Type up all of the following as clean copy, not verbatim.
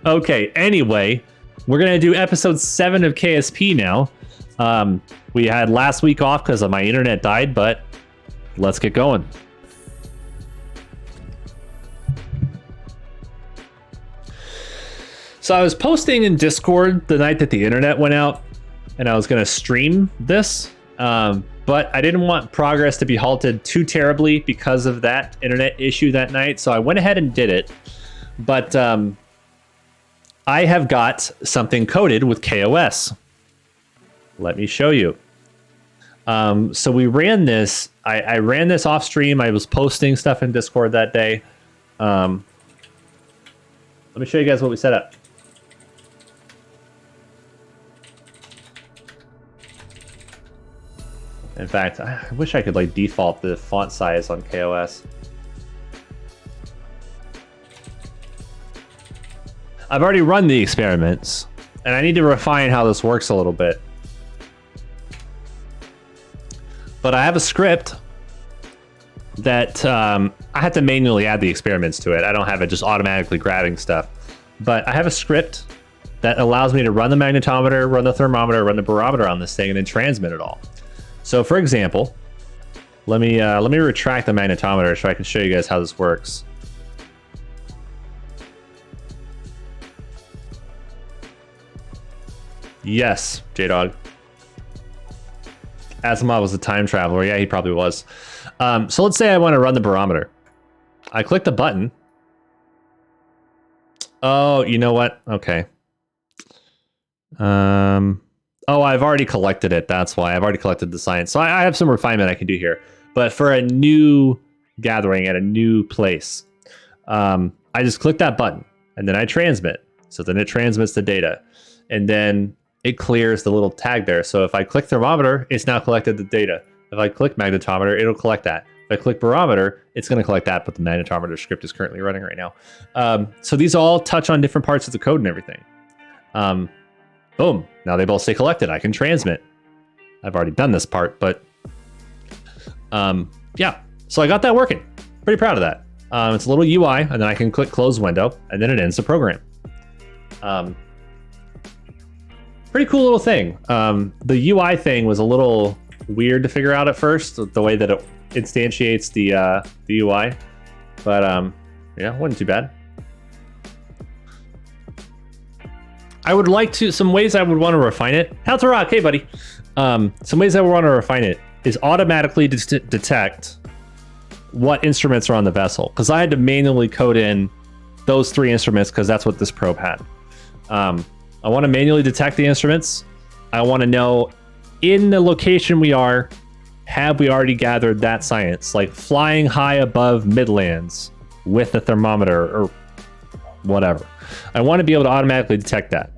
Okay, anyway, we're going to do episode 7 of KSP now. We had last week off because my internet died, but let's get going. So I was posting in Discord the night that the internet went out, and I was going to stream this, but I didn't want progress to be halted too terribly because of that internet issue that night, so I went ahead and did it. But I have got something coded with kOS. Let me show you. So we ran this. I ran this off stream. I was posting stuff in Discord that day. Let me show you guys what we set up. In fact, I wish I could like default the font size on kOS. I've already run the experiments, and I need to refine how this works a little bit. But I have a script that I have to manually add the experiments to it. I don't have it just automatically grabbing stuff. But I have a script that allows me to run the magnetometer, run the thermometer, run the barometer on this thing, and then transmit it all. So for example, let me retract the magnetometer so I can show you guys how this works. Yes, J-Dog. Asimov was a time traveler. Yeah, he probably was. So let's say I want to run the barometer. I click the button. Oh, you know what? Okay. Oh, I've already collected it. That's why. I've already collected the science. So I have some refinement I can do here. But for a new gathering at a new place, I just click that button, and then I transmit. So then it transmits the data. And then it clears the little tag there. So if I click thermometer, it's now collected the data. If I click magnetometer, it'll collect that. If I click barometer, it's going to collect that, but the magnetometer script is currently running right now. So these all touch on different parts of the code and everything. Boom. Now they both stay collected. I can transmit. I've already done this part, but yeah. So I got that working. Pretty proud of that. It's a little UI, and then I can click close window, and then it ends the program. Pretty cool little thing. The UI thing was a little weird to figure out at first, the way that it instantiates the UI. But yeah, wasn't too bad. I would like to, some ways I would want to refine it. How to rock, hey buddy. Some ways I would want to refine it is automatically detect what instruments are on the vessel. Because I had to manually code in those 3 instruments because that's what this probe had. I want to manually detect the instruments. I want to know in the location we are, have we already gathered that science? Like flying high above Midlands with the thermometer or whatever. I want to be able to automatically detect that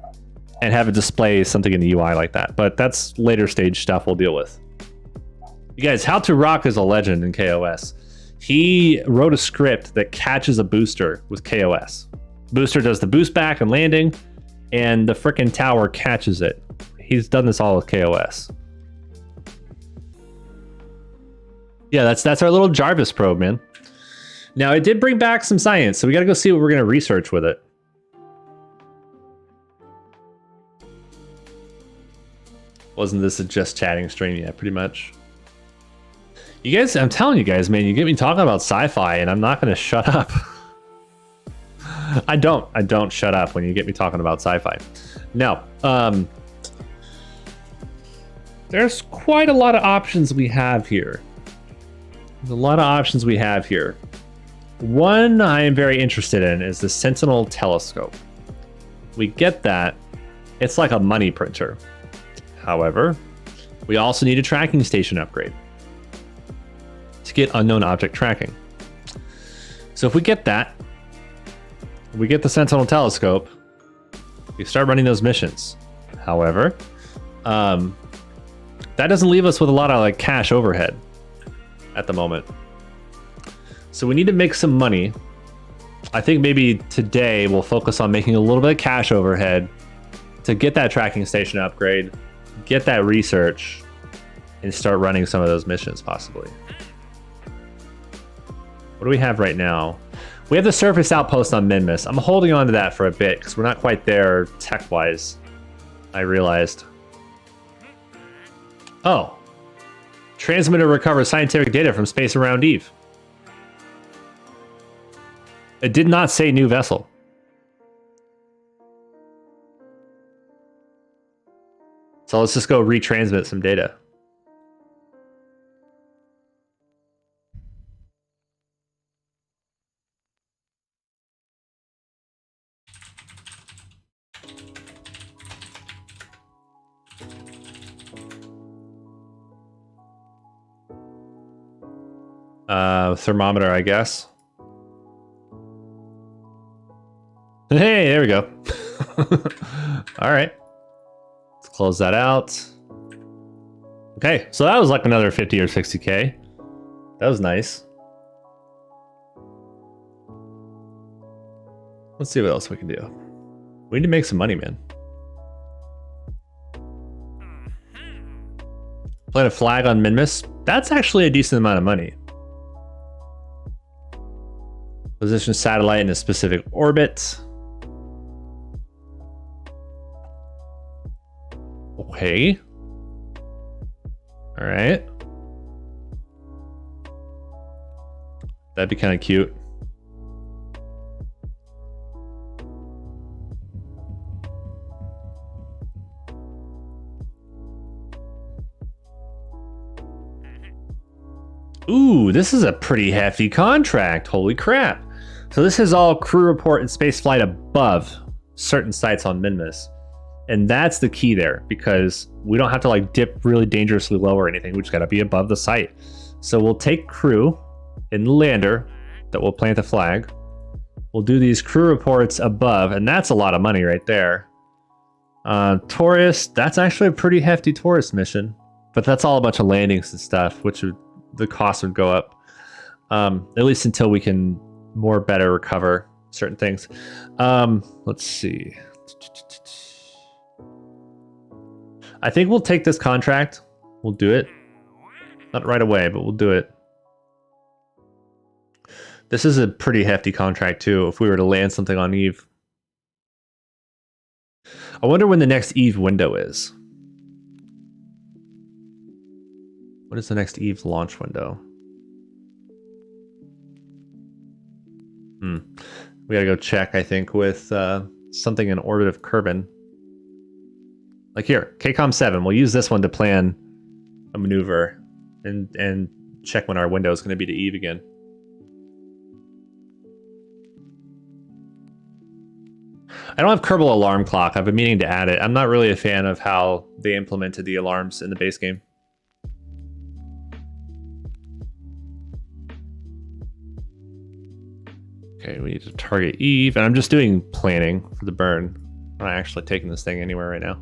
and have it display something in the UI like that. But that's later stage stuff we'll deal with. You guys, How to Rock is a legend in kOS. He wrote a script that catches a booster with kOS. Booster does the boost back and landing, and the frickin' tower catches it. He's done this all with kOS. Yeah, that's our little Jarvis probe, man. Now, it did bring back some science, so we gotta go see what we're gonna research with it. Wasn't this a just chatting stream? Yeah, pretty much. You guys, I'm telling you guys, man, you get me talking about sci-fi, and I'm not gonna shut up. I don't shut up when you get me talking about sci-fi. Now, there's quite a lot of options we have here. There's a lot of options we have here. One I am very interested in is the Sentinel Telescope. We get that. It's like a money printer. However, we also need a tracking station upgrade to get unknown object tracking. So if we get that, we get the Sentinel Telescope, we start running those missions. However, that doesn't leave us with a lot of like cash overhead at the moment. So we need to make some money. I think maybe today we'll focus on making a little bit of cash overhead to get that tracking station upgrade, get that research, and start running some of those missions possibly. What do we have right now? We have the surface outpost on Minmus. I'm holding on to that for a bit because we're not quite there tech-wise, I realized. Oh. Transmitter recovers scientific data from space around Eve. It did not say new vessel. So let's just go retransmit some data. Thermometer, I guess. Hey, there we go. All right. Let's close that out. Okay, so that was like another 50 or 60K. That was nice. Let's see what else we can do. We need to make some money, man. Plant a flag on Minmus. That's actually a decent amount of money. Position a satellite in a specific orbit. Okay. All right. That'd be kind of cute. Ooh, this is a pretty hefty contract. Holy crap. So this is all crew report and spaceflight above certain sites on Minmus. And that's the key there, because we don't have to like dip really dangerously low or anything. We just got to be above the site. So we'll take crew in the lander that will plant the flag. We'll do these crew reports above, and that's a lot of money right there. Tourist, that's actually a pretty hefty tourist mission, but that's all a bunch of landings and stuff, which would, the cost would go up, at least until we can better recover certain things. Let's see. I think we'll take this contract. We'll do it. Not right away, but we'll do it. This is a pretty hefty contract too, if we were to land something on Eve. I wonder when the next Eve window is. What is the next Eve launch window? We gotta go check, I think, with something in orbit of Kerbin. Like here, KCOM 7. We'll use this one to plan a maneuver and check when our window is going to be to Eve again. I don't have Kerbal alarm clock. I've been meaning to add it. I'm not really a fan of how they implemented the alarms in the base game. Okay, we need to target Eve, and I'm just doing planning for the burn. I'm not actually taking this thing anywhere right now.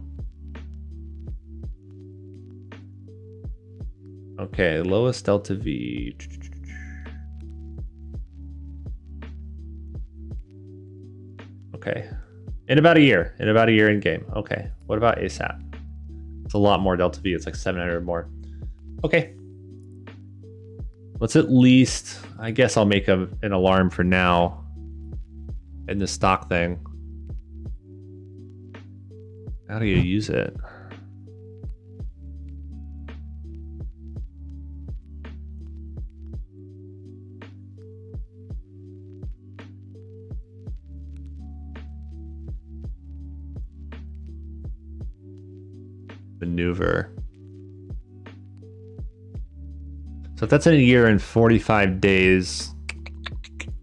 Okay, lowest delta V. Okay. In about a year in game. Okay. What about ASAP? It's a lot more delta V. It's like 700 more. Okay. Let's at least, I guess I'll make an alarm for now in the stock thing. How do you use it? Maneuver. So if that's in a year and 45 days.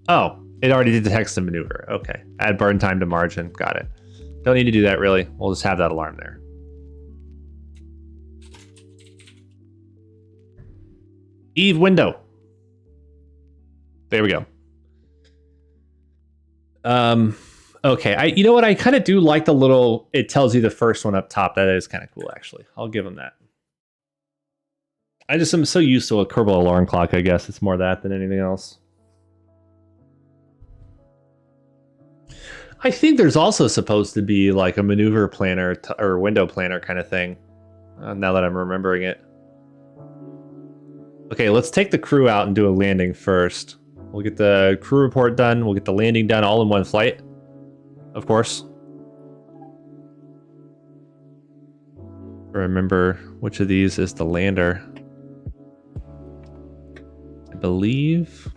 Oh, it already detects the maneuver. Okay. Add burn time to margin. Got it. Don't need to do that really. We'll just have that alarm there. Eve window. There we go. Okay, you know what? I kind of do like the little, it tells you the first one up top. That is kind of cool, actually. I'll give them that. I just am so used to a Kerbal alarm clock, I guess. It's more that than anything else. I think there's also supposed to be like a maneuver planner or window planner kind of thing. Now that I'm remembering it. Okay, let's take the crew out and do a landing first. We'll get the crew report done. We'll get the landing done all in one flight, of course. Remember which of these is the lander. I believe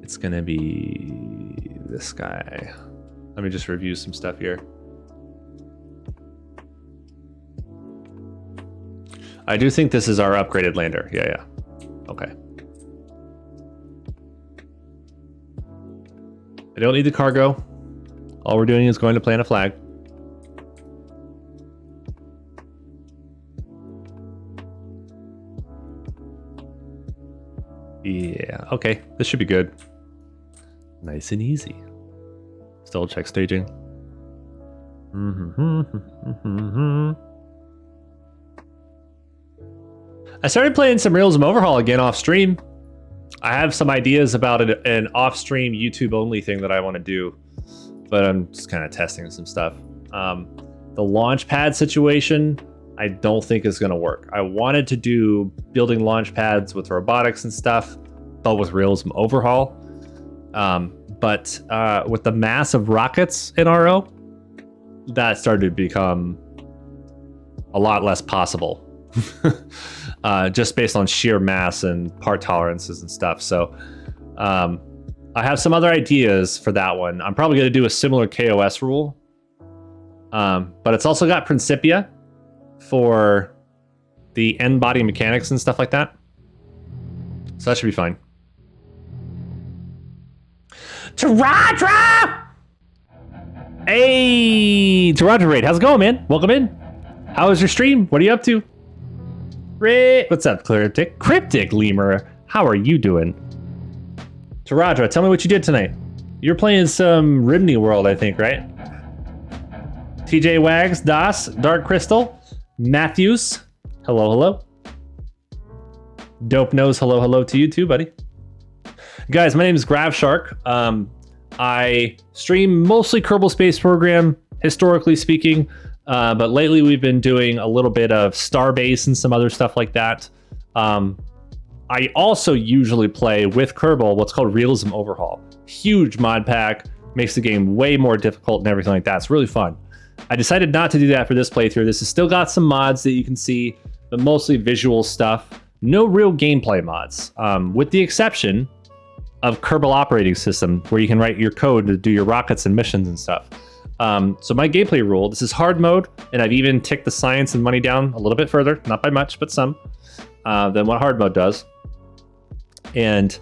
it's going to be this guy. Let me just review some stuff here. I do think this is our upgraded lander. Yeah. Okay. I don't need the cargo. All we're doing is going to plant a flag. Yeah, okay. This should be good. Nice and easy. Still check staging. I started playing some Realism Overhaul again off stream. I have some ideas about an off-stream YouTube only thing that I want to do, but I'm just kind of testing some stuff. The launch pad situation, I don't think is going to work. I wanted to do building launch pads with robotics and stuff, but with Realism Overhaul. But with the mass of rockets in RO, that started to become a lot less possible. Just based on sheer mass and part tolerances and stuff. So I have some other ideas for that one. I'm probably going to do a similar kOS rule. But it's also got Principia for the end body mechanics and stuff like that. So that should be fine. Taradra! Hey, Taradra Raid, how's it going, man? Welcome in. How was your stream? What are you up to? What's up, Cryptic? Cryptic Lemur, how are you doing? Taradra, tell me what you did tonight. You're playing some Rimney World, I think, right? TJ Wags, Das, Dark Crystal, Matthews, hello. Dope Nose, hello to you too, buddy. Guys, my name is Gravshark. I stream mostly Kerbal Space Program, historically speaking, but lately we've been doing a little bit of Starbase and some other stuff like that. I also usually play with Kerbal what's called Realism Overhaul. Huge mod pack, makes the game way more difficult and everything like that. It's really fun. I decided not to do that for this playthrough. This has still got some mods that you can see, but mostly visual stuff. No real gameplay mods, with the exception of Kerbal Operating System, where you can write your code to do your rockets and missions and stuff. So my gameplay rule, this is hard mode, and I've even ticked the science and money down a little bit further, not by much, but some, than what hard mode does. And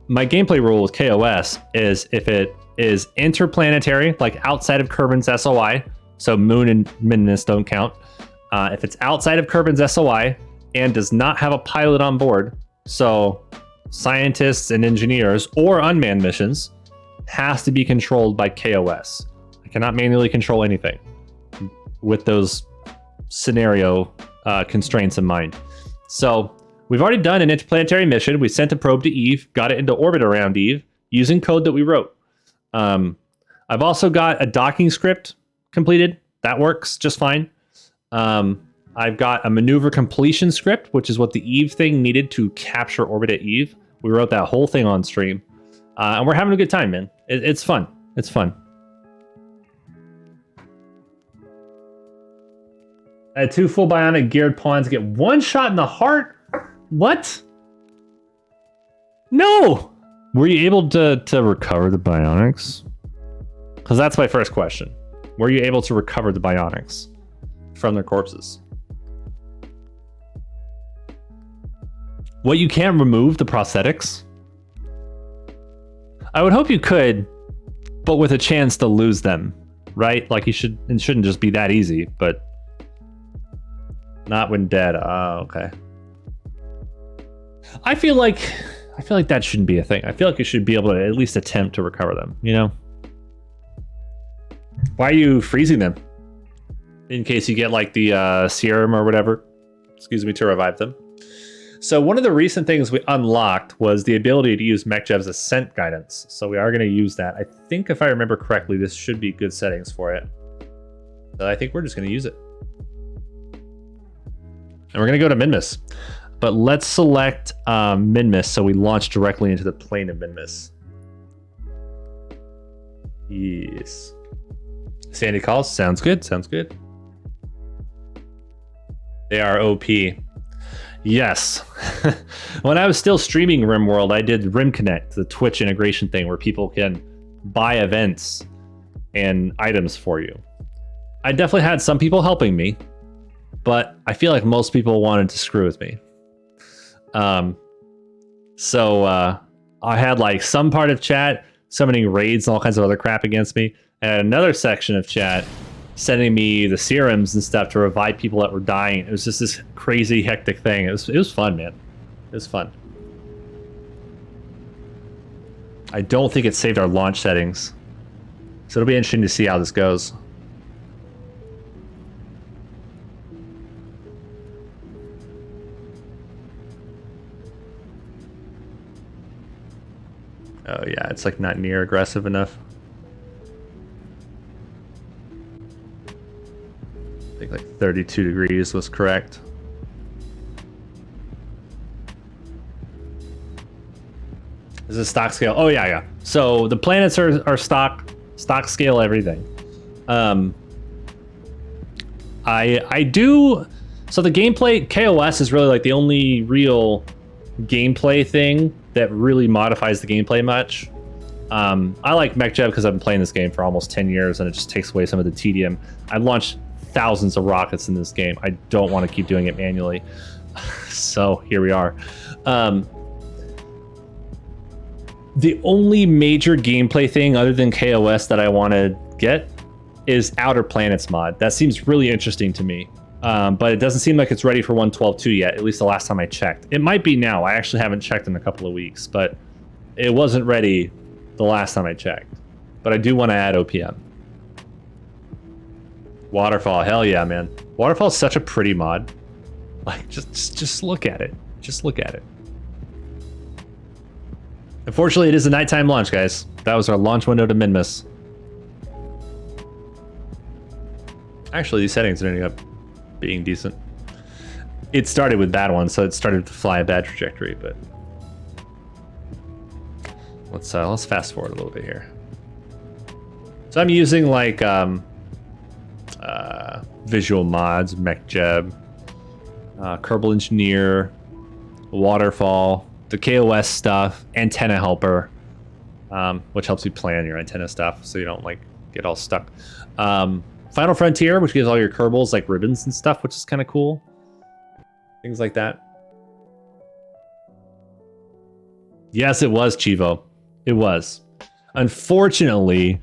my gameplay rule with kOS is if it is interplanetary, like outside of Kerbin's SOI, so Moon and Midness don't count. If it's outside of Kerbin's SOI and does not have a pilot on board, so scientists and engineers or unmanned missions, has to be controlled by kOS. I cannot manually control anything with those scenario constraints in mind. So we've already done an interplanetary mission. We sent a probe to Eve, got it into orbit around Eve using code that we wrote. I've also got a docking script completed. That works just fine. I've got a maneuver completion script, which is what the Eve thing needed to capture orbit at Eve. We wrote that whole thing on stream. And we're having a good time, man. It's fun. It's fun. I had 2 full bionic geared pawns get 1 shot in the heart? What? No! Were you able to recover the bionics? Because that's my first question. Were you able to recover the bionics from their corpses? What, you can't remove the prosthetics? I would hope you could, but with a chance to lose them, right? Like it shouldn't just be that easy, but not when dead. Oh, okay. I feel like that shouldn't be a thing. I feel like you should be able to at least attempt to recover them, you know? Why are you freezing them? In case you get like the serum or whatever, excuse me, to revive them. So one of the recent things we unlocked was the ability to use MechJev's ascent guidance. So we are going to use that. I think if I remember correctly, this should be good settings for it. So I think we're just going to use it. And we're going to go to Minmus. but let's select Minmus so we launch directly into the plane of Minmus. Yes. Sandy calls. Sounds good. Sounds good. They are OP. Yes. When I was still streaming RimWorld, I did Rim Connect, the Twitch integration thing where people can buy events and items for you. I definitely had some people helping me, but I feel like most people wanted to screw with me. So I had like some part of chat summoning raids and all kinds of other crap against me, and another section of chat sending me the serums and stuff to revive people that were dying. It was just this crazy hectic thing. It was fun, man. It was fun. I don't think it saved our launch settings, so it'll be interesting to see how this goes. Oh yeah, it's like not near aggressive enough. I think like 32 degrees was correct. Is this stock scale? Oh yeah, yeah. So the planets are stock scale everything. I do. So the gameplay, kOS is really like the only real gameplay thing that really modifies the gameplay much. I like MechJeb because I've been playing this game for almost 10 years and it just takes away some of the tedium. I've launched thousands of rockets in this game. I don't want to keep doing it manually. So here we are. The only major gameplay thing other than kOS that I want to get is Outer Planets mod. That seems really interesting to me. But it doesn't seem like it's ready for 1.12.2 yet, at least the last time I checked. It might be now. I actually haven't checked in a couple of weeks, but it wasn't ready the last time I checked. But I do want to add OPM. Waterfall, hell yeah, man. Waterfall is such a pretty mod. Like, just look at it. Just look at it. Unfortunately, it is a nighttime launch, guys. That was our launch window to Minmus. Actually, these settings are ending up being decent. It started with bad ones, so it started to fly a bad trajectory, but let's fast forward a little bit here. So I'm using like visual mods, MechJeb, Kerbal Engineer, Waterfall, the kOS stuff, Antenna Helper, which helps you plan your antenna stuff so you don't like get all stuck. Final Frontier, which gives all your Kerbals like ribbons and stuff, which is kind of cool. Things like that. Yes, it was, Chivo. It was. Unfortunately,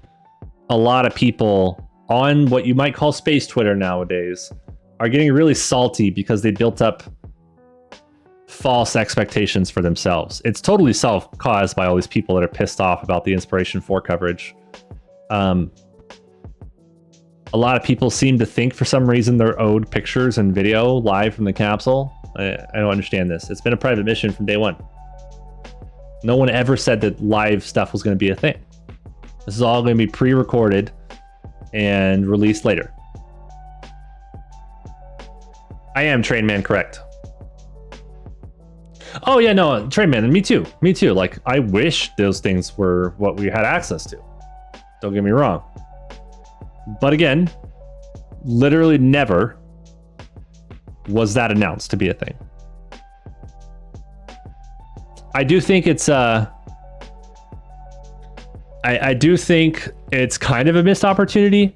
a lot of people on what you might call space Twitter nowadays are getting really salty because they built up false expectations for themselves. It's totally self-caused by all these people that are pissed off about the Inspiration 4 coverage. A lot of people seem to think for some reason they're owed pictures and video live from the capsule. I don't understand this. It's been a private mission from day one. No one ever said that live stuff was going to be a thing. This is all going to be pre-recorded and released later. I am Trainman, correct. Oh yeah, no, Trainman, me too. Me too. Like, I wish those things were what we had access to. Don't get me wrong. But again, literally never was that announced to be a thing. I do think it's I do think it's kind of a missed opportunity,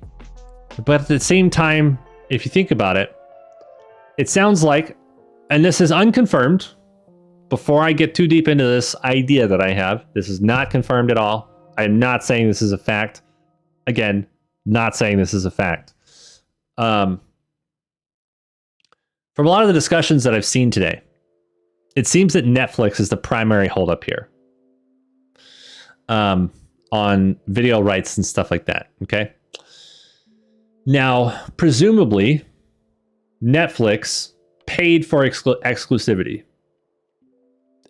but at the same time, if you think about it, it sounds like, and this is unconfirmed, before I get too deep into this idea that I have, this is not confirmed at all. I am not saying this is a fact. Again, not saying this is a fact. From a lot of the discussions that I've seen today, it seems that Netflix is the primary holdup here on video rights and stuff like that. Okay. Now, presumably, Netflix paid for exclusivity,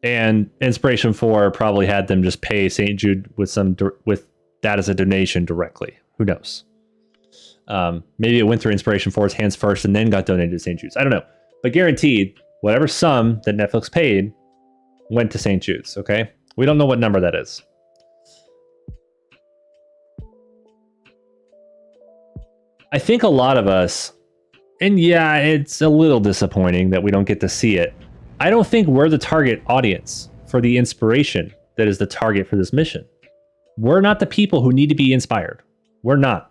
and Inspiration 4 probably had them just pay St. Jude with that as a donation directly. Who knows? Maybe it went through Inspiration 4's hands first and then got donated to St. Jude's. I don't know. But guaranteed, whatever sum that Netflix paid went to St. Jude's, okay? We don't know what number that is. I think a lot of us, and yeah, it's a little disappointing that we don't get to see it. I don't think we're the target audience for the inspiration that is the target for this mission. We're not the people who need to be inspired. We're not.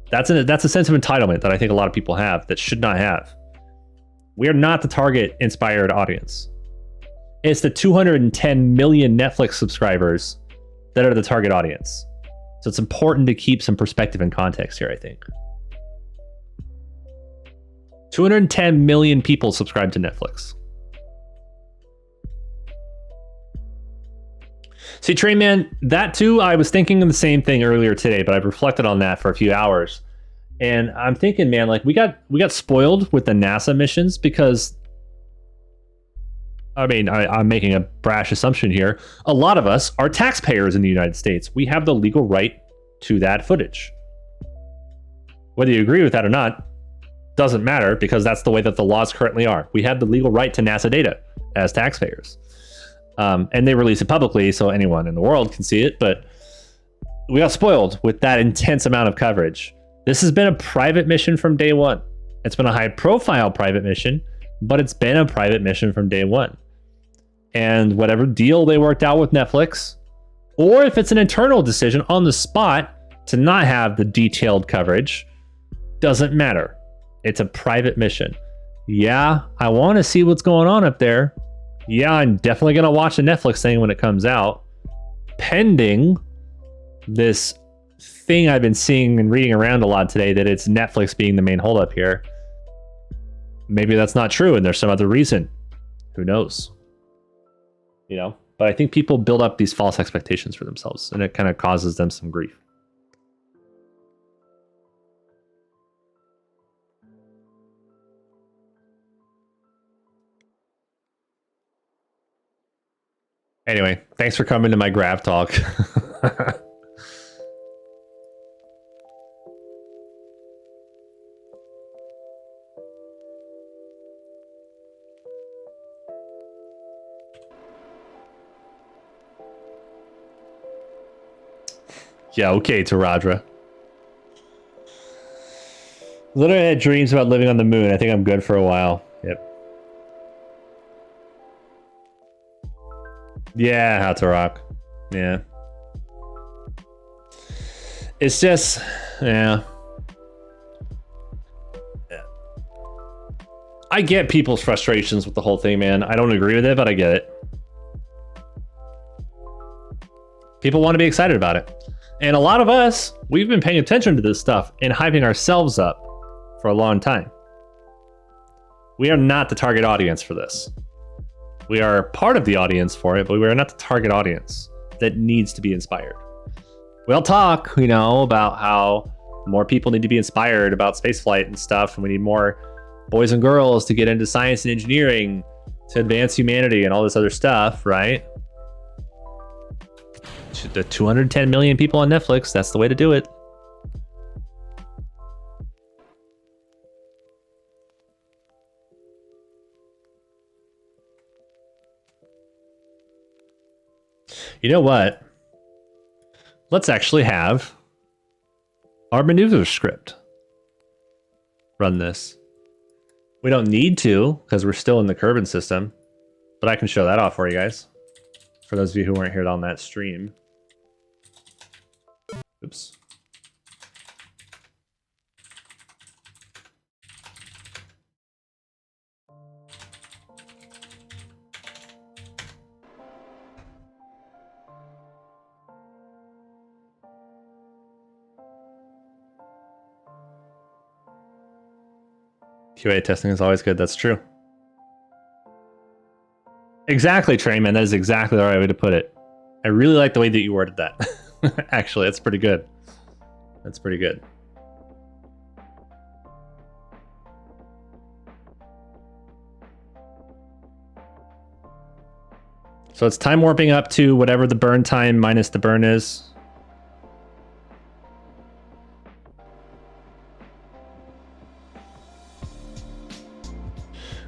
That's a sense of entitlement that I think a lot of people have that should not have. We are not the target inspired audience. It's the 210 million Netflix subscribers that are the target audience. So it's important to keep some perspective and context here, I think. 210 million people subscribe to Netflix. See, Train Man, that too, I was thinking of the same thing earlier today, but I've reflected on that for a few hours. And I'm thinking, man, like we got spoiled with the NASA missions because, I mean, I'm making a brash assumption here. A lot of us are taxpayers in the United States. We have the legal right to that footage. Whether you agree with that or not, doesn't matter because that's the way that the laws currently are. We have the legal right to NASA data as taxpayers. And they release it publicly so anyone in the world can see it, but we got spoiled with that intense amount of coverage. This has been a private mission from day one. It's been a high-profile private mission, but it's been a private mission from day one. And whatever deal they worked out with Netflix, or if it's an internal decision on the spot to not have the detailed coverage, doesn't matter. It's a private mission. Yeah, I want to see what's going on up there. Yeah, I'm definitely going to watch the Netflix thing when it comes out, pending this thing I've been seeing and reading around a lot today that it's Netflix being the main holdup here. Maybe that's not true and there's some other reason. Who knows? You know, but I think people build up these false expectations for themselves and it kind of causes them some grief. Anyway, thanks for coming to my Grav talk. Yeah, okay, Taradra. Literally had dreams about living on the moon. I think I'm good for a while. Yep. Yeah, how to rock. Yeah. It's just, yeah. I get people's frustrations with the whole thing, man. I don't agree with it, but I get it. People want to be excited about it. And a lot of us, we've been paying attention to this stuff and hyping ourselves up for a long time. We are not the target audience for this. We are part of the audience for it, but we are not the target audience that needs to be inspired. We'll talk, you know, about how more people need to be inspired about spaceflight and stuff, and we need more boys and girls to get into science and engineering to advance humanity and all this other stuff, right? The 210 million people on Netflix, that's the way to do it. You know what? Let's actually have our maneuver script run this. We don't need to because we're still in the Kerbin system, but I can show that off for you guys. For those of you who weren't here on that stream. Oops. QA testing is always good. That's true. Exactly, Trainman. That is exactly the right way to put it. I really like the way that you worded that. Actually, that's pretty good. That's pretty good. So it's time warping up to whatever the burn time minus the burn is.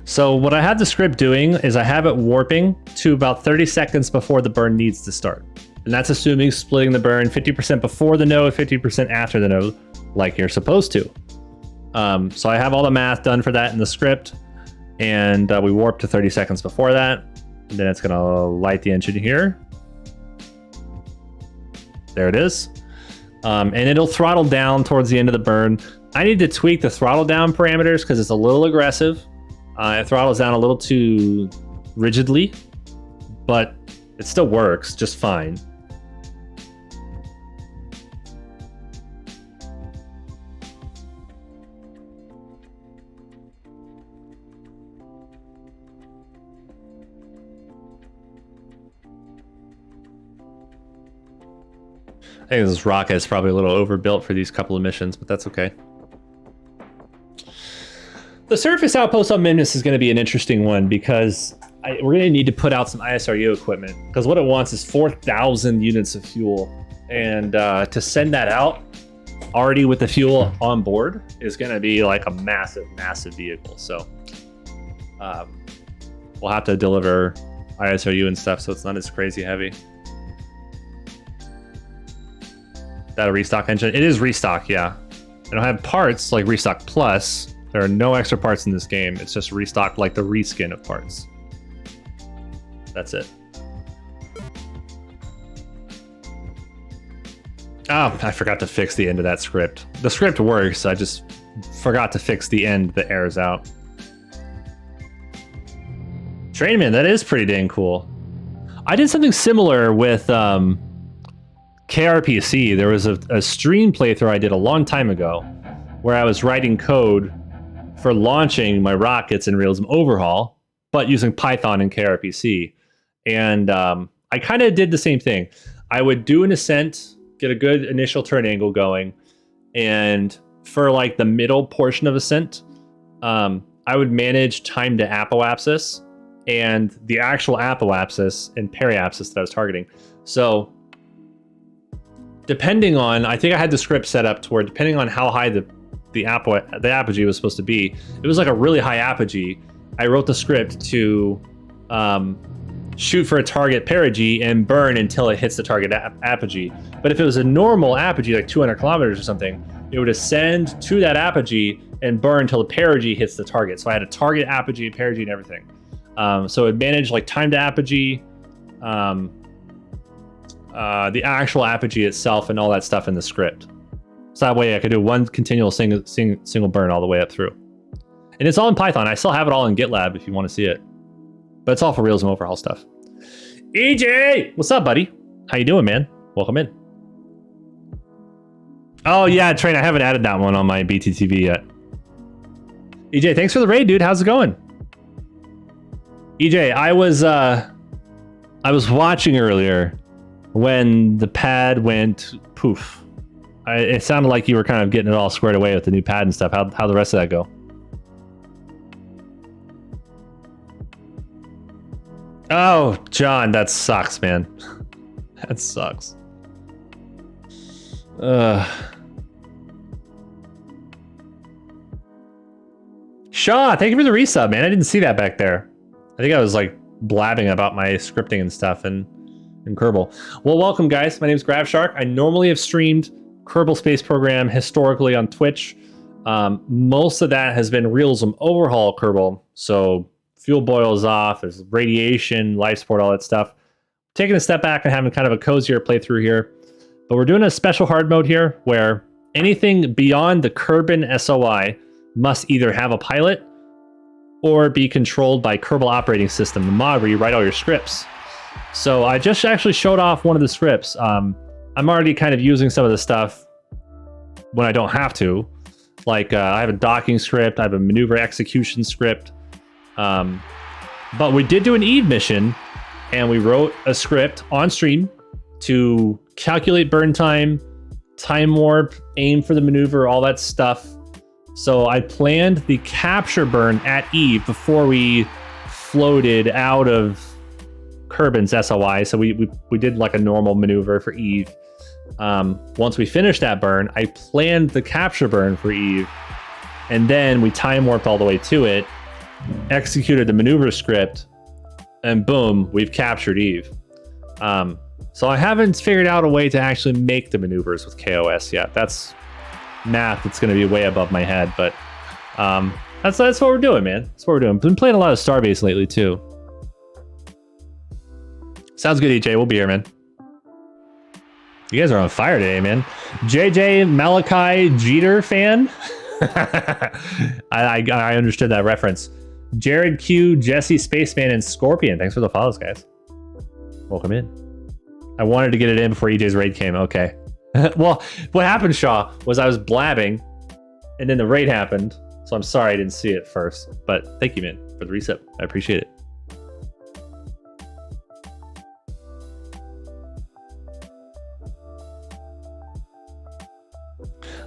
So what I have the script doing is I have it warping to about 30 seconds before the burn needs to start. And that's assuming splitting the burn 50% before the node, 50% after the node, like you're supposed to. So I have all the math done for that in the script, and we warp to 30 seconds before that. And then it's gonna light the engine here. There it is. And it'll throttle down towards the end of the burn. I need to tweak the throttle down parameters because it's a little aggressive. It throttles down a little too rigidly, but it still works just fine. I think this rocket is probably a little overbuilt for these couple of missions, but that's okay. The surface outpost on Minmus is going to be an interesting one because we're going to need to put out some ISRU equipment because what it wants is 4,000 units of fuel. And to send that out already with the fuel on board is going to be like a massive, massive vehicle. So we'll have to deliver ISRU and stuff so it's not as crazy heavy. That a restock engine? It is restock, yeah. I don't have parts like restock plus. There are no extra parts in this game. It's just restock like the reskin of parts. That's it. Oh, I forgot to fix the end of that script. The script works, I just forgot to fix the end that errors out. Trainman, that is pretty dang cool. I did something similar with KRPC. There was a stream playthrough I did a long time ago where I was writing code for launching my rockets in RealismOverhaul, but using Python and KRPC. And I kind of did the same thing. I would do an ascent, get a good initial turn angle going, and for like the middle portion of ascent, I would manage time to apoapsis and the actual apoapsis and periapsis that I was targeting. So depending on, I think I had the script set up to where depending on how high the apogee was supposed to be, it was like a really high apogee. I wrote the script to shoot for a target perigee and burn until it hits the target apogee. But if it was a normal apogee, like 200 kilometers or something, it would ascend to that apogee and burn until the perigee hits the target. So I had a target apogee, perigee, and everything. So it managed like time to apogee, the actual apogee itself, and all that stuff in the script. So that way I could do one continual single burn all the way up through. And it's all in Python. I still have it all in GitLab if you want to see it. But it's all for RealismOverhaul stuff. EJ! What's up, buddy? How you doing, man? Welcome in. Oh, yeah, Train. I haven't added that one on my BTTV yet. EJ, thanks for the raid, dude. How's it going? EJ, I was watching earlier when the pad went poof. It sounded like you were kind of getting it all squared away with the new pad and stuff. How'd the rest of that go? Oh, John, that sucks, man. That sucks. Shaw, thank you for the resub, man. I didn't see that back there. I think I was like blabbing about my scripting and stuff and Kerbal. Well, welcome, guys. My name is GravShark. I normally have streamed Kerbal Space Program historically on Twitch. Most of that has been RealismOverhaul Kerbal. So fuel boils off, there's radiation, life support, all that stuff. Taking a step back and having kind of a cozier playthrough here. But we're doing a special hard mode here where anything beyond the Kerbin SOI must either have a pilot or be controlled by Kerbal Operating System, the mod where you write all your scripts. So I just actually showed off one of the scripts. I'm already kind of using some of the stuff when I don't have to. Like I have a docking script, I have a maneuver execution script. But we did do an Eve mission, and we wrote a script on stream to calculate burn time, time warp, aim for the maneuver, all that stuff. So I planned the capture burn at Eve before we floated out of Kerbin's SOI. So we did like a normal maneuver for Eve. Once we finished that burn, I planned the capture burn for Eve, and then we time warped all the way to it. executed the maneuver script, and boom, we've captured Eve. So I haven't figured out a way to actually make the maneuvers with kOS yet. That's math that's going to be way above my head, but that's what we're doing, man. That's what we're doing. Been playing a lot of Starbase lately too. Sounds good, EJ. We'll be here, man. You guys are on fire today, man. JJ Malachi Jeter fan. I understood that reference. Jared Q, Jesse Spaceman, and Scorpion. Thanks for the follows, guys. Welcome in. I wanted to get it in before EJ's raid came. Okay. Well, what happened, Shaw, was I was blabbing, and then the raid happened. So I'm sorry I didn't see it first. But thank you, man, for the reset. I appreciate it.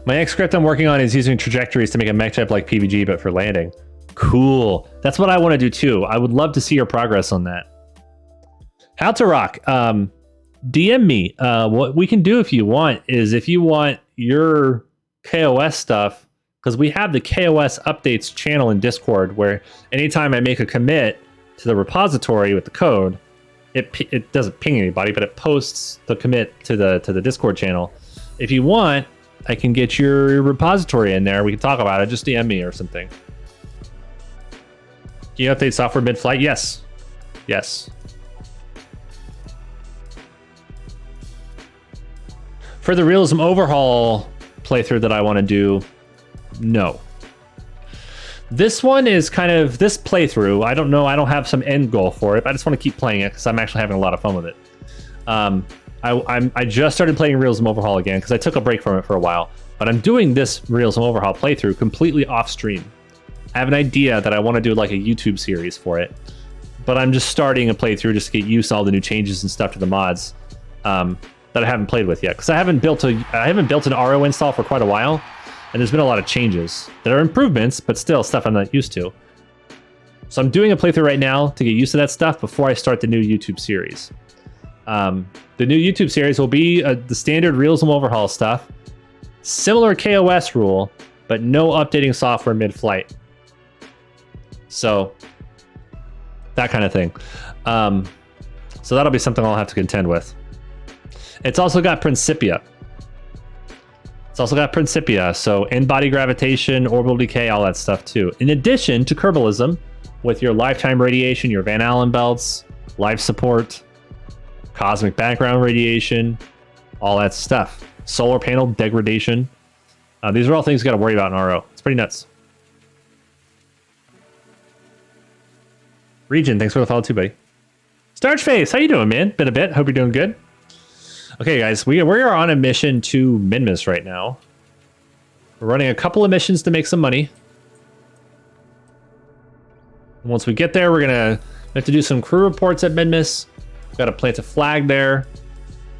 My next script I'm working on is using trajectories to make a mech type like PVG, but for landing. Cool. That's what I want to do too. I would love to see your progress on that. How to rock. DM me. What we can do if you want is if you want your kOS stuff, because we have the kOS updates channel in Discord where anytime I make a commit to the repository with the code, it doesn't ping anybody, but it posts the commit to the Discord channel. If you want, I can get your repository in there. We can talk about it. Just DM me or something. Can you update software mid-flight? Yes. Yes. For the realism overhaul playthrough that I want to do, no. This one is kind of this playthrough. I don't know. I don't have some end goal for it. I just want to keep playing it because I'm actually having a lot of fun with it. I just started playing Realism Overhaul again because I took a break from it for a while. But I'm doing this Realism Overhaul playthrough completely off stream. I have an idea that I want to do like a YouTube series for it. But I'm just starting a playthrough just to get used to all the new changes and stuff to the mods that I haven't played with yet. Because I haven't built an RO install for quite a while. And there's been a lot of changes that are improvements, but still stuff I'm not used to. So I'm doing a playthrough right now to get used to that stuff before I start the new YouTube series. The new YouTube series will be the standard Realism Overhaul stuff, similar kOS rule, but no updating software mid-flight. So that kind of thing. So that'll be something I'll have to contend with. It's also got Principia. So in-body gravitation, orbital decay, all that stuff too. In addition to Kerbalism, with your lifetime radiation, your Van Allen belts, life support, cosmic background radiation, all that stuff. Solar panel degradation. These are all things you got to worry about in RO. It's pretty nuts. Region, thanks for the follow too, buddy. Starchface, how you doing, man? Been a bit. Hope you're doing good. Okay, guys, we are on a mission to Minmus right now. We're running a couple of missions to make some money. And once we get there, we have to do some crew reports at Minmus. We've got to plant a flag there.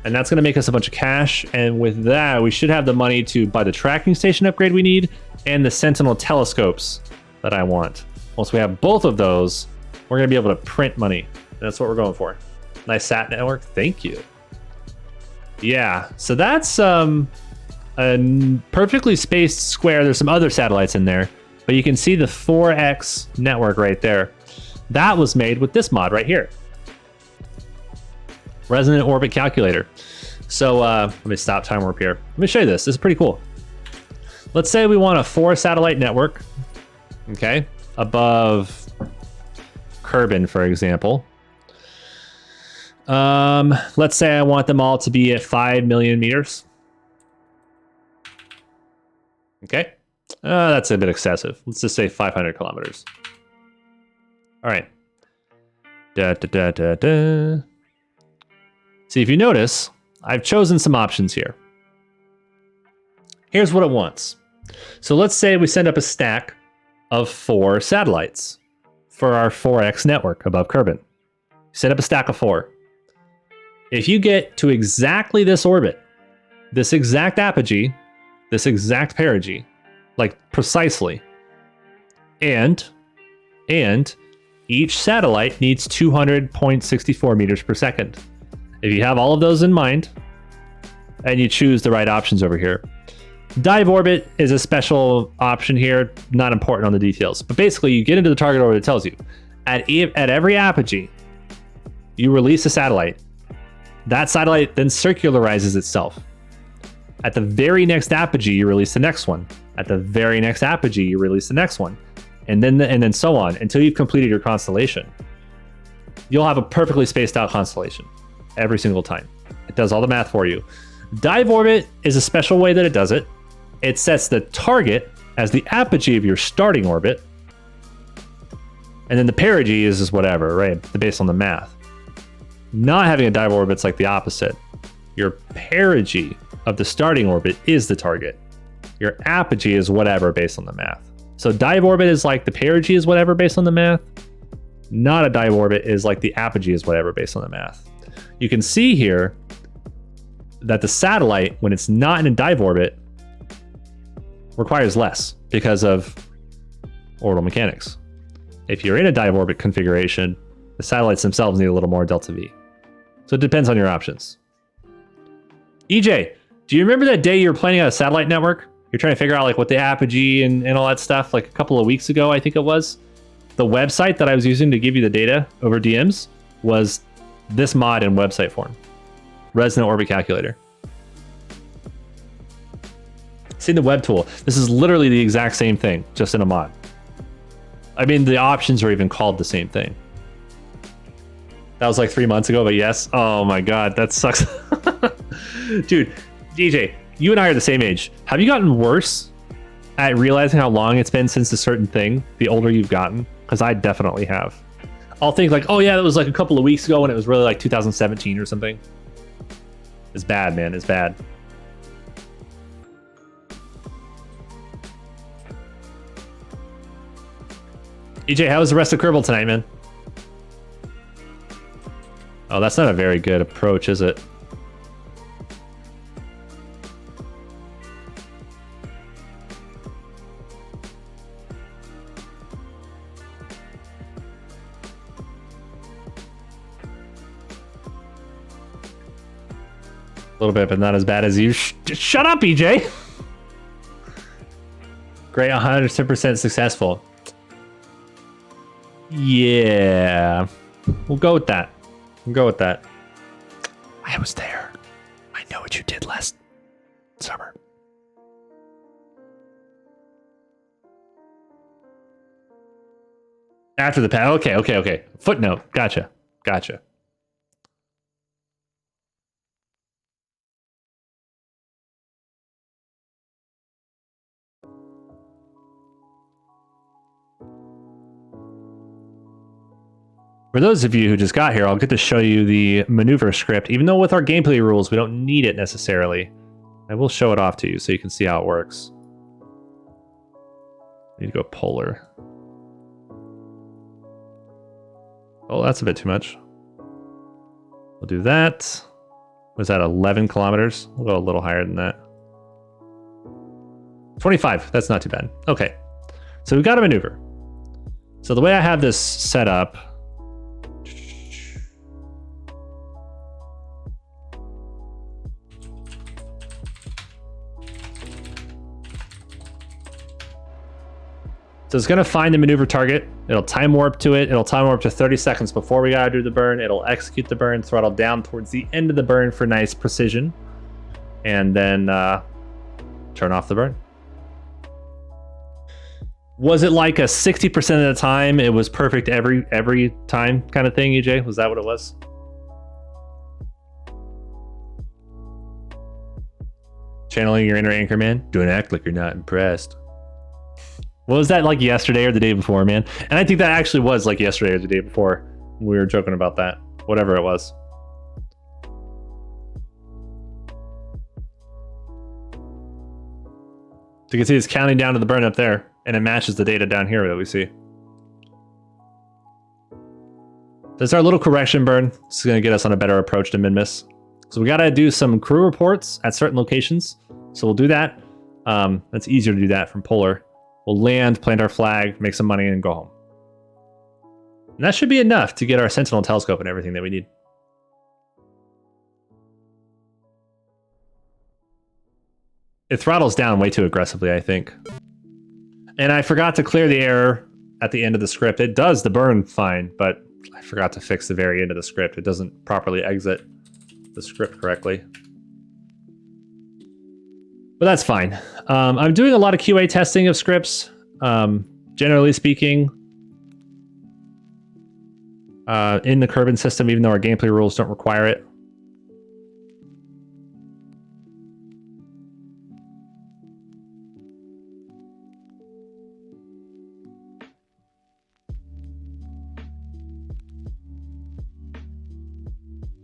And that's going to make us a bunch of cash. And with that, we should have the money to buy the tracking station upgrade we need and the Sentinel Telescopes that I want. Once we have both of those, we're going to be able to print money. And that's what we're going for. Nice sat network. Thank you. Yeah, so that's a perfectly spaced square. There's some other satellites in there, but you can see the 4X network right there. That was made with this mod right here. Resonant Orbit Calculator. So let me stop time warp here. Let me show you this. This is pretty cool. Let's say we want a 4-satellite network, okay, above Kerbin, for example. Let's say I want them all to be at 5 million meters. Okay. That's a bit excessive. Let's just say 500 kilometers. All right. See, if you notice, I've chosen some options here. Here's what it wants. So let's say we send up a stack of 4 satellites for our 4X network above Kerbin. Set up a stack of 4. If you get to exactly this orbit, this exact apogee, this exact perigee, like precisely, and each satellite needs 200.64 meters per second. If you have all of those in mind, and you choose the right options over here, Dive orbit is a special option here, not important on the details. But basically, you get into the target orbit, it tells you. At every apogee, you release a satellite. That satellite then circularizes itself. At the very next apogee, you release the next one. At the very next apogee, you release the next one. And then so on until you've completed your constellation. You'll have a perfectly spaced out constellation every single time. It does all the math for you. Dive orbit is a special way that it does it. It sets the target as the apogee of your starting orbit. And then the perigee is just whatever, right? Based on the math. Not having a dive orbit's like the opposite. Your perigee of the starting orbit is the target. Your apogee is whatever based on the math. So dive orbit is like the perigee is whatever based on the math. Not a dive orbit is like the apogee is whatever based on the math. You can see here that the satellite, when it's not in a dive orbit, requires less because of orbital mechanics. If you're in a dive orbit configuration, the satellites themselves need a little more delta V. So it depends on your options. EJ, do you remember that day you were planning out a satellite network? You're trying to figure out like what the apogee and all that stuff, like a couple of weeks ago, I think it was. The website that I was using to give you the data over DMs was this mod in website form. Resonant Orbit Calculator. See the web tool. This is literally the exact same thing, just in a mod. I mean, the options are even called the same thing. That was like 3 months ago, but yes. Oh my God, that sucks. Dude, DJ, you and I are the same age. Have you gotten worse at realizing how long it's been since a certain thing, the older you've gotten? Because I definitely have. I'll think like, oh yeah, that was like a couple of weeks ago when it was really like 2017 or something. It's bad, man, it's bad. EJ, how was the rest of Kerbal tonight, man? Oh, that's not a very good approach, is it? A little bit, but not as bad as you. Shut up, EJ! Great, 100% successful. Yeah, we'll go with that. We'll go with that. I was there. I know what you did last summer. After the patch. Okay. Footnote. Gotcha. For those of you who just got here, I'll get to show you the maneuver script. Even though with our gameplay rules, we don't need it necessarily. I will show it off to you so you can see how it works. I need to go polar. Oh, that's a bit too much. We'll do that. Was that 11 kilometers? We'll go a little higher than that. 25, that's not too bad. Okay, so we've got a maneuver. So the way I have this set up, so it's going to find the maneuver target. It'll time warp to it. It'll time warp to 30 seconds before we got to do the burn. It'll execute the burn, throttle down towards the end of the burn for nice precision, and then turn off the burn. Was it like a 60% of the time it was perfect every time kind of thing, EJ? Was that what it was? Channeling your inner anchorman? Don't act like you're not impressed. What was that like yesterday or the day before, man? And I think that actually was like yesterday or the day before. We were joking about that. Whatever it was. So you can see it's counting down to the burn up there, and it matches the data down here that we see. That's our little correction burn. This is going to get us on a better approach to min-miss. So we got to do some crew reports at certain locations. So we'll do that. That's easier to do that from polar. We'll land, plant our flag, make some money, and go home. And that should be enough to get our Sentinel Telescope and everything that we need. It throttles down way too aggressively, I think. And I forgot to clear the error at the end of the script. It does the burn fine, but I forgot to fix the very end of the script. It doesn't properly exit the script correctly. But that's fine. I'm doing a lot of QA testing of scripts, generally speaking, in the Kerbin system, even though our gameplay rules don't require it.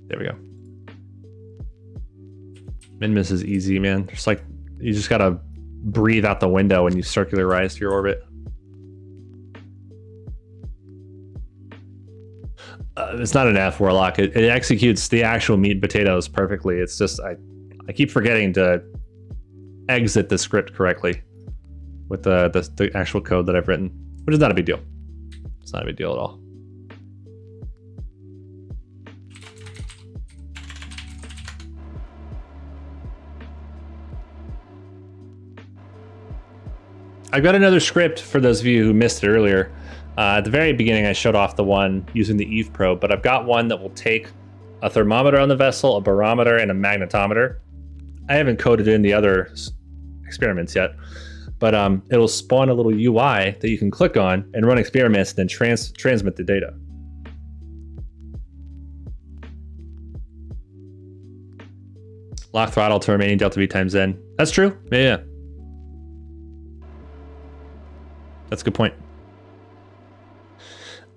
There we go. Min-miss is easy, man. Just like, you just gotta breathe out the window when you circularize to your orbit. It's not an F, Warlock. It executes the actual meat and potatoes perfectly. It's just, I keep forgetting to exit the script correctly with the actual code that I've written, which is not a big deal. It's not a big deal at all. I've got another script for those of you who missed it earlier. At the very beginning, I showed off the one using the Eve probe, but I've got one that will take a thermometer on the vessel, a barometer, and a magnetometer. I haven't coded in the other experiments yet, but it'll spawn a little UI that you can click on and run experiments and then transmit the data. Lock throttle to remaining delta V times N. That's true. Yeah. That's a good point.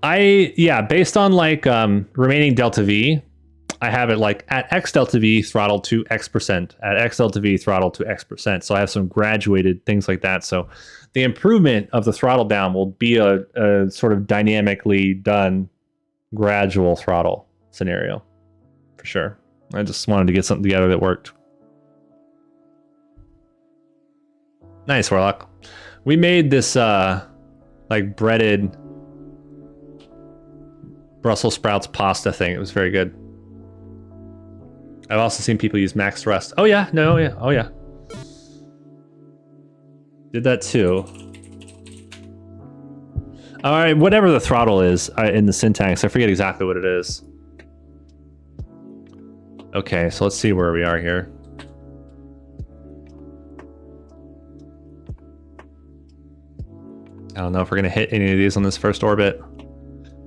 Based on like remaining delta V, I have it like at X delta V throttle to X%, at X delta V throttle to X%. So I have some graduated things like that. So the improvement of the throttle down will be a sort of dynamically done gradual throttle scenario for sure. I just wanted to get something together that worked. Nice, Warlock. We made this like breaded Brussels sprouts pasta thing. It was very good. I've also seen people use max thrust. Oh yeah, no, yeah, oh yeah. Did that too. All right, whatever the throttle is in the syntax, I forget exactly what it is. Okay, so let's see where we are here. I don't know if we're gonna hit any of these on this first orbit.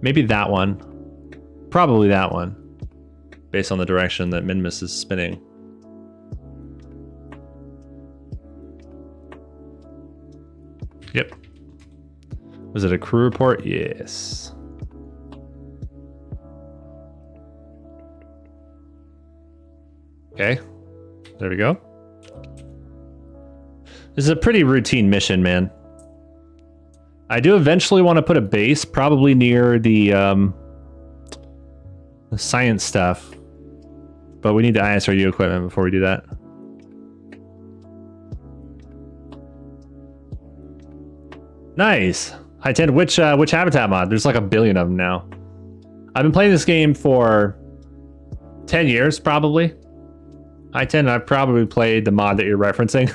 Maybe that one. Probably that one. Based on the direction that Min-miss is spinning. Yep. Was it a crew report? Yes. Okay. There we go. This is a pretty routine mission, man. I do eventually want to put a base, probably near the science stuff, but we need the ISRU equipment before we do that. Nice. Hi, Ted. Which habitat mod? There's like a billion of them now. I've been playing this game for 10 years, probably. Hi, Ted. I've probably played the mod that you're referencing,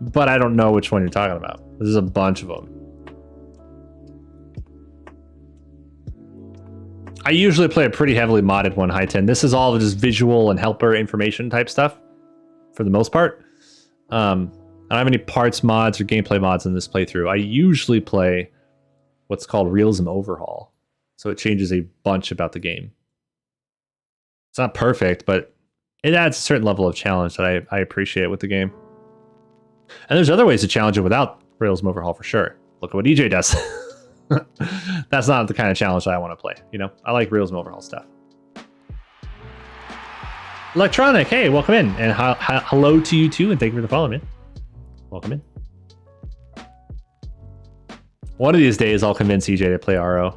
but I don't know which one you're talking about. There's a bunch of them. I usually play a pretty heavily modded one, High 10. This is all just visual and helper information type stuff for the most part. I don't have any parts mods or gameplay mods in this playthrough. I usually play what's called Realism Overhaul. So it changes a bunch about the game. It's not perfect, but it adds a certain level of challenge that I appreciate with the game. And there's other ways to challenge it without Realism Overhaul for sure. Look at what EJ does. That's not the kind of challenge that I want to play. You know, I like Realism Overhaul stuff. Electronic, hey, welcome in. And hello to you too, and thank you for the follow, man. Welcome in. One of these days, I'll convince EJ to play RO.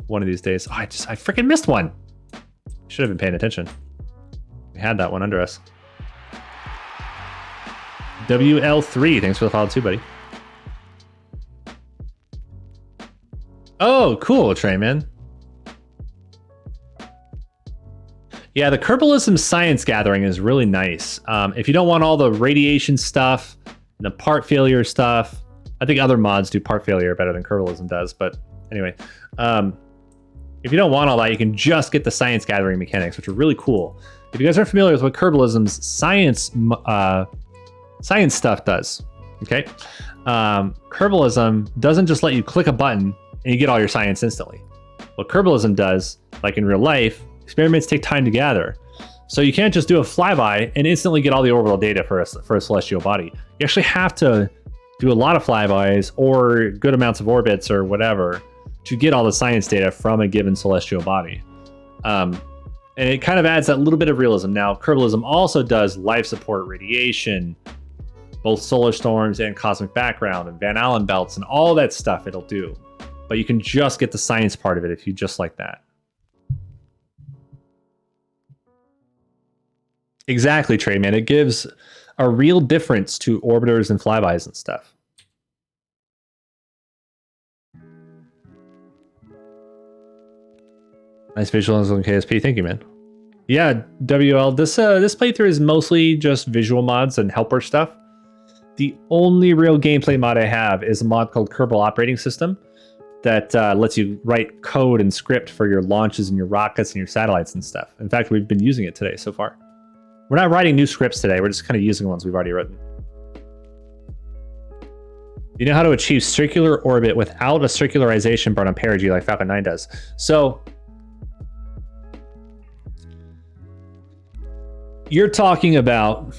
One of these days. Oh, I freaking missed one. Should have been paying attention. We had that one under us. WL3, thanks for the follow too, buddy. Oh, cool, Trey, man. Yeah, the Kerbalism science gathering is really nice. If you don't want all the radiation stuff and the part failure stuff, I think other mods do part failure better than Kerbalism does. But anyway, if you don't want all that, you can just get the science gathering mechanics, which are really cool. If you guys aren't familiar with what Kerbalism's science stuff does, okay? Kerbalism doesn't just let you click a button and you get all your science instantly. What Kerbalism does, like in real life, experiments take time to gather. So you can't just do a flyby and instantly get all the orbital data for a celestial body. You actually have to do a lot of flybys or good amounts of orbits or whatever to get all the science data from a given celestial body. And it kind of adds that little bit of realism. Now, Kerbalism also does life support radiation, both solar storms and cosmic background and Van Allen belts and all that stuff it'll do. But you can just get the science part of it if you just like that. Exactly, Trey, man. It gives a real difference to orbiters and flybys and stuff. Nice visuals on KSP. Thank you, man. Yeah, WL. This playthrough is mostly just visual mods and helper stuff. The only real gameplay mod I have is a mod called Kerbal Operating System that lets you write code and script for your launches and your rockets and your satellites and stuff. In fact, we've been using it today so far. We're not writing new scripts today. We're just kind of using the ones we've already written. You know how to achieve circular orbit without a circularization burn on perigee like Falcon 9 does. So you're talking about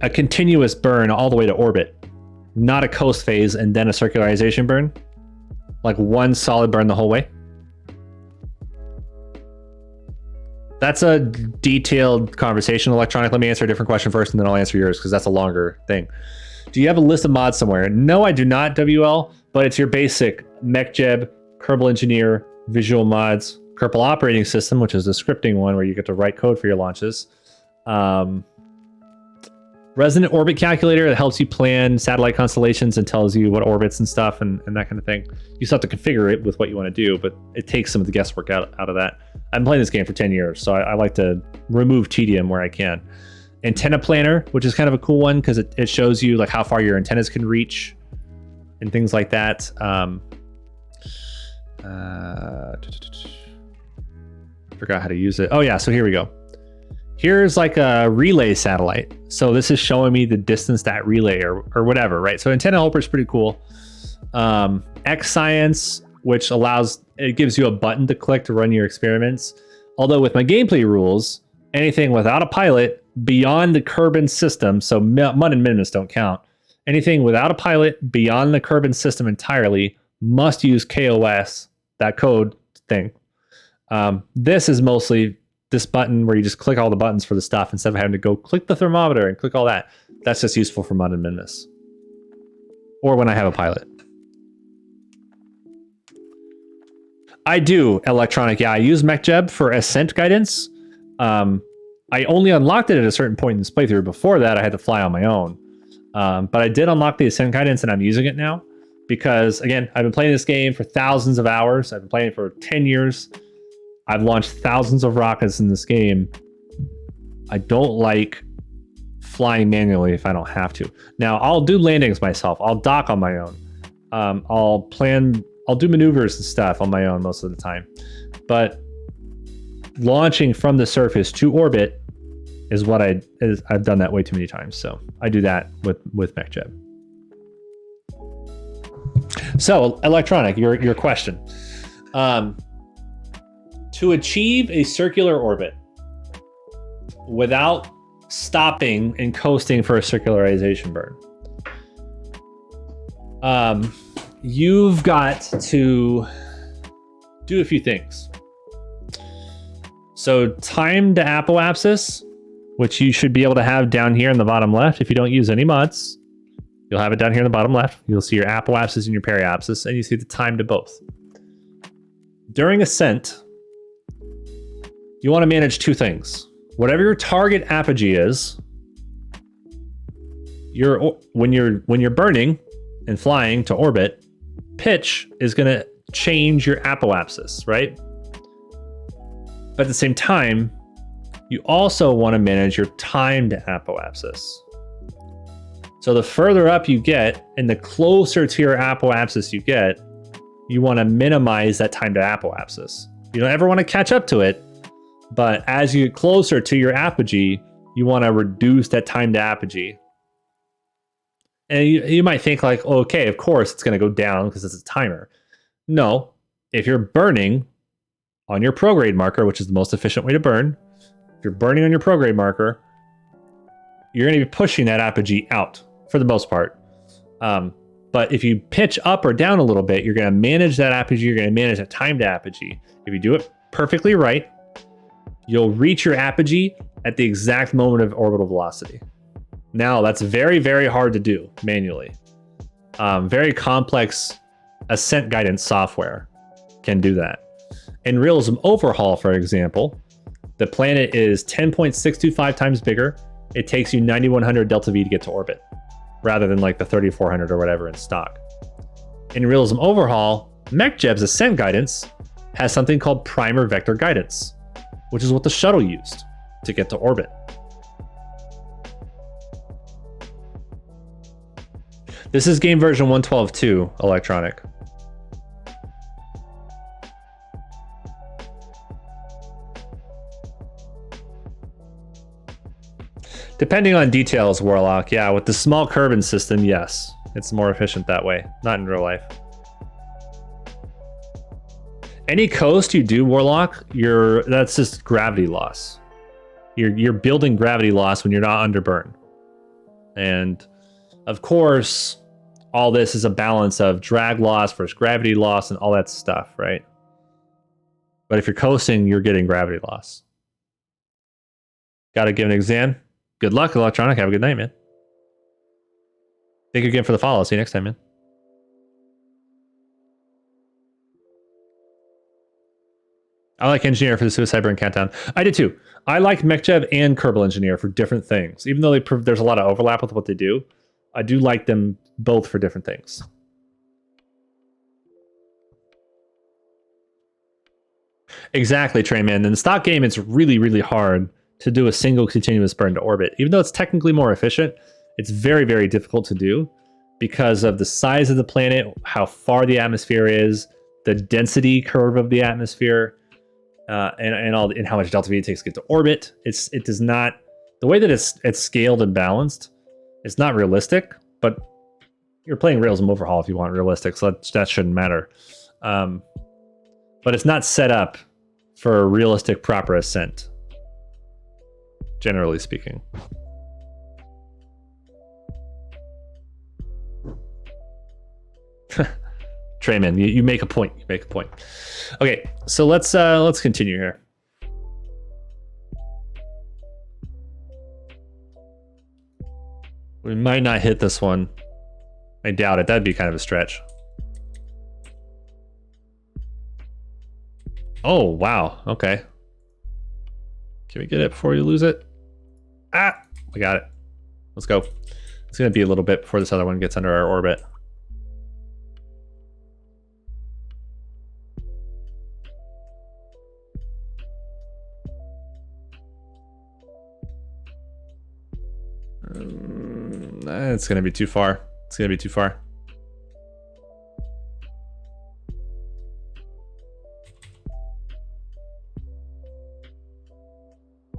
a continuous burn all the way to orbit, not a coast phase and then a circularization burn, like one solid burn the whole way. That's a detailed conversation, Electronic. Let me answer a different question first, and then I'll answer yours, because that's a longer thing. Do you have a list of mods somewhere? No, I do not, WL, but it's your basic MechJeb, Kerbal Engineer, visual mods, Kerbal Operating System, which is the scripting one where you get to write code for your launches. Resonant Orbit Calculator that helps you plan satellite constellations and tells you what orbits and stuff and that kind of thing. You still have to configure it with what you want to do, but it takes some of the guesswork out of that. I've been playing this game for 10 years, so I like to remove tedium where I can. Antenna Planner, which is kind of a cool one because it shows you like how far your antennas can reach and things like that. Forgot how to use it. Oh yeah, so here we go. Here's like a relay satellite. So this is showing me the distance that relay or whatever, right? So Antenna Helper is pretty cool. X Science, which it gives you a button to click to run your experiments. Although with my gameplay rules, anything without a pilot beyond the Kerbin system, so Mud and Minimus don't count. Anything without a pilot beyond the Kerbin system entirely must use kOS, that code thing. This is mostly this button where you just click all the buttons for the stuff instead of having to go click the thermometer and click all that. That's just useful for Mud and Minimus. Or when I have a pilot. I do, Electronic. Yeah, I use MechJeb for ascent guidance. I only unlocked it at a certain point in this playthrough. Before that, I had to fly on my own. But I did unlock the ascent guidance, and I'm using it now. Because, again, I've been playing this game for thousands of hours. I've been playing it for 10 years. I've launched thousands of rockets in this game. I don't like flying manually if I don't have to. Now, I'll do landings myself. I'll dock on my own. I'll do maneuvers and stuff on my own most of the time. But launching from the surface to orbit is what I've done that way too many times. So I do that with MechJeb. So, Electronic, your question. To achieve a circular orbit without stopping and coasting for a circularization burn, you've got to do a few things. So timed apoapsis, which you should be able to have down here in the bottom left. If you don't use any mods, you'll have it down here in the bottom left. You'll see your apoapsis and your periapsis, and you see the time to both. During ascent, you want to manage two things. Whatever your target apogee is, when you're burning and flying to orbit, pitch is going to change your apoapsis, right? But at the same time, you also want to manage your timed apoapsis. So the further up you get and the closer to your apoapsis you get, you want to minimize that time to apoapsis. You don't ever want to catch up to it, but as you get closer to your apogee, you want to reduce that time to apogee. And you might think like, okay, of course it's going to go down because it's a timer. No, if you're burning on your prograde marker, which is the most efficient way to burn, if you're burning on your prograde marker, you're going to be pushing that apogee out for the most part. But if you pitch up or down a little bit, you're going to manage that apogee, you're going to manage that time to apogee. If you do it perfectly right, you'll reach your apogee at the exact moment of orbital velocity. Now, that's very, very hard to do manually. Very complex ascent guidance software can do that. In RealismOverhaul, for example, the planet is 10.625 times bigger. It takes you 9100 delta V to get to orbit, rather than like the 3400 or whatever in stock. In RealismOverhaul, MechJeb's ascent guidance has something called primer vector guidance, which is what the shuttle used to get to orbit. This is game version 112.2 electronic. Depending on details, Warlock, yeah, with the small Kerbin system, yes, it's more efficient that way. Not in real life. Any coast you do, Warlock, that's just gravity loss. You're building gravity loss when you're not under burn. And of course, all this is a balance of drag loss versus gravity loss and all that stuff, right? But if you're coasting, you're getting gravity loss. Gotta give an exam. Good luck, Electronic. Have a good night, man. Thank you again for the follow. See you next time, man. I like Engineer for the Suicide Burn Countdown. I did too. I like MechJeb and Kerbal Engineer for different things. Even though there's a lot of overlap with what they do, I do like them both for different things. Exactly, Treyman. In the stock game, it's really, really hard to do a single continuous burn to orbit. Even though it's technically more efficient, it's very, very difficult to do because of the size of the planet, how far the atmosphere is, the density curve of the atmosphere, and how much delta V it takes to get to orbit. It does not, the way that it's scaled and balanced, it's not realistic, but you're playing RealismOverhaul if you want realistic, so that shouldn't matter. But it's not set up for a realistic proper ascent, generally speaking. Treyman, you make a point. You make a point. Okay, so let's continue here. We might not hit this one. I doubt it. That'd be kind of a stretch. Oh, wow. Okay. Can we get it before you lose it? Ah, we got it. Let's go. It's going to be a little bit before this other one gets under our orbit. It's going to be too far. It's going to be too far.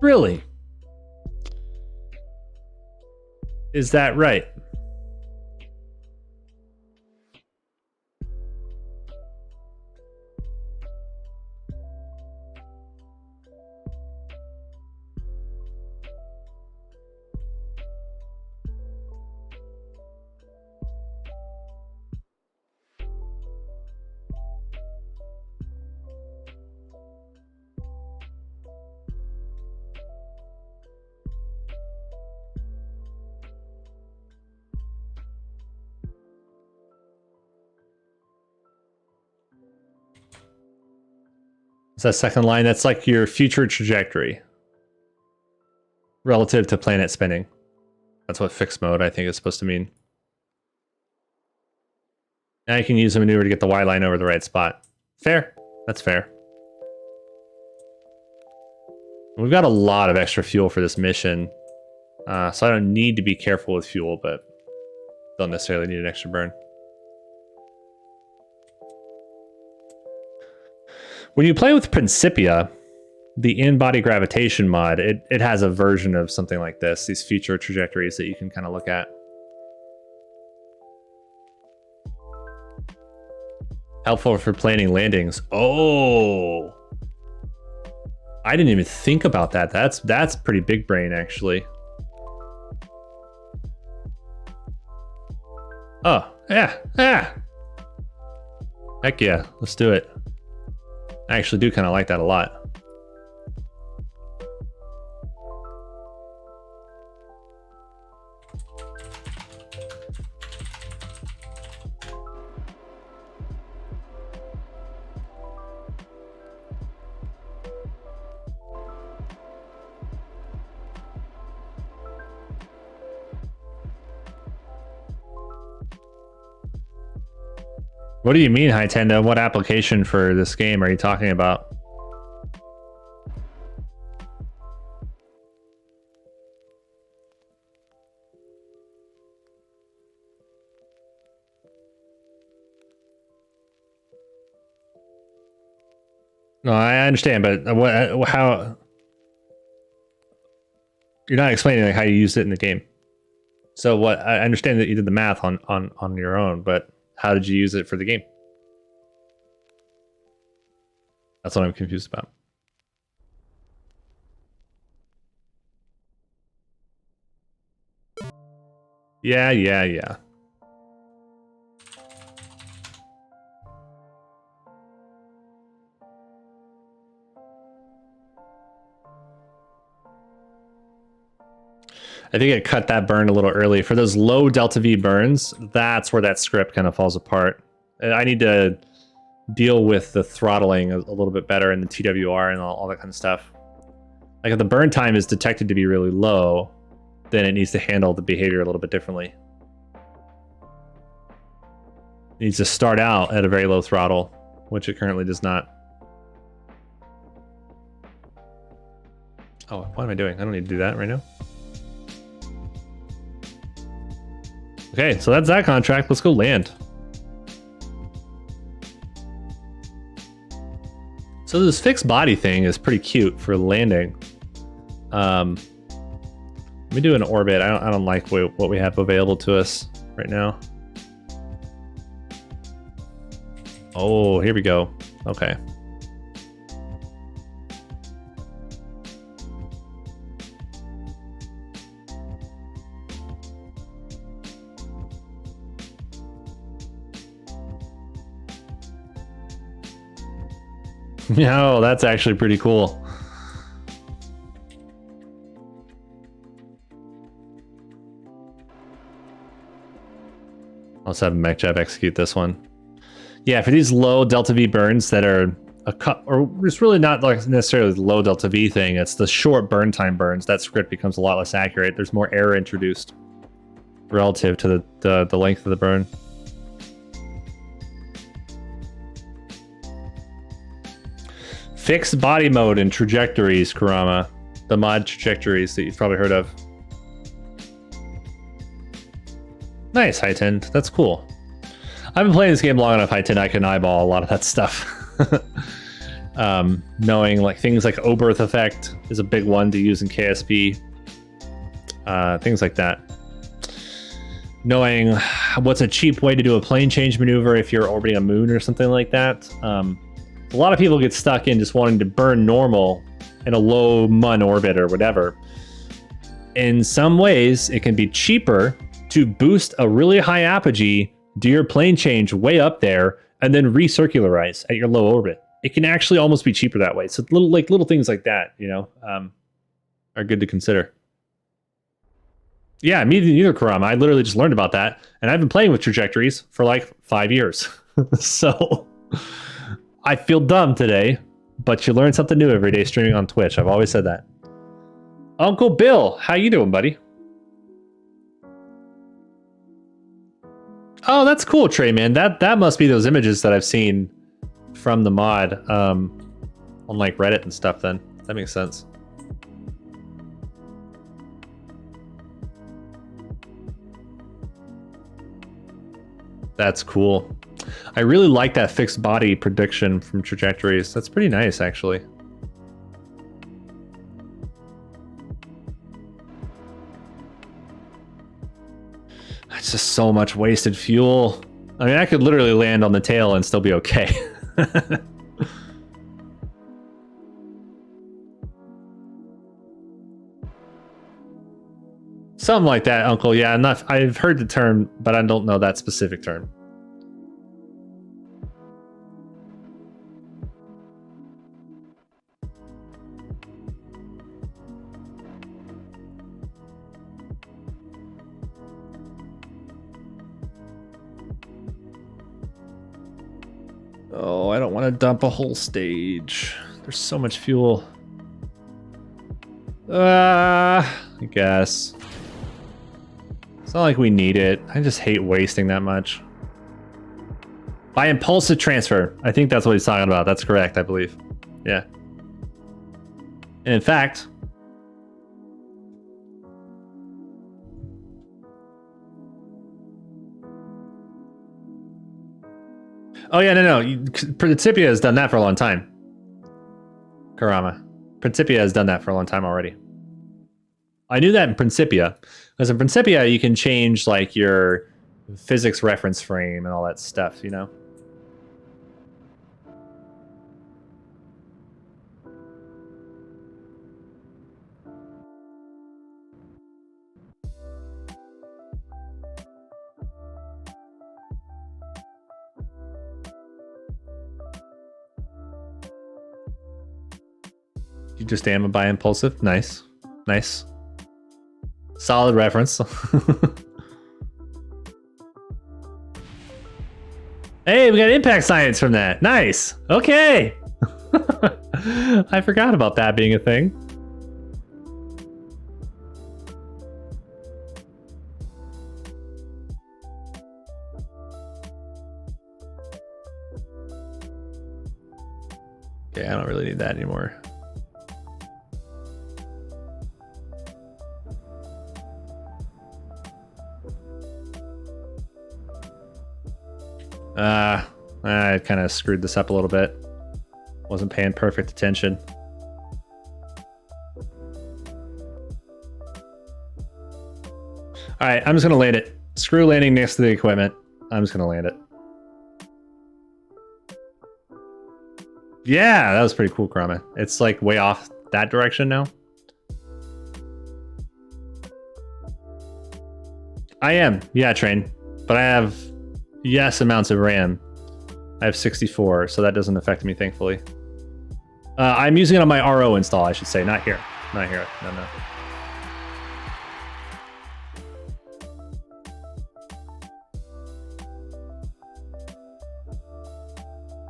Really? Is that right? Is that second line? That's like your future trajectory relative to planet spinning. That's what fixed mode, I think, is supposed to mean. Now you can use a maneuver to get the Y line over the right spot. Fair. That's fair. We've got a lot of extra fuel for this mission, so I don't need to be careful with fuel, but don't necessarily need an extra burn. When you play with Principia, the in-body gravitation mod, it has a version of something like this, these future trajectories that you can kind of look at. Helpful for planning landings. Oh, I didn't even think about that. That's pretty big brain, actually. Oh, yeah. Heck yeah, let's do it. I actually do kind of like that a lot. What do you mean, Hytenda? What application for this game are you talking about? No, I understand, but how? You're not explaining like how you used it in the game. So what? I understand that you did the math on your own, but how did you use it for the game? That's what I'm confused about. Yeah. I think it cut that burn a little early. For those low delta V burns, that's where that script kind of falls apart. I need to deal with the throttling a little bit better and the TWR and all that kind of stuff. Like if the burn time is detected to be really low, then it needs to handle the behavior a little bit differently. It needs to start out at a very low throttle, which it currently does not. Oh, what am I doing? I don't need to do that right now. Okay, so that's that contract. Let's go land. So this fixed body thing is pretty cute for landing. Let me do an orbit. I don't like what we have available to us right now. Oh, here we go. Okay. Oh, that's actually pretty cool. Let's have MechJab execute this one. Yeah, for these low delta V burns that are or it's really not like necessarily the low delta V thing. It's the short burn time burns. That script becomes a lot less accurate. There's more error introduced relative to the length of the burn. Fixed body mode and trajectories, Kurama. The mod trajectories that you've probably heard of. Nice, Hytend. That's cool. I've been playing this game long enough, Hytend, I can eyeball a lot of that stuff. Knowing like things like Oberth effect is a big one to use in KSP. Things like that. Knowing what's a cheap way to do a plane change maneuver if you're orbiting a moon or something like that. A lot of people get stuck in just wanting to burn normal in a low mun orbit or whatever. In some ways, it can be cheaper to boost a really high apogee, do your plane change way up there, and then recircularize at your low orbit. It can actually almost be cheaper that way. So little things like that, you know, are good to consider. Yeah, me neither, Kurama. I literally just learned about that, and I've been playing with trajectories for like 5 years. So I feel dumb today, but you learn something new every day streaming on Twitch. I've always said that. Uncle Bill, how you doing, buddy? Oh, that's cool, Trey, man. That must be those images that I've seen from the mod on like Reddit and stuff then. That makes sense. That's cool. I really like that fixed body prediction from trajectories. That's pretty nice, actually. It's just so much wasted fuel. I mean, I could literally land on the tail and still be okay. Something like that, Uncle. Yeah, I've heard the term, but I don't know that specific term. Oh, I don't want to dump a whole stage. There's so much fuel. I guess. It's not like we need it. I just hate wasting that much. By impulsive transfer. I think that's what he's talking about. That's correct, I believe. Yeah. And in fact... Oh yeah, no. Principia has done that for a long time. Karama. Principia has done that for a long time already. I knew that in Principia. Because in Principia, you can change like your physics reference frame and all that stuff, you know? You just am by impulsive. Nice. Nice. Solid reference. Hey, we got impact science from that. Nice. Okay. I forgot about that being a thing. Okay, I don't really need that anymore. I kind of screwed this up a little bit. Wasn't paying perfect attention. All right, I'm just gonna land it. Screw landing next to the equipment. I'm just gonna land it. Yeah, that was pretty cool, Karama. It's like way off that direction now. I am, yeah, Train. But I have yes amounts of RAM. I have 64, so that doesn't affect me, thankfully. I'm using it on my RO install, I should say, not here. Not here, no.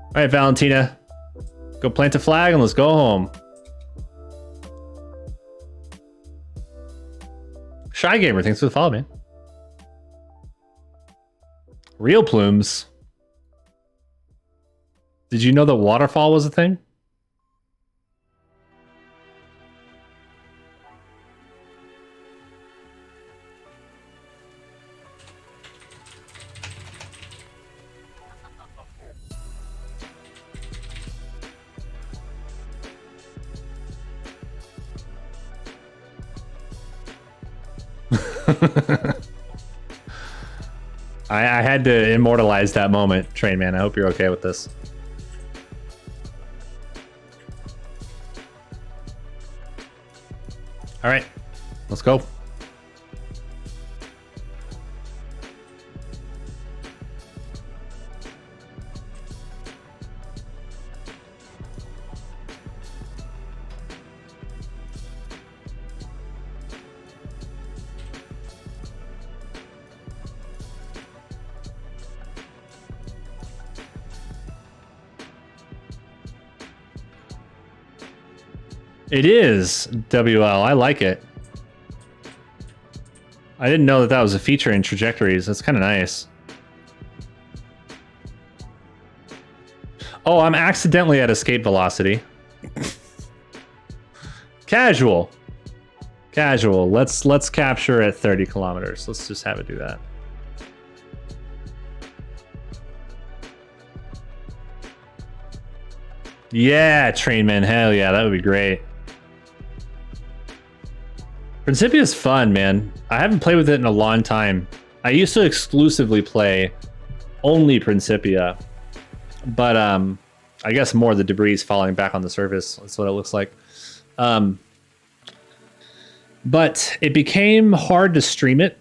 All right, Valentina. Go plant a flag and let's go home. Shy Gamer, thanks for the follow, man. Real plumes. Did you know that waterfall was a thing? I had to immortalize that moment, Train Man. I hope you're okay with this. All right, let's go. It is WL. I like it. I didn't know that that was a feature in trajectories. That's kind of nice. Oh, I'm accidentally at escape velocity. Casual. Casual. Let's capture at 30 kilometers. Let's just have it do that. Yeah, Trainman. Hell yeah, that would be great. Principia is fun, man. I haven't played with it in a long time. I used to exclusively play only Principia, but I guess more of the debris is falling back on the surface. That's what it looks like. But it became hard to stream it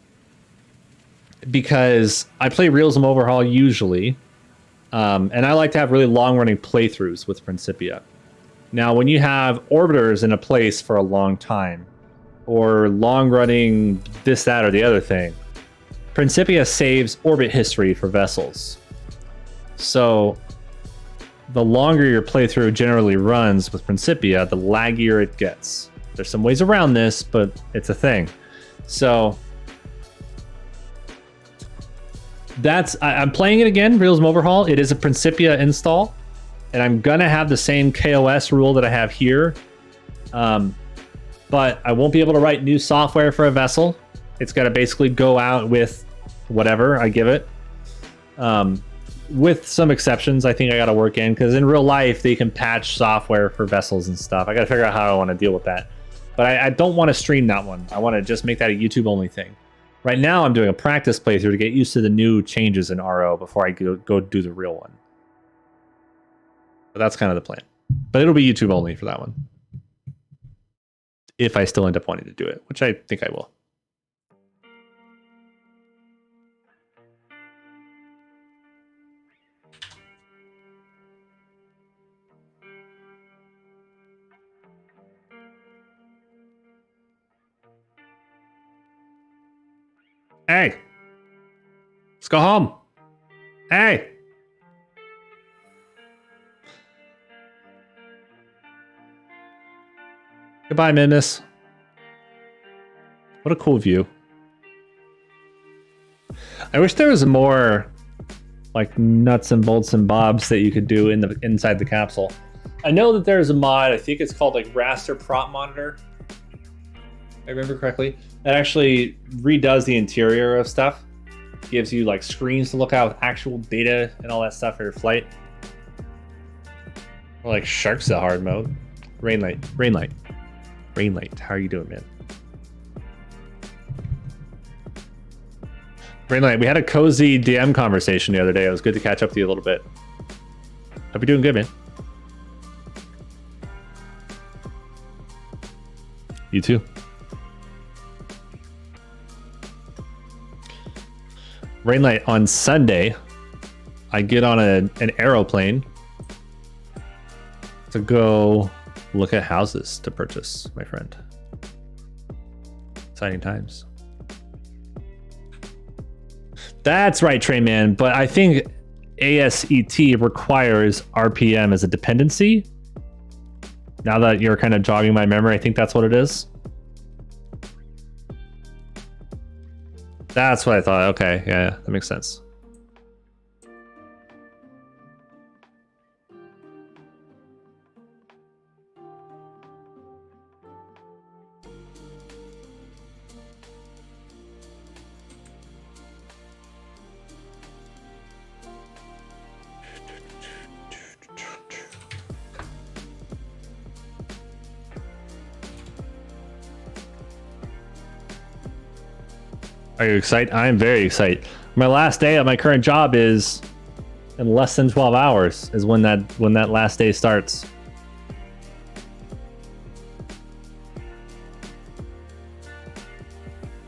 because I play Realism Overhaul usually, and I like to have really long-running playthroughs with Principia. Now, when you have orbiters in a place for a long time, or long-running this, that, or the other thing, Principia saves orbit history for vessels. So the longer your playthrough generally runs with Principia, the laggier it gets. There's some ways around this, but it's a thing. So I'm playing it again, Realism Overhaul. It is a Principia install, and I'm gonna have the same kOS rule that I have here. But I won't be able to write new software for a vessel. It's got to basically go out with whatever I give it. With some exceptions, I think I got to work in, because in real life, they can patch software for vessels and stuff. I got to figure out how I want to deal with that. But I don't want to stream that one. I want to just make that a YouTube-only thing. Right now, I'm doing a practice playthrough to get used to the new changes in RO before I go do the real one. But that's kind of the plan. But it'll be YouTube-only for that one, if I still end up wanting to do it, which I think I will. Hey, let's go home. Hey. Goodbye, Mimus. What a cool view. I wish there was more like nuts and bolts and bobs that you could do inside the capsule. I know that there's a mod, I think it's called like Raster Prop Monitor, if I remember correctly, that actually redoes the interior of stuff. Gives you like screens to look at with actual data and all that stuff for your flight. Or like Shark's a hard mode. Rainlight. How are you doing, man? Rainlight, we had a cozy DM conversation the other day. It was good to catch up with you a little bit. Hope you're doing good, man. You too. Rainlight, on Sunday, I get on an aeroplane to go look at houses to purchase, my friend. Exciting times. That's right, Trayman, but I think ASET requires RPM as a dependency. Now that you're kind of jogging my memory, I think that's what it is. That's what I thought. Okay, yeah, that makes sense. Are you excited? I am very excited. My last day at my current job is in less than 12 hours is when that last day starts.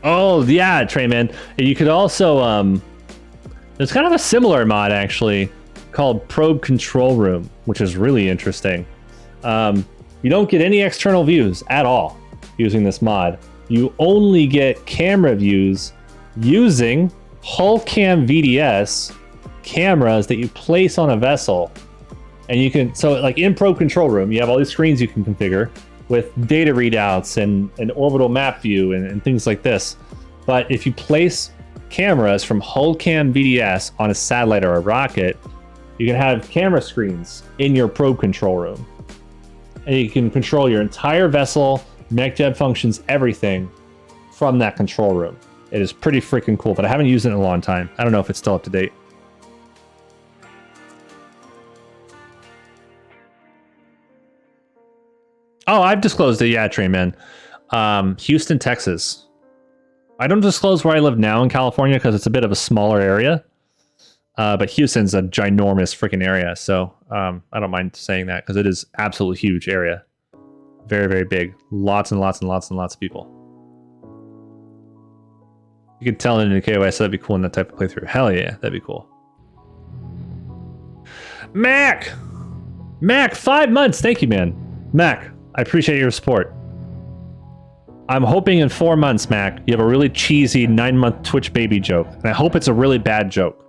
Oh yeah, Trayman. And you could also there's kind of a similar mod actually called Probe Control Room, which is really interesting. You don't get any external views at all using this mod. You only get camera views using hull cam VDS cameras that you place on a vessel. And you can, so like in Probe Control Room, you have all these screens you can configure with data readouts and an orbital map view and things like this. But if you place cameras from hull cam VDS on a satellite or a rocket, you can have camera screens in your Probe Control Room. And you can control your entire vessel, mech jet functions, everything from that control room. It is pretty freaking cool, but I haven't used it in a long time. I don't know if it's still up to date. Oh, I've disclosed it. Yeah, Train Man. Houston, Texas. I don't disclose where I live now in California because it's a bit of a smaller area. But Houston's a ginormous freaking area. So I don't mind saying that because it is absolutely huge area. Very, very big. Lots and lots and lots and lots of people. You can tell it in the kOS. That'd be cool in that type of playthrough. Hell yeah, that'd be cool. Mac, 5 months. Thank you, man. Mac, I appreciate your support. I'm hoping in 4 months, Mac, you have a really cheesy 9-month Twitch baby joke, and I hope it's a really bad joke.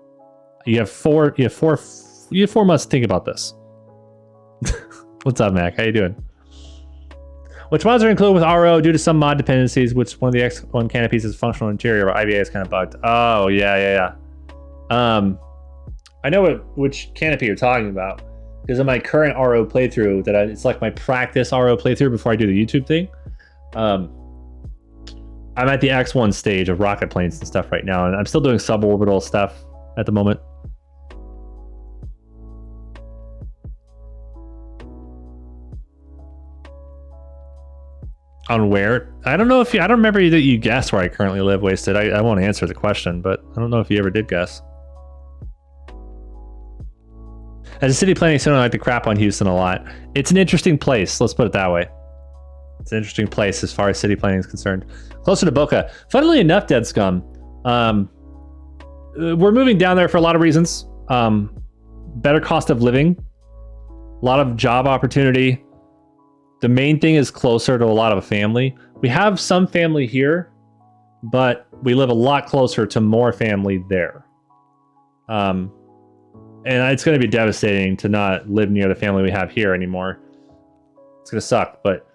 You have four months to think about this. What's up, Mac? How you doing? Which mods are included with RO due to some mod dependencies, which one of the X1 canopies is functional interior, but IBA is kind of bugged. Oh, yeah. I know which canopy you're talking about, because in my current RO playthrough, it's like my practice RO playthrough before I do the YouTube thing. I'm at the X1 stage of rocket planes and stuff right now, and I'm still doing suborbital stuff at the moment. On where? I don't know if I don't remember that you guessed where I currently live, Wasted. I won't answer the question, but I don't know if you ever did guess. As a city planning student, I like to crap on Houston a lot. It's an interesting place, let's put it that way. It's an interesting place as far as city planning is concerned. Closer to Boca. Funnily enough, Dead Scum, we're moving down there for a lot of reasons. Better cost of living, a lot of job opportunity. The main thing is closer to a lot of family. We have some family here, but we live a lot closer to more family there. And it's going to be devastating to not live near the family we have here anymore. It's going to suck, but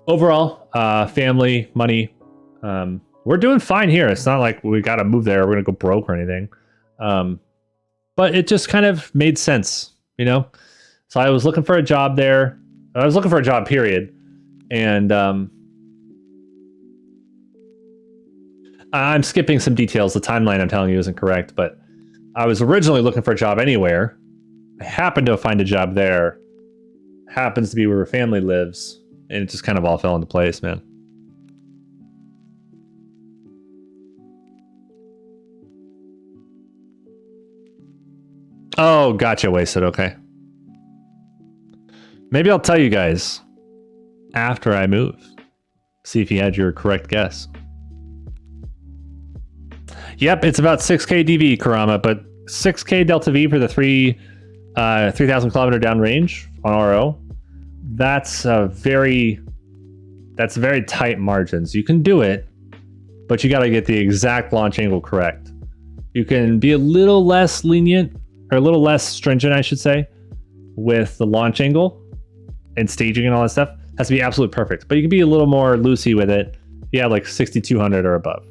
overall, family, money, we're doing fine here. It's not like we got to move there. We're going to go broke or anything. But it just kind of made sense, you know? So I was looking for a job there. I was looking for a job, period. And I'm skipping some details. The timeline I'm telling you isn't correct, but I was originally looking for a job anywhere. I happened to find a job there. Happens to be where her family lives. And it just kind of all fell into place, man. Oh, gotcha, Wasted. Okay. Maybe I'll tell you guys after I move. See if you had your correct guess. Yep, it's about 6K DV, Karama, but 6K Delta V for the 3,000 kilometer downrange on RO. That's very tight margins. You can do it, but you got to get the exact launch angle correct. You can be a little less lenient, or a little less stringent, I should say, with the launch angle and staging and all that stuff. It has to be absolutely perfect, but you can be a little more loosey with it. Yeah, like 6,200 or above.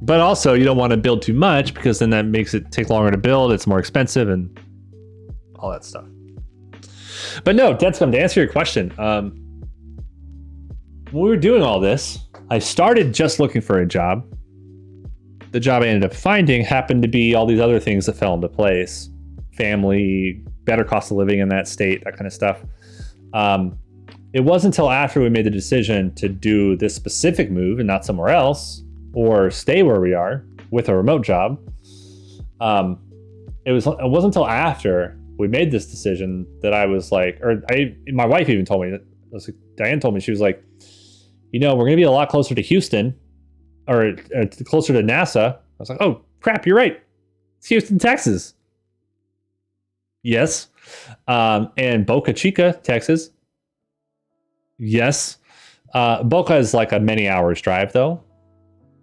But also, you don't want to build too much because then that makes it take longer to build. It's more expensive and all that stuff. But no, Deadscum, to answer your question, when we were doing all this, I started just looking for a job. The job I ended up finding happened to be all these other things that fell into place. Family, better cost of living in that state, that kind of stuff. It wasn't until after we made the decision to do this specific move and not somewhere else, or stay where we are with a remote job. It wasn't until after we made this decision that I was like, my wife even told me, Diane told me, she was like, you know, we're going to be a lot closer to Houston, or closer to NASA. I was like, oh crap, you're right. It's Houston, Texas. Yes. And Boca Chica, Texas. Yes. Boca is like a many hours drive though.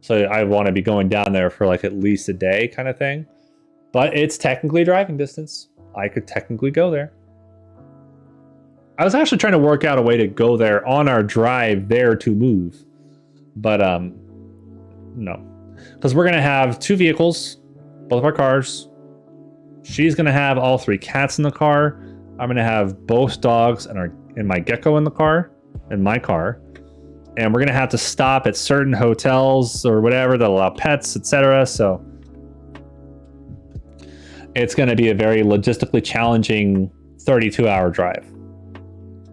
So I want to be going down there for like at least a day kind of thing. But it's technically driving distance. I could technically go there. I was actually trying to work out a way to go there on our drive there to move. But no. Because we're going to have 2 vehicles, both of our cars. She's going to have all 3 cats in the car. I'm going to have both dogs and my gecko in the car, in my car. And we're going to have to stop at certain hotels or whatever that allow pets, etc. So it's going to be a very logistically challenging 32-hour drive.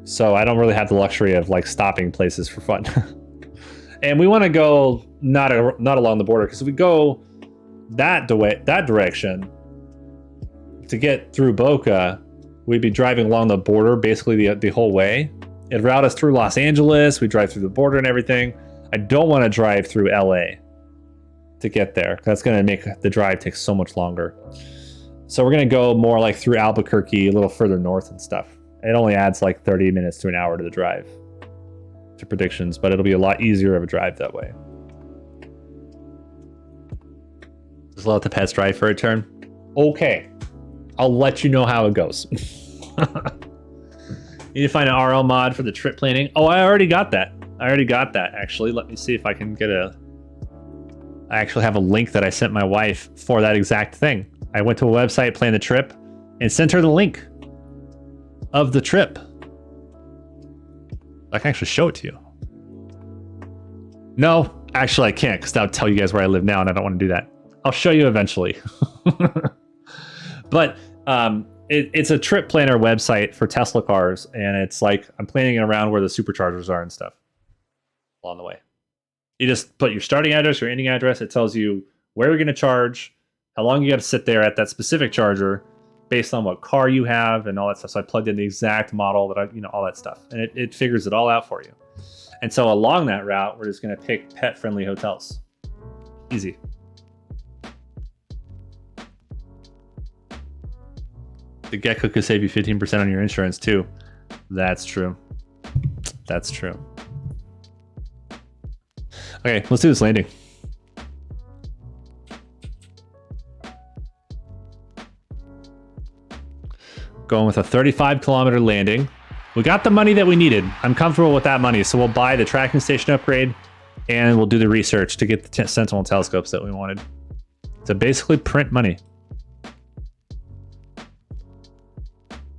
So I don't really have the luxury of like stopping places for fun. And we want to go not along the border, because if we go that direction to get through Boca, we'd be driving along the border basically the whole way. It'd route us through Los Angeles. We drive through the border and everything. I don't want to drive through LA to get there. That's going to make the drive take so much longer. So we're going to go more like through Albuquerque, a little further north and stuff. It only adds like 30 minutes to an hour to the drive to predictions, but it'll be a lot easier of a drive that way. Just let the pets drive for a turn. Okay. I'll let you know how it goes. Need to find an RL mod for the trip planning. Oh, I already got that. Actually. Let me see if I can get I actually have a link that I sent my wife for that exact thing. I went to a website, planned the trip, and sent her the link of the trip. I can actually show it to you. No, actually I can't, because that'll tell you guys where I live now, and I don't want to do that. I'll show you eventually. But it's a trip planner website for Tesla cars, and it's like I'm planning it around where the superchargers are and stuff along the way. You just put your starting address, your ending address. It tells you where you're going to charge, how long you got to sit there at that specific charger, based on what car you have and all that stuff. So I plugged in the exact model that all that stuff, and it figures it all out for you. And so along that route, we're just going to pick pet-friendly hotels. Easy. The Gecko could save you 15% on your insurance too. That's true. That's true. Okay, let's do this landing. Going with a 35-kilometer landing. We got the money that we needed. I'm comfortable with that money, so we'll buy the tracking station upgrade, and we'll do the research to get the Sentinel telescopes that we wanted. So basically print money.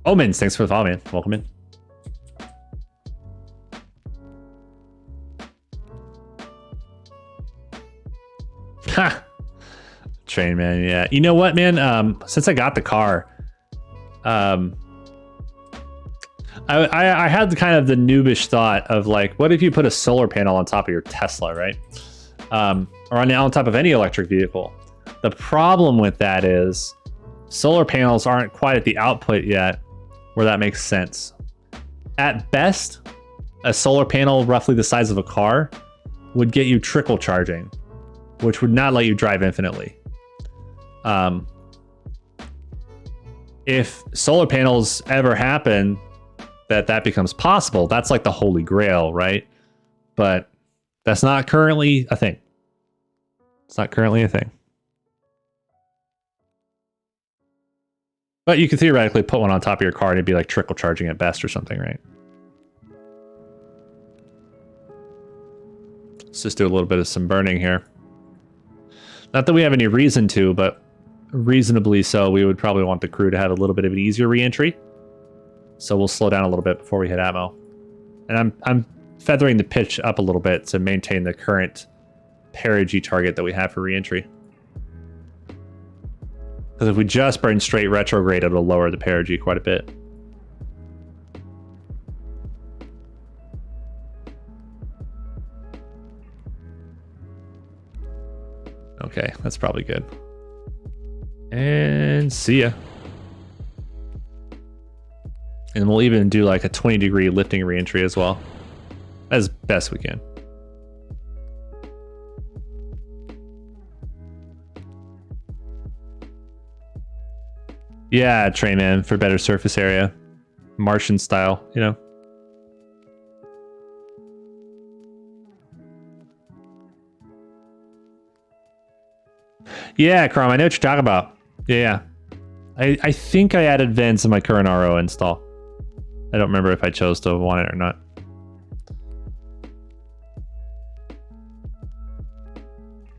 Omens, thanks for the follow, man. Welcome in. Ha! Train, man, yeah. You know what, man? Since I got the car, I had kind of the noobish thought of like, what if you put a solar panel on top of your Tesla, right? Or on top of any electric vehicle. The problem with that is solar panels aren't quite at the output yet where that makes sense. At best, a solar panel roughly the size of a car would get you trickle charging, which would not let you drive infinitely. If solar panels ever happen, that becomes possible. That's like the holy grail, right? But that's not currently a thing. It's not currently a thing. But you could theoretically put one on top of your car and it'd be like trickle charging at best or something, right? Let's just do a little bit of some burning here. Not that we have any reason to, but reasonably so, we would probably want the crew to have a little bit of an easier re-entry. So we'll slow down a little bit before we hit ammo. And I'm feathering the pitch up a little bit to maintain the current perigee target that we have for re-entry. Because if we just burn straight retrograde, it'll lower the perigee quite a bit. Okay, that's probably good. And see ya. And we'll even do like a 20-degree lifting re-entry as well, as best we can. Yeah, train man, for better surface area. Martian style, you know. Yeah, Crom, I know what you're talking about. Yeah. I think I added vents in my current RO install. I don't remember if I chose to want it or not.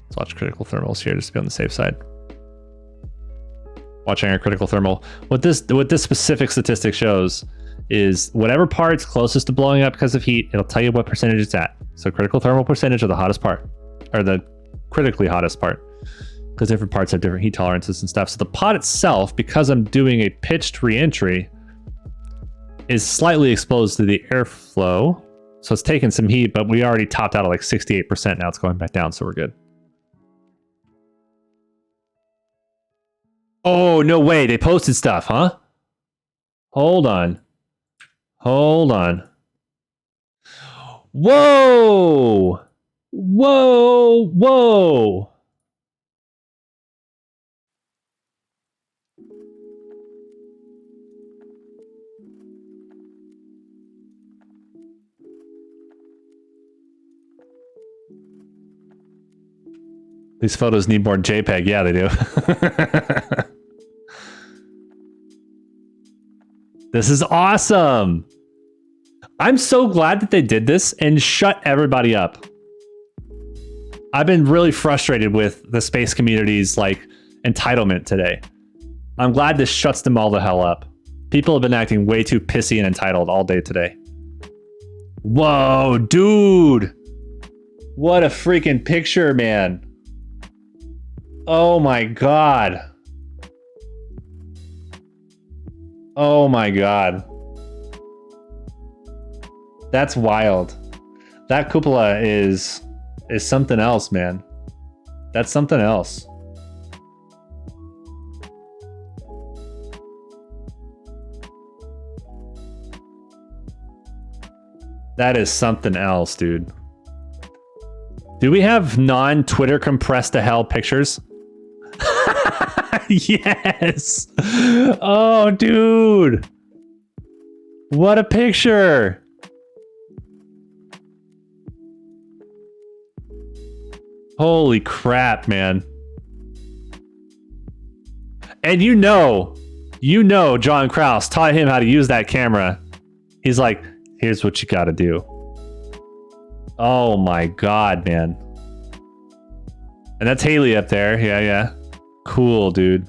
Let's watch critical thermals here just to be on the safe side. Watching our critical thermal. What this specific statistic shows is whatever part's closest to blowing up because of heat, it'll tell you what percentage it's at. So critical thermal percentage of the hottest part, or the critically hottest part. because different parts have different heat tolerances and stuff. So the pod itself, because I'm doing a pitched reentry, is slightly exposed to the airflow. So it's taking some heat, but we already topped out at like 68%. Now it's going back down, so we're good. Oh, no way. They posted stuff, huh? Hold on. Hold on. Whoa! Whoa! Whoa! These photos need more JPEG. Yeah, they do. This is awesome. I'm so glad that they did this and shut everybody up. I've been really frustrated with the space community's like entitlement today. I'm glad this shuts them all the hell up. People have been acting way too pissy and entitled all day today. Whoa, dude. What a freaking picture, man. Oh my god. Oh my god. That's wild. That cupola is something else, man. That's something else. That is something else, dude. Do we have non-Twitter compressed to hell pictures? Yes. Oh, dude. What a picture. Holy crap, man. And you know, John Krause taught him how to use that camera. He's like, here's what you got to do. Oh my god, man. And that's Haley up there. Yeah, yeah. Cool, dude.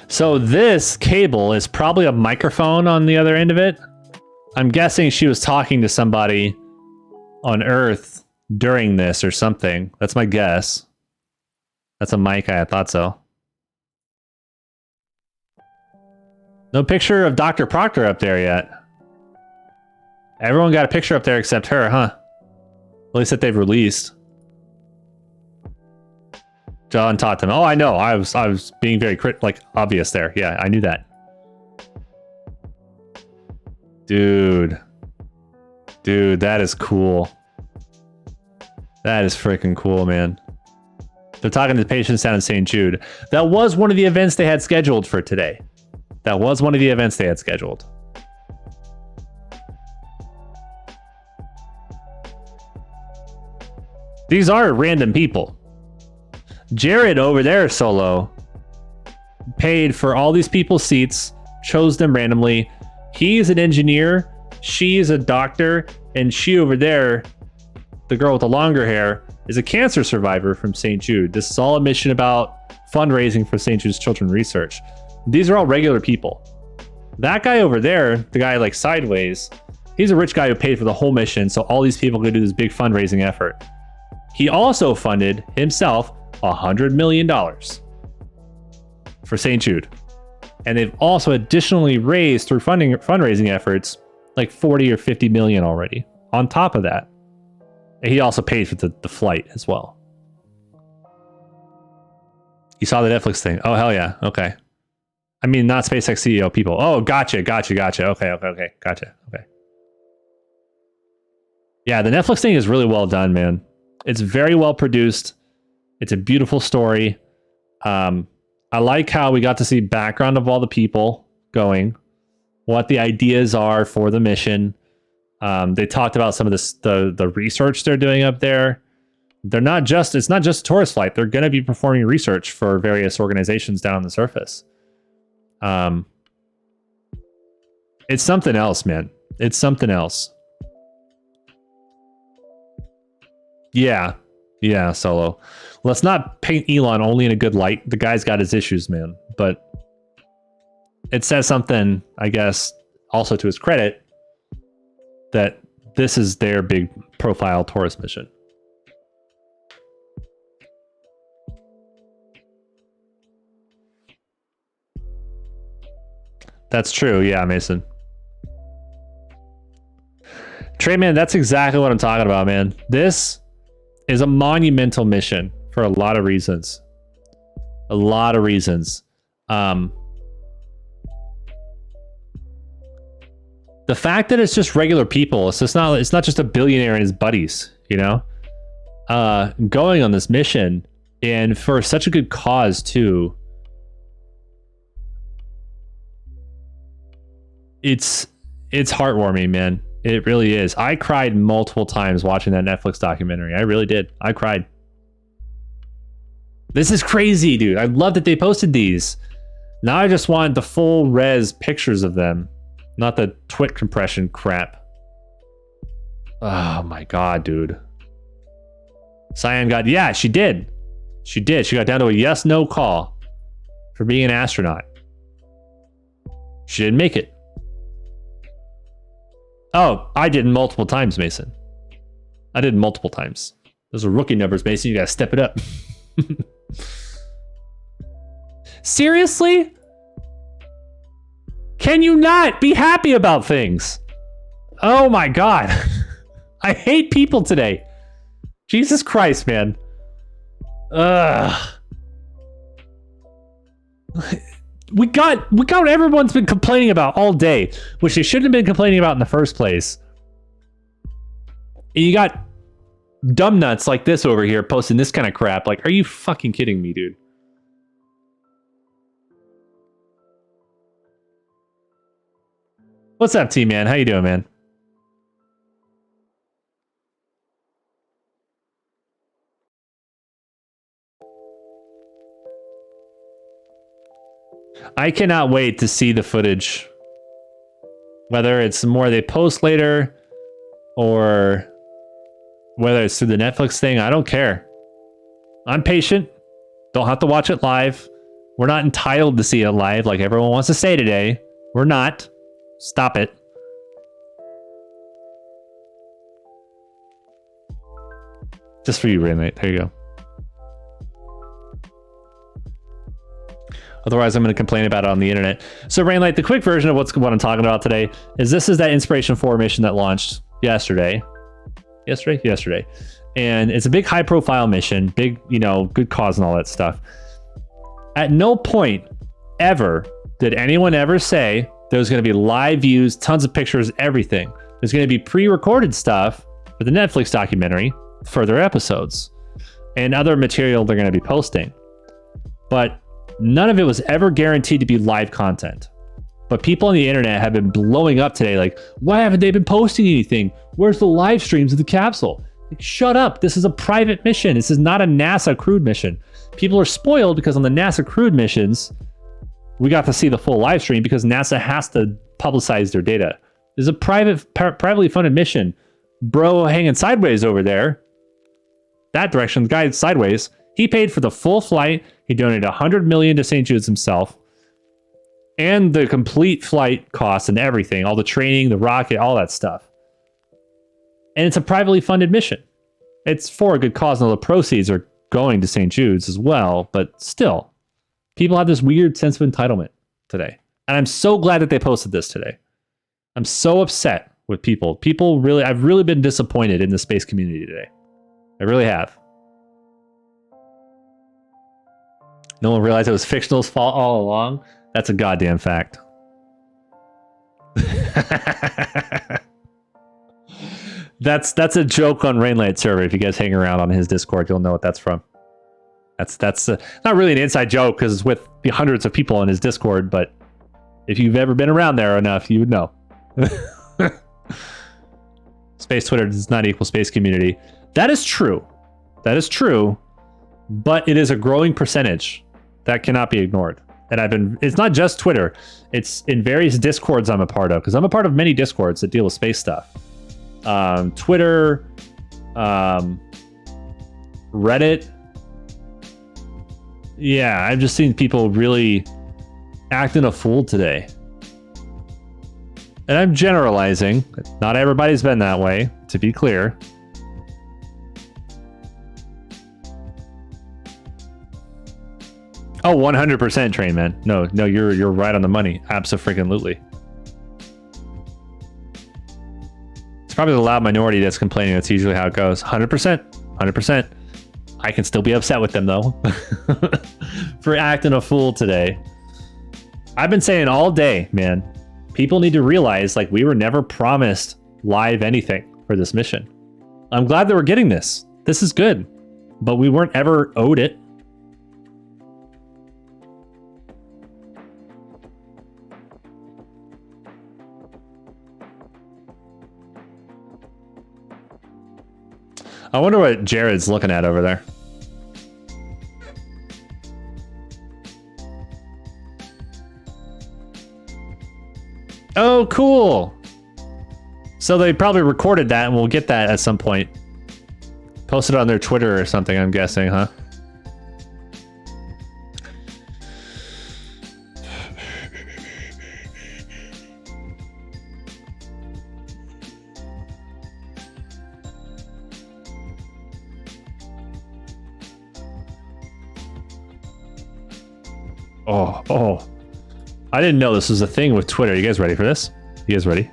So this cable is probably a microphone on the other end of it. I'm guessing she was talking to somebody on Earth during this or something. That's my guess. That's a mic, I thought so. No picture of Dr. Proctor up there yet. Everyone got a picture up there except her, huh? At least that they've released. John taught them. Oh, I know. I was being very obvious there. Yeah, I knew that. Dude. Dude, that is cool. That is freaking cool, man. They're talking to the patients down in St. Jude. That was one of the events they had scheduled for today. That was one of the events they had scheduled. These aren't random people. Jared over there, Solo, paid for all these people's seats, chose them randomly. He's an engineer, she is a doctor, and she over there, the girl with the longer hair, is a cancer survivor from St. Jude. This is all a mission about fundraising for St. Jude's Children Research. These are all regular people. That guy over there, the guy like sideways, he's a rich guy who paid for the whole mission, so all these people could do this big fundraising effort. He also funded himself $100 million for St. Jude. And they've also additionally raised through fundraising efforts like 40 or 50 million already on top of that. And he also paid for the flight as well. You saw the Netflix thing. Oh, hell yeah. Okay. I mean, not SpaceX CEO people. Oh, gotcha. Okay. Gotcha. Okay. Yeah, the Netflix thing is really well done, man. It's very well produced. It's a beautiful story. I like how we got to see background of all the people going, what the ideas are for the mission. They talked about some of the research they're doing up there. It's not just a tourist flight. They're going to be performing research for various organizations down on the surface. It's something else, man. It's something else. Yeah, Solo. Let's not paint Elon only in a good light. The guy's got his issues, man. But it says something, I guess, also to his credit, that this is their big profile tourist mission. That's true. Yeah, Mason. Trey, man, that's exactly what I'm talking about, man. This is a monumental mission for a lot of reasons. A lot of reasons. The fact that it's just regular people, it's not just a billionaire and his buddies, you know, going on this mission, and for such a good cause too. It's heartwarming, man. It really is. I cried multiple times watching that Netflix documentary. I really did. I cried. This is crazy, dude. I love that they posted these. Now I just want the full res pictures of them, not the twit compression crap. Oh my god, dude. Cyan got, yeah, she did. She did. She got down to a yes/no call for being an astronaut. She didn't make it. Oh, I did multiple times, Mason. I did multiple times. Those are rookie numbers, Mason. You gotta step it up. Seriously? Can you not be happy about things? Oh my god. I hate people today. Jesus Christ, man. Ugh. We got what everyone's been complaining about all day, which they shouldn't have been complaining about in the first place. And you got dumb nuts like this over here posting this kind of crap. Like, are you fucking kidding me, dude? What's up, T-Man? How you doing, man? I cannot wait to see the footage. Whether it's more they post later or whether it's through the Netflix thing, I don't care. I'm patient. Don't have to watch it live. We're not entitled to see it live like everyone wants to say today. We're not. Stop it. Just for you, Rainlight. There you go. Otherwise, I'm going to complain about it on the internet. So, Rainlight, the quick version of what I'm talking about today is this is that Inspiration 4 mission that launched yesterday. Yesterday. And it's a big high-profile mission, big, you know, good cause and all that stuff. At no point ever did anyone ever say there's going to be live views, tons of pictures, everything. There's going to be pre-recorded stuff for the Netflix documentary, further episodes, and other material they're going to be posting. But none of it was ever guaranteed to be live content. But people on the internet have been blowing up today like, why haven't they been posting anything? Where's the live streams of the capsule? Like, shut up. This is a private mission. This is not a NASA crewed mission. People are spoiled because on the NASA crewed missions, we got to see the full live stream because NASA has to publicize their data. There's a privately funded mission. Bro hanging sideways over there. That direction, the guy sideways. He paid for the full flight. He donated $100 million to St. Jude's himself. And the complete flight costs and everything. All the training, the rocket, all that stuff. And it's a privately funded mission. It's for a good cause, and all the proceeds are going to St. Jude's as well. But still, people have this weird sense of entitlement today. And I'm so glad that they posted this today. I'm so upset with people. I've really been disappointed in the space community today. I really have. No one realized it was Fictional's fault all along. That's a goddamn fact. That's a joke on Rainlight server. If you guys hang around on his Discord, you'll know what that's from. That's not really an inside joke because it's with the hundreds of people on his Discord, but if you've ever been around there enough, you would know. Space Twitter does not equal space community. That is true. That is true, but it is a growing percentage. That cannot be ignored. And it's not just Twitter. It's in various Discords I'm a part of, because I'm a part of many Discords that deal with space stuff. Twitter, Reddit. Yeah, I've just seen people really acting a fool today. And I'm generalizing. Not everybody's been that way, to be clear. Oh, 100% Train Man. No, you're right on the money. Abso-freaking-lutely. It's probably the loud minority that's complaining. That's usually how it goes. 100%. 100%. I can still be upset with them, though. For acting a fool today. I've been saying all day, man. People need to realize, like, we were never promised live anything for this mission. I'm glad that we're getting this. This is good. But we weren't ever owed it. I wonder what Jared's looking at over there. Oh, cool. So they probably recorded that and we'll get that at some point. Posted on their Twitter or something, I'm guessing, huh? Oh. I didn't know this was a thing with Twitter. You guys ready for this? You guys ready?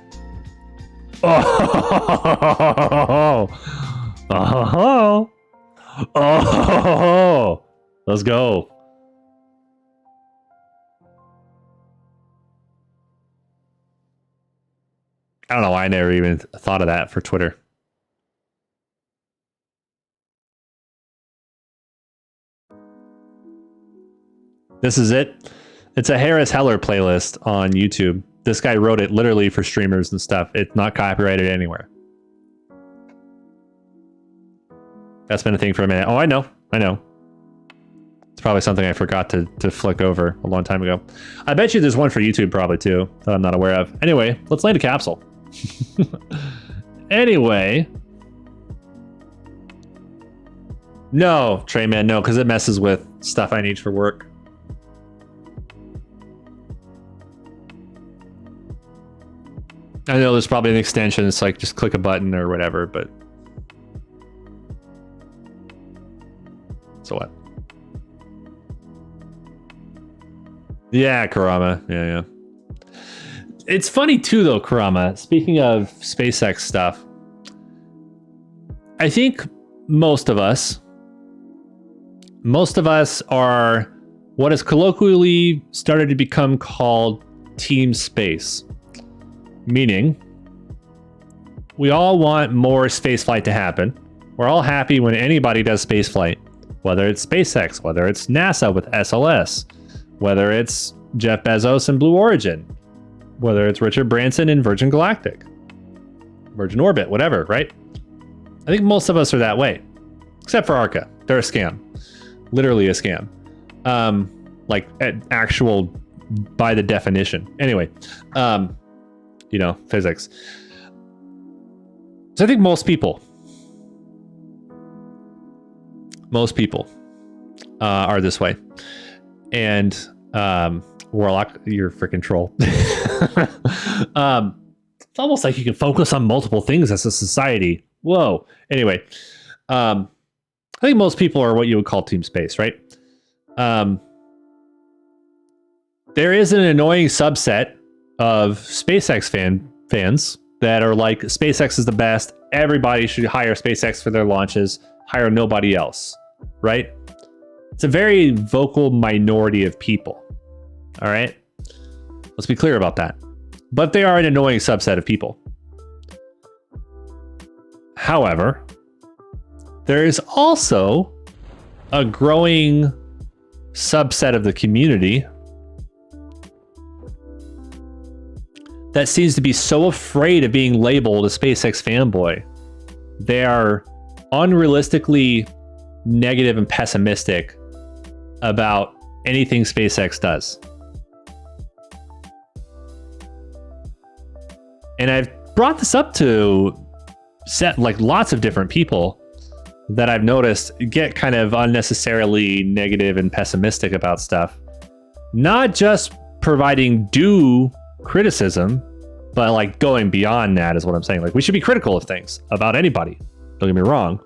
Oh. Let's go. I don't know why I never even thought of that for Twitter. This is it. It's a Harris Heller playlist on YouTube. This guy wrote it literally for streamers and stuff. It's not copyrighted anywhere. That's been a thing for a minute. Oh, I know. It's probably something I forgot to flick over a long time ago. I bet you there's one for YouTube probably too, that I'm not aware of. Anyway, let's land a capsule. Anyway. No, Trayman, no, because it messes with stuff I need for work. I know there's probably an extension. It's like just click a button or whatever, but so what? Yeah, Karama. Yeah. It's funny too, though, Karama. Speaking of SpaceX stuff, I think most of us are what is colloquially started to become called Team Space. Meaning, we all want more spaceflight to happen. We're all happy when anybody does spaceflight, whether it's SpaceX, whether it's NASA with SLS, whether it's Jeff Bezos and Blue Origin, whether it's Richard Branson and Virgin Galactic, Virgin Orbit, whatever, right? I think most of us are that way, except for ARCA. They're a scam, literally a scam, like actual by the definition. Anyway, physics. So I think most people are this way. And Warlock, you're a freaking troll. It's almost like you can focus on multiple things as a society. Whoa. Anyway, I think most people are what you would call Team Space, right? There is an annoying subset of SpaceX fans that are like, SpaceX is the best. Everybody should hire SpaceX for their launches. Hire nobody else, right? It's a very vocal minority of people. All right? Let's be clear about that. But they are an annoying subset of people. However, there is also a growing subset of the community that seems to be so afraid of being labeled a SpaceX fanboy. They are unrealistically negative and pessimistic about anything SpaceX does. And I've brought this up to lots of different people that I've noticed get kind of unnecessarily negative and pessimistic about stuff. Not just providing due criticism, But like going beyond that is what I'm saying. Like we should be critical of things about anybody. Don't get me wrong.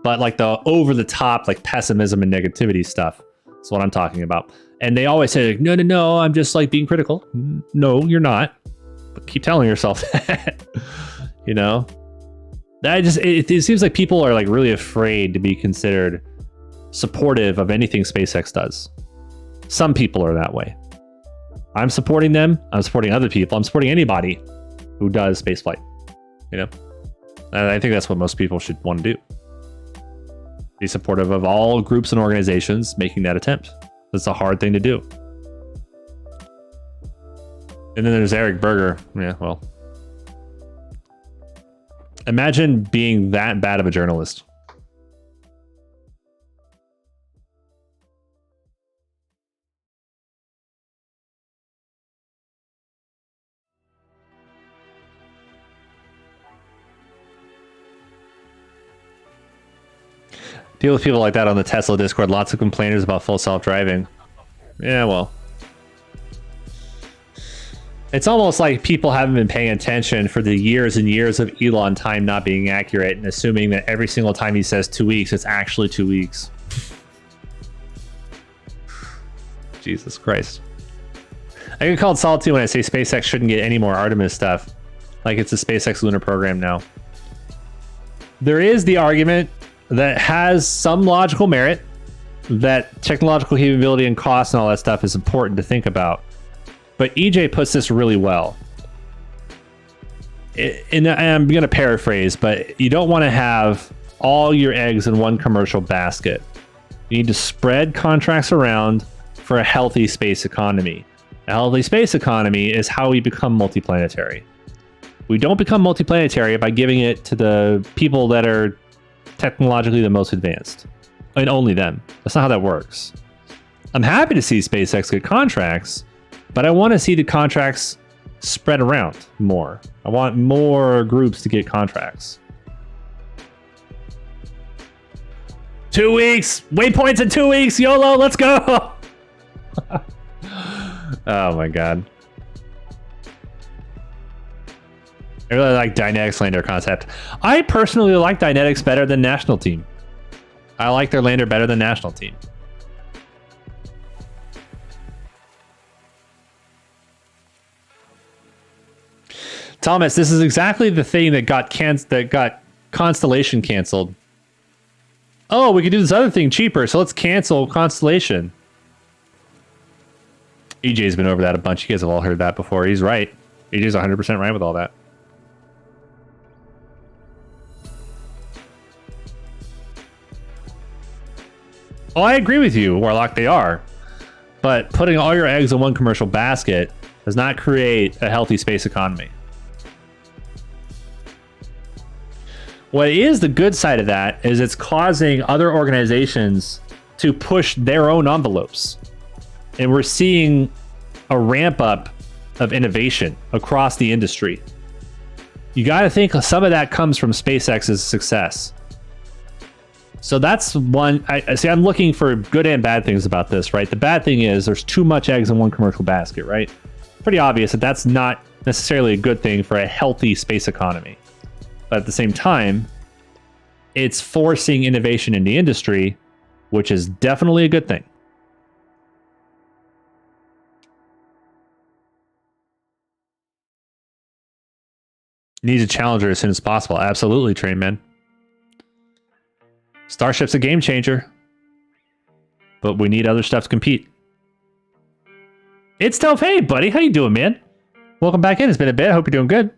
But like the over the top, like pessimism and negativity stuff is what I'm talking about. And they always say, like, no, I'm just like being critical. No, you're not. But keep telling yourself that, you know? It seems like people are like really afraid to be considered supportive of anything SpaceX does. Some people are that way. I'm supporting them. I'm supporting other people. I'm supporting anybody who does spaceflight. You know, and I think that's what most people should want to do. Be supportive of all groups and organizations making that attempt. That's a hard thing to do. And then there's Eric Berger. Yeah, well, imagine being that bad of a journalist. Deal with people like that on the Tesla Discord. Lots of complainers about full self-driving. Yeah, well. It's almost like people haven't been paying attention for the years and years of Elon time not being accurate and assuming that every single time he says 2 weeks, it's actually 2 weeks. Jesus Christ. I get called salty when I say SpaceX shouldn't get any more Artemis stuff. Like it's a SpaceX lunar program now. There is the argument that has some logical merit, that technological capability and cost and all that stuff is important to think about. But EJ puts this really well. And I'm going to paraphrase, but you don't want to have all your eggs in one commercial basket. You need to spread contracts around for a healthy space economy. A healthy space economy is how we become multiplanetary. We don't become multiplanetary by giving it to the people that are technologically the most advanced, and only them. That's not how that works. I'm happy to see SpaceX get contracts, but I want to see the contracts spread around more. I want more groups to get contracts. 2 weeks, waypoints in 2 weeks, YOLO, let's go. Oh my god. I really like Dynetics lander concept. I personally like Dynetics better than National Team. I like their lander better than National Team. Thomas, this is exactly the thing that got Constellation canceled. Oh, we could do this other thing cheaper, so let's cancel Constellation. EJ's been over that a bunch. You guys have all heard that before. He's right. EJ's 100% right with all that. Oh, I agree with you, Warlock, they are. But putting all your eggs in one commercial basket does not create a healthy space economy. What is the good side of that is it's causing other organizations to push their own envelopes. And we're seeing a ramp up of innovation across the industry. You got to think some of that comes from SpaceX's success. So that's one. I'm looking for good and bad things about this, right? The bad thing is there's too much eggs in one commercial basket, right? Pretty obvious that that's not necessarily a good thing for a healthy space economy. But at the same time, it's forcing innovation in the industry, which is definitely a good thing. Needs a challenger as soon as possible. Absolutely, Train Man. Starship's a game changer, but we need other stuff to compete. It's Toph. Hey, buddy. How you doing, man? Welcome back in. It's been a bit. I hope you're doing good.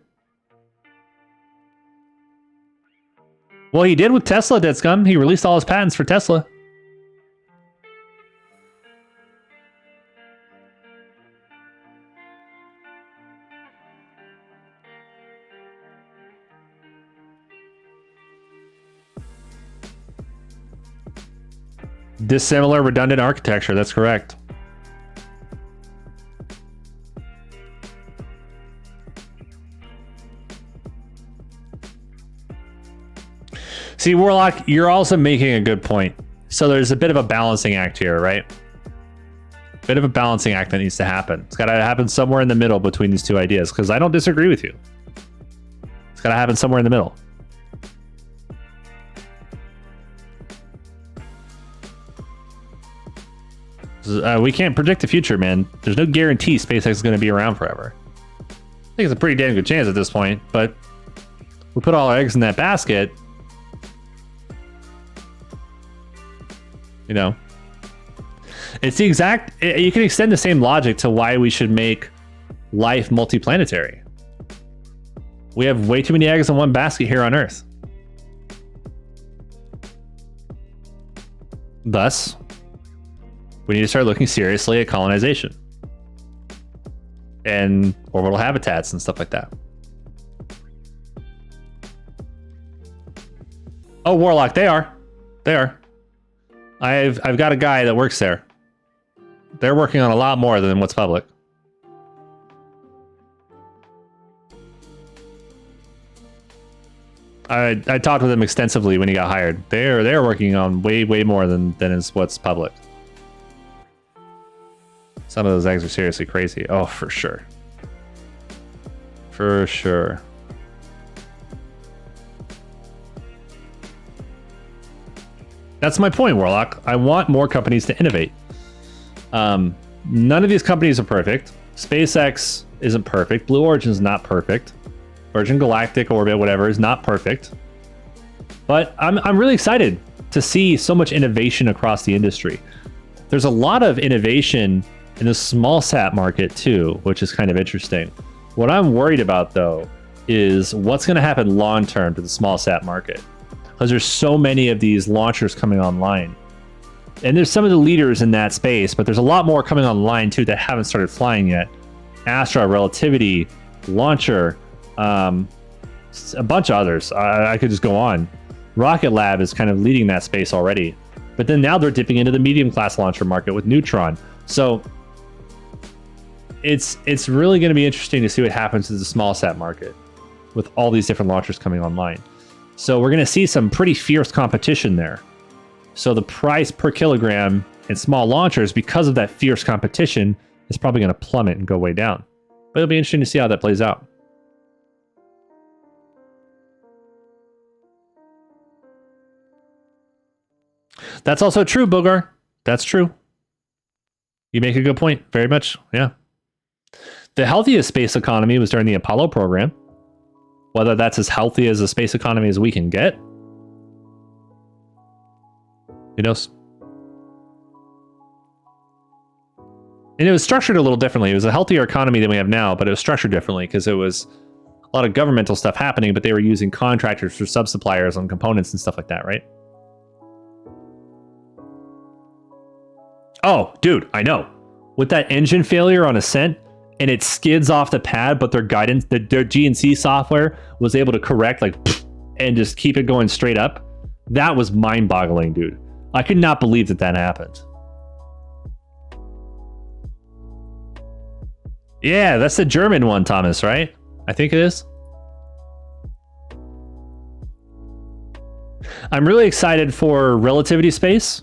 Well, he did with Tesla, Dead Scum. He released all his patents for Tesla. Dissimilar, redundant architecture. That's correct. See, Warlock, you're also making a good point. So there's a bit of a balancing act here, right? Bit of a balancing act that needs to happen. It's got to happen somewhere in the middle between these two ideas, because I don't disagree with you. It's got to happen somewhere in the middle. We can't predict the future, man. There's no guarantee SpaceX is going to be around forever. I think it's a pretty damn good chance at this point, but we put all our eggs in that basket. You know, it's the exact, you can extend the same logic to why we should make life multiplanetary. We have way too many eggs in one basket here on Earth. Thus, we need to start looking seriously at colonization and orbital habitats and stuff like that. Oh, Warlock, they are. I've got a guy that works there. They're working on a lot more than what's public. I talked with him extensively when he got hired. They're working on way more than is what's public. Some of those eggs are seriously crazy. Oh, for sure. For sure. That's my point, Warlock. I want more companies to innovate. None of these companies are perfect. SpaceX isn't perfect. Blue Origin's not perfect. Virgin Galactic Orbit, whatever, is not perfect. But I'm really excited to see so much innovation across the industry. There's a lot of innovation in the small sat market too, which is kind of interesting. What I'm worried about though is what's going to happen long term to the small sat market, because there's so many of these launchers coming online, and there's some of the leaders in that space, but there's a lot more coming online too that haven't started flying yet. Astra, Relativity, Launcher, a bunch of others. I could just go on. Rocket Lab is kind of leading that space already, but then now they're dipping into the medium class launcher market with Neutron. So it's really going to be interesting to see what happens to the small sat market with all these different launchers coming online. So we're going to see some pretty fierce competition there. So the price per kilogram in small launchers, because of that fierce competition, is probably going to plummet and go way down. But it'll be interesting to see how that plays out. That's also true, Bogar. That's true. You make a good point. Very much. Yeah. The healthiest space economy was during the Apollo program. Whether that's as healthy as a space economy as we can get, who knows? And it was structured a little differently. It was a healthier economy than we have now, but it was structured differently because it was a lot of governmental stuff happening, but they were using contractors for sub-suppliers on components and stuff like that, right? Oh, dude, I know. With that engine failure on Ascent, and it skids off the pad, but their guidance, their GNC software was able to correct, like, and just keep it going straight up. That was mind-boggling, dude. I could not believe that happened. Yeah, that's the German one, Thomas, right? I think it is. I'm really excited for Relativity Space.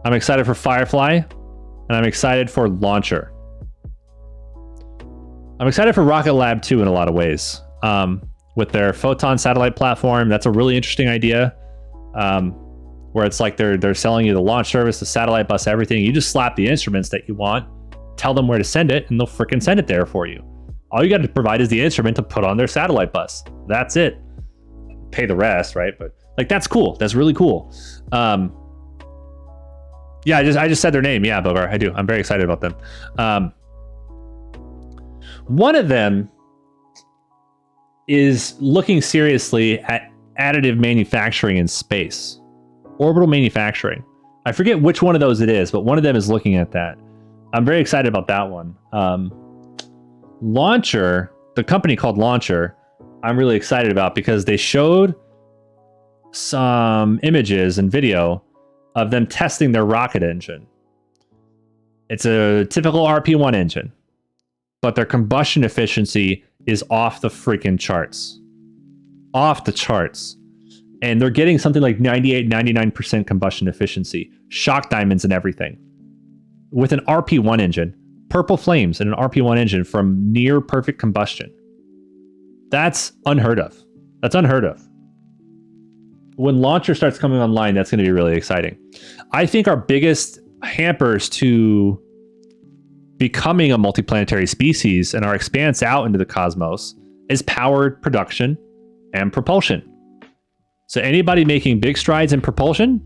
I'm excited for Firefly, and I'm excited for Launcher. I'm excited for Rocket Lab too in a lot of ways. With their Photon satellite platform, that's a really interesting idea. Where it's like they're selling you the launch service, the satellite bus, everything. You just slap the instruments that you want, tell them where to send it, and they'll freaking send it there for you. All you got to provide is the instrument to put on their satellite bus. That's it. Pay the rest, right? But like, that's cool. That's really cool. Yeah, I just said their name. Yeah, Bogar, I do. I'm very excited about them. One of them is looking seriously at additive manufacturing in space, orbital manufacturing. I forget which one of those it is, but one of them is looking at that. I'm very excited about that one. Launcher, the company called Launcher, I'm really excited about because they showed some images and video of them testing their rocket engine. It's a typical RP-1 engine, but their combustion efficiency is off the freaking charts. Off the charts. And they're getting something like 98, 99% combustion efficiency. Shock diamonds and everything. with an RP1 engine. Purple flames in an RP1 engine from near perfect combustion. That's unheard of. That's unheard of. When launcher starts coming online, that's going to be really exciting. I think our biggest hampers to becoming a multiplanetary species and our expanse out into the cosmos is powered production and propulsion. So anybody making big strides in propulsion,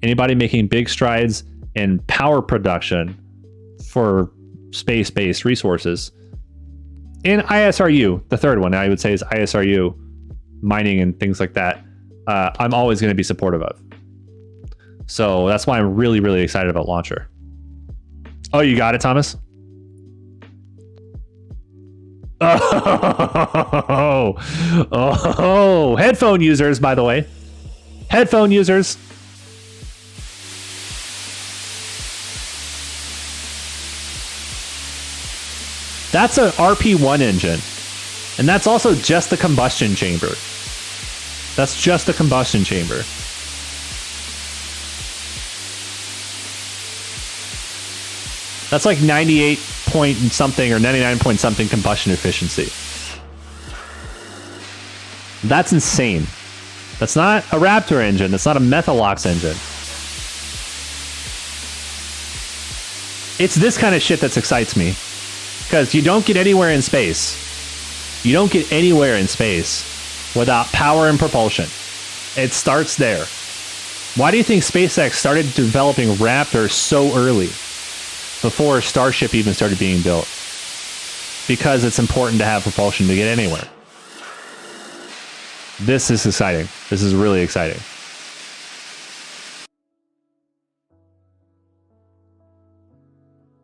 anybody making big strides in power production for space-based resources, and ISRU, the third one I would say is ISRU, mining and things like that, I'm always going to be supportive of. So that's why I'm really, really excited about launcher. Oh, you got it, Thomas? Oh, headphone users, by the way. Headphone users. That's an RP1 engine. And that's also just the combustion chamber. That's just the combustion chamber. That's like 98 point something or 99 point something combustion efficiency. That's insane. That's not a Raptor engine. That's not a Methalox engine. It's this kind of shit that excites me. Because you don't get anywhere in space. You don't get anywhere in space without power and propulsion. It starts there. Why do you think SpaceX started developing Raptor so early? Before Starship even started being built. Because it's important to have propulsion to get anywhere. This is exciting. This is really exciting.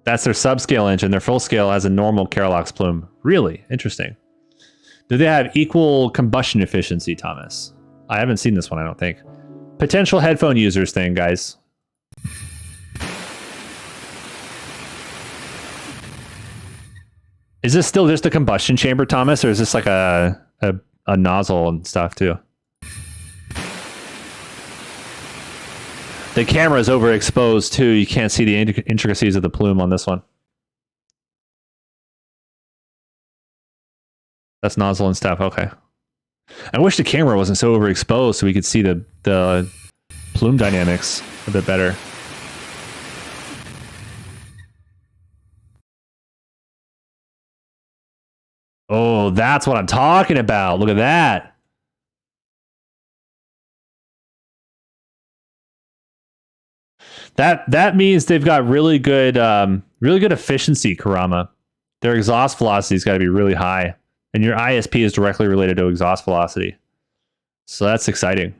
That's their subscale engine. Their full scale has a normal Keralox plume. Really? Interesting. Do they have equal combustion efficiency, Thomas? I haven't seen this one, I don't think. Potential headphone users thing, guys. Is this still just a combustion chamber, Thomas, or is this like a nozzle and stuff too? The camera is overexposed too. You can't see the intricacies of the plume on this one. That's nozzle and stuff. Okay. I wish the camera wasn't so overexposed so we could see the plume dynamics a bit better. Oh, that's what I'm talking about. Look at that. That means they've got really good efficiency, Karama. Their exhaust velocity's got to be really high, and your ISP is directly related to exhaust velocity. So that's exciting.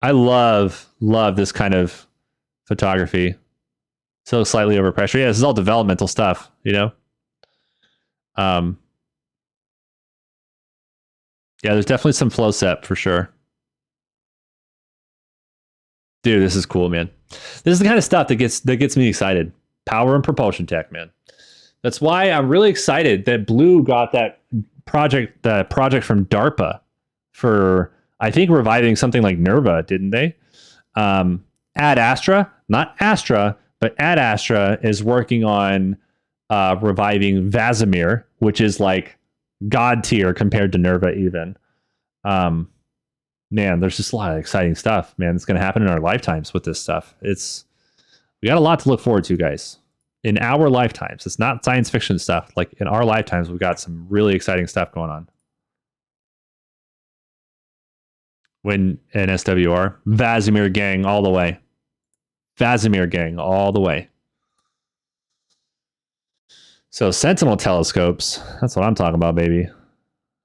I love this kind of photography. So slightly overpressure. Yeah, this is all developmental stuff, you know? Yeah, there's definitely some flow set for sure. Dude, this is cool, man. This is the kind of stuff that gets me excited. Power and propulsion tech, man. That's why I'm really excited that Blue got that project from DARPA for, I think, reviving something like Nerva, didn't they? Ad Astra, not Astra, but Ad Astra is working on reviving Vasimir, which is like god tier compared to Nerva even. Man, there's just a lot of exciting stuff, man. It's going to happen in our lifetimes with this stuff. We got a lot to look forward to, guys. In our lifetimes. It's not science fiction stuff. Like in our lifetimes, we've got some really exciting stuff going on. When NSWR, Vasimir gang all the way. Vasimir gang all the way. So Sentinel telescopes, that's what I'm talking about, baby.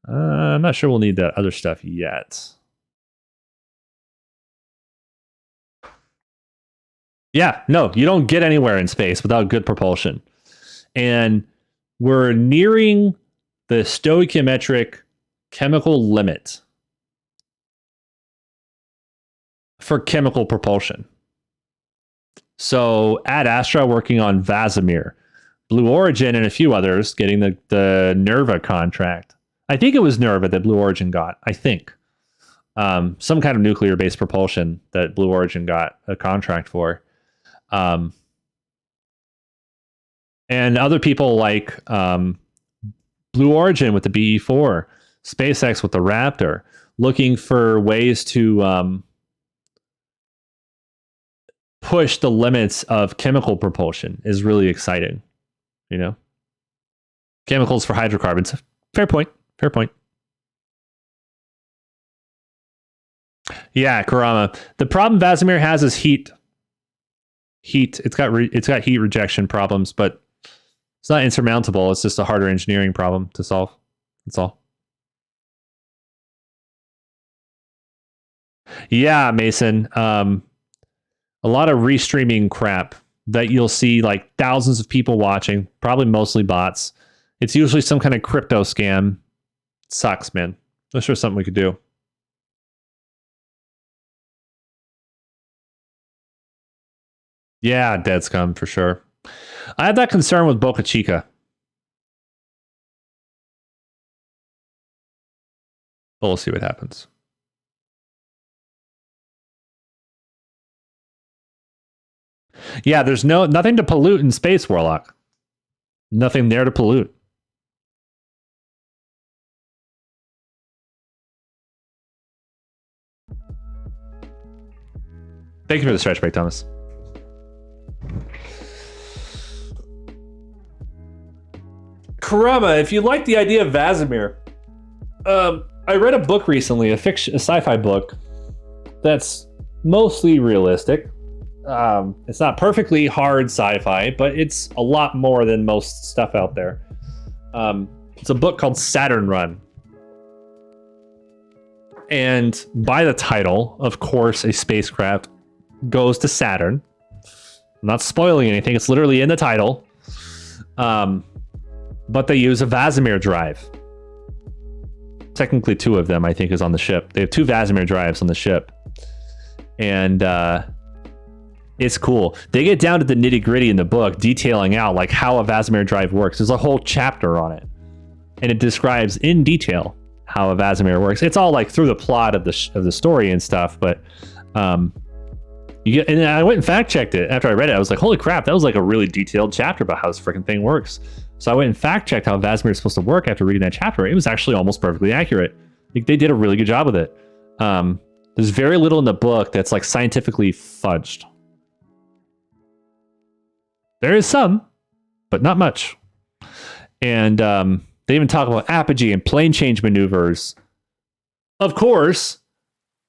I'm not sure we'll need that other stuff yet. Yeah, no, you don't get anywhere in space without good propulsion. And we're nearing the stoichiometric chemical limit for chemical propulsion. So Ad Astra working on Vasimir. Blue Origin and a few others getting the Nerva contract. I think it was Nerva that Blue Origin got. I think. Some kind of nuclear-based propulsion that Blue Origin got a contract for. And other people like Blue Origin with the BE-4, SpaceX with the Raptor, looking for ways to push the limits of chemical propulsion is really exciting. You know, chemicals for hydrocarbons. Fair point. Fair point. Yeah, Karama. The problem Vasimir has is heat. It's got heat rejection problems, but it's not insurmountable. It's just a harder engineering problem to solve. That's all. Yeah, Mason. A lot of restreaming crap that you'll see like thousands of people watching, probably mostly bots. It's usually some kind of crypto scam. It sucks, man. That's sure something we could do. Yeah, dead scum for sure. I have that concern with Boca Chica. But we'll see what happens. Yeah, there's nothing to pollute in space, Warlock. Nothing there to pollute. Thank you for the stretch break, Thomas. Karama, if you like the idea of Vasimir, I read a book recently, a sci-fi book that's mostly realistic. It's not perfectly hard sci-fi, but it's a lot more than most stuff out there. It's a book called Saturn Run. And by the title, of course, a spacecraft goes to Saturn. I'm not spoiling anything. It's literally in the title. But they use a Vasimir drive. Technically, two of them, I think, is on the ship. They have two Vasimir drives on the ship. And it's cool. They get down to the nitty-gritty in the book, detailing out like how a Vasimir drive works. There's a whole chapter on it. And it describes in detail how a Vasimir works. It's all like through the plot of the story and stuff, but and I went and fact-checked it after I read it. I was like, holy crap, that was like a really detailed chapter about how this freaking thing works. So I went and fact-checked how Vasimir is supposed to work after reading that chapter. It was actually almost perfectly accurate. Like, they did a really good job with it. There's very little in the book that's like scientifically fudged. There is some, but not much. And they even talk about apogee and plane change maneuvers. Of course,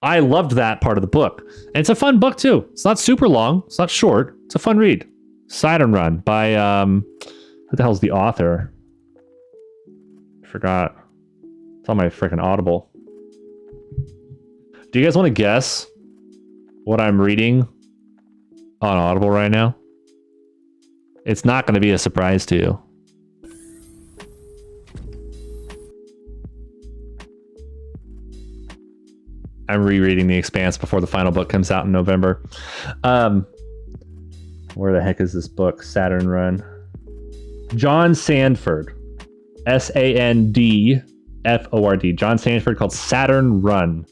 I loved that part of the book. And it's a fun book too. It's not super long. It's not short. It's a fun read. Saturn Run by, who the hell's the author? I forgot. It's on my freaking Audible. Do you guys want to guess what I'm reading on Audible right now? It's not going to be a surprise to you. I'm rereading The Expanse before the final book comes out in November. Where the heck is this book? Saturn Run. John Sandford. Sandford. John Sandford, called Saturn Run.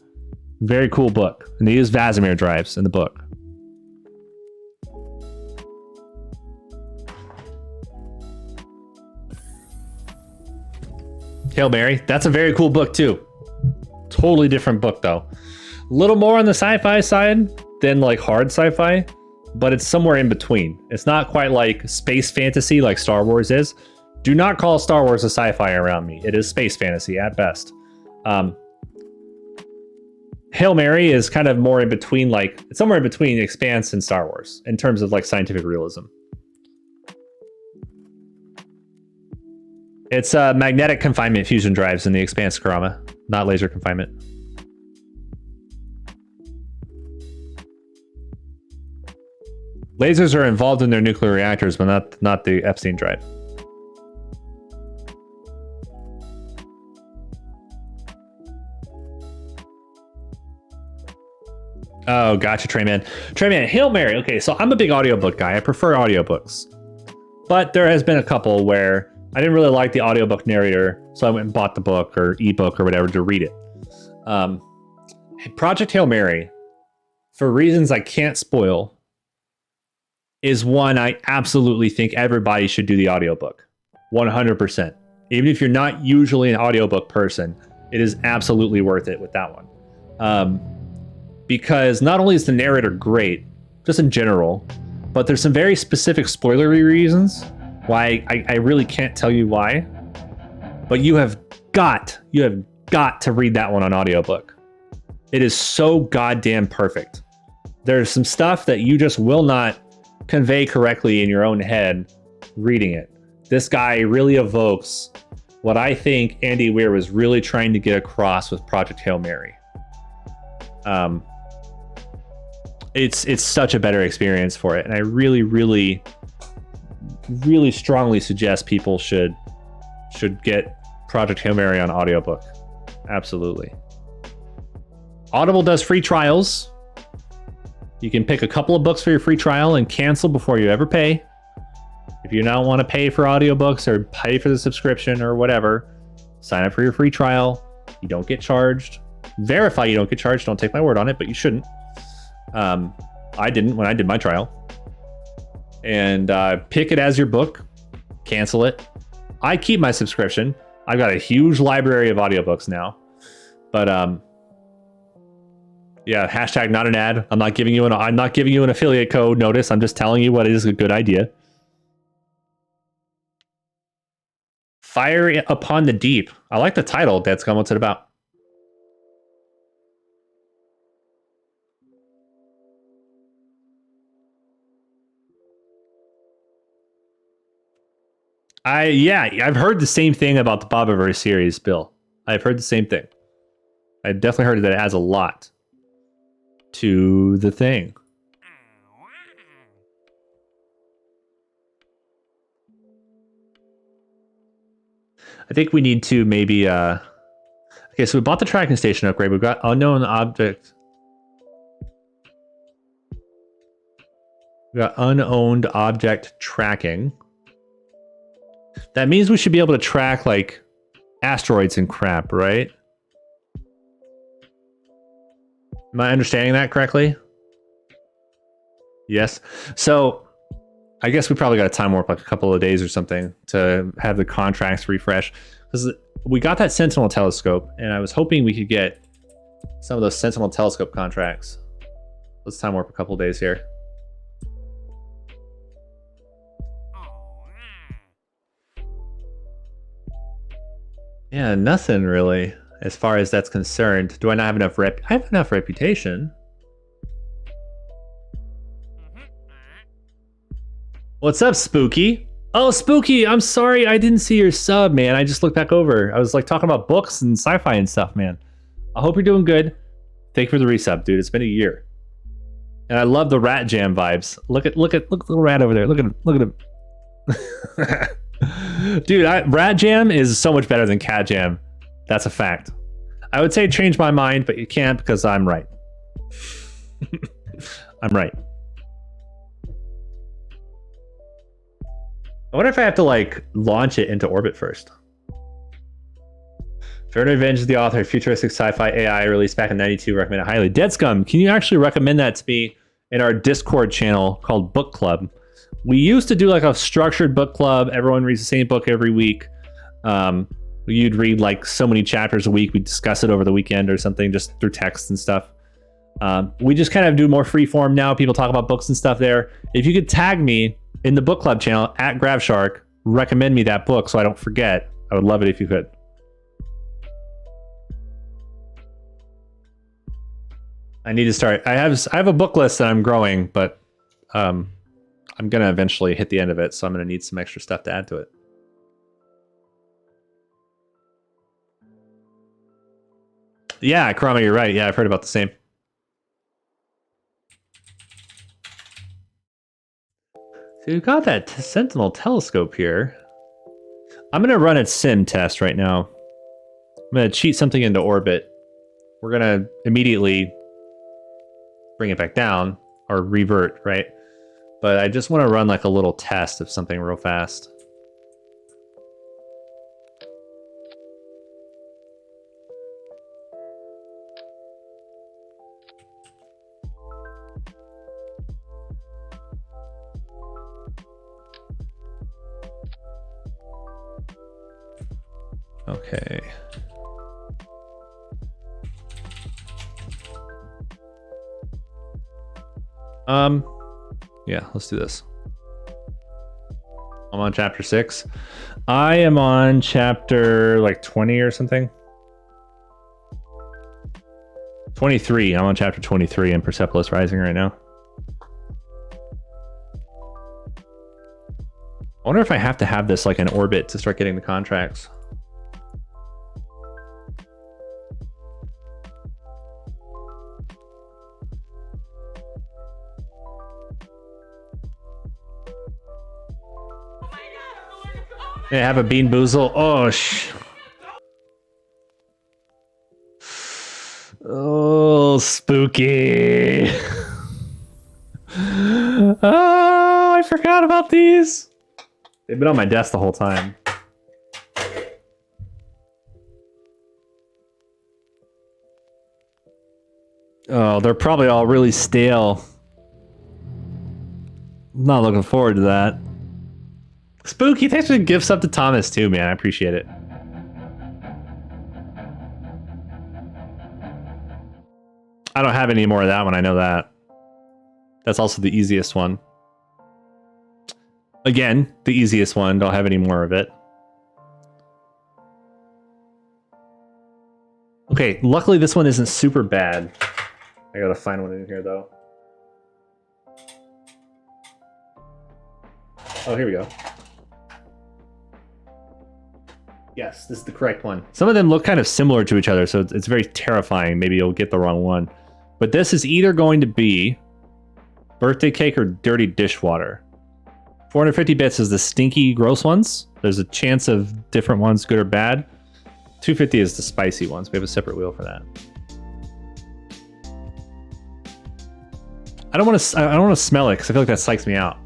Very cool book. And they use Vasimir drives in the book. Hail Mary. That's a very cool book too. Totally different book though. A little more on the sci-fi side than like hard sci-fi, but it's somewhere in between. It's not quite like space fantasy like Star Wars is. Do not call Star Wars a sci-fi around me. It is space fantasy at best. Hail Mary is kind of more in between, like it's somewhere in between Expanse and Star Wars in terms of like scientific realism. It's magnetic confinement fusion drives in the Expanse, Karama, not laser confinement. Lasers are involved in their nuclear reactors, but not the Epstein drive. Oh, gotcha, Treyman. Treyman, Hail Mary. Okay, so I'm a big audiobook guy. I prefer audiobooks. But there has been a couple where I didn't really like the audiobook narrator, so I went and bought the book or ebook or whatever to read it. Project Hail Mary, for reasons I can't spoil, is one I absolutely think everybody should do the audiobook. 100%. Even if you're not usually an audiobook person, it is absolutely worth it with that one. Because not only is the narrator great, just in general, but there's some very specific spoilery reasons why I really can't tell you why. But you have got to read that one on audiobook. It is so goddamn perfect. There's some stuff that you just will not convey correctly in your own head reading it. This guy really evokes what I think Andy Weir was really trying to get across with Project Hail Mary. It's such a better experience for it, and I really, really, really strongly suggest people should get Project Hail Mary on audiobook. Absolutely. Audible does free trials. You can pick a couple of books for your free trial and cancel before you ever pay. If you don't want to pay for audiobooks or pay for the subscription or whatever, sign up for your free trial. You don't get charged. Verify you don't get charged. Don't take my word on it, but you shouldn't. I didn't when I did my trial. And pick it as your book. Cancel it. I keep my subscription. I've got a huge library of audiobooks now. But yeah, hashtag not an ad. I'm not giving you an affiliate code notice. I'm just telling you what is a good idea. Fire Upon the Deep. I like the title. That's what's it about? I've heard the same thing about the Bobiverse series, Bill. I've heard the same thing. I definitely heard that it adds a lot to the thing. I think we need to maybe okay, so we bought the tracking station upgrade. We've got unknown object. We got unowned object tracking. That means we should be able to track like asteroids and crap, right? Am I understanding that correctly? Yes. So I guess we probably got to time warp like a couple of days or something to have the contracts refresh, because we got that Sentinel Telescope and I was hoping we could get some of those Sentinel Telescope contracts. Let's time warp a couple of days here. Yeah, nothing really as far as that's concerned. Do I not have enough I have enough reputation. What's up, Spooky? Oh, Spooky, I'm sorry I didn't see your sub, man. I just looked back over. I was like talking about books and sci-fi and stuff, man. I hope you're doing good. Thank you for the resub, dude. It's been a year. And I love the Rat Jam vibes. Look at the little rat over there. Look at him. Dude, Rat Jam is so much better than Cat Jam. That's a fact. I would say change my mind, but you can't because I'm right. I'm right. I wonder if I have to like launch it into orbit first. Fair Revenge is the author of futuristic sci-fi AI released back in '92. Recommend it highly. Dead Scum, can you actually recommend that to me in our Discord channel called Book Club? We used to do like a structured book club. Everyone reads the same book every week. You'd read like so many chapters a week. We'd discuss it over the weekend or something just through text and stuff. We just kind of do more free form now. People talk about books and stuff there. If you could tag me in the book club channel at GravShark, recommend me that book so I don't forget. I would love it if you could. I need to start. I have a book list that I'm growing, but I'm gonna eventually hit the end of it, so I'm gonna need some extra stuff to add to it. Yeah, Karama, you're right. Yeah, I've heard about the same. So we've got that Sentinel Telescope here. I'm gonna run its sim test right now. I'm gonna cheat something into orbit. We're gonna immediately bring it back down or revert, right? But I just want to run like a little test of something real fast. Okay. Yeah, let's do this. I'm on chapter 6. I am on chapter like 20 or something. 23. I'm on chapter 23 in Persepolis Rising right now. I wonder if I have to have this like in orbit to start getting the contracts. They have a bean boozle. Oh, oh, spooky. Oh, I forgot about these. They've been on my desk the whole time. Oh, they're probably all really stale. I'm not looking forward to that. Spooky, thanks for the gifts up to Thomas too, man. I appreciate it. I don't have any more of that one, I know that. That's also the easiest one. Again, the easiest one, don't have any more of it. Okay, luckily this one isn't super bad. I gotta find one in here though. Oh, here we go. Yes, this is the correct one. Some of them look kind of similar to each other, so it's very terrifying. Maybe you'll get the wrong one. But this is either going to be birthday cake or dirty dishwater. 450 bits is the stinky, gross ones. There's a chance of different ones, good or bad. 250 is the spicy ones. We have a separate wheel for that. I don't want to smell it because I feel like that psychs me out.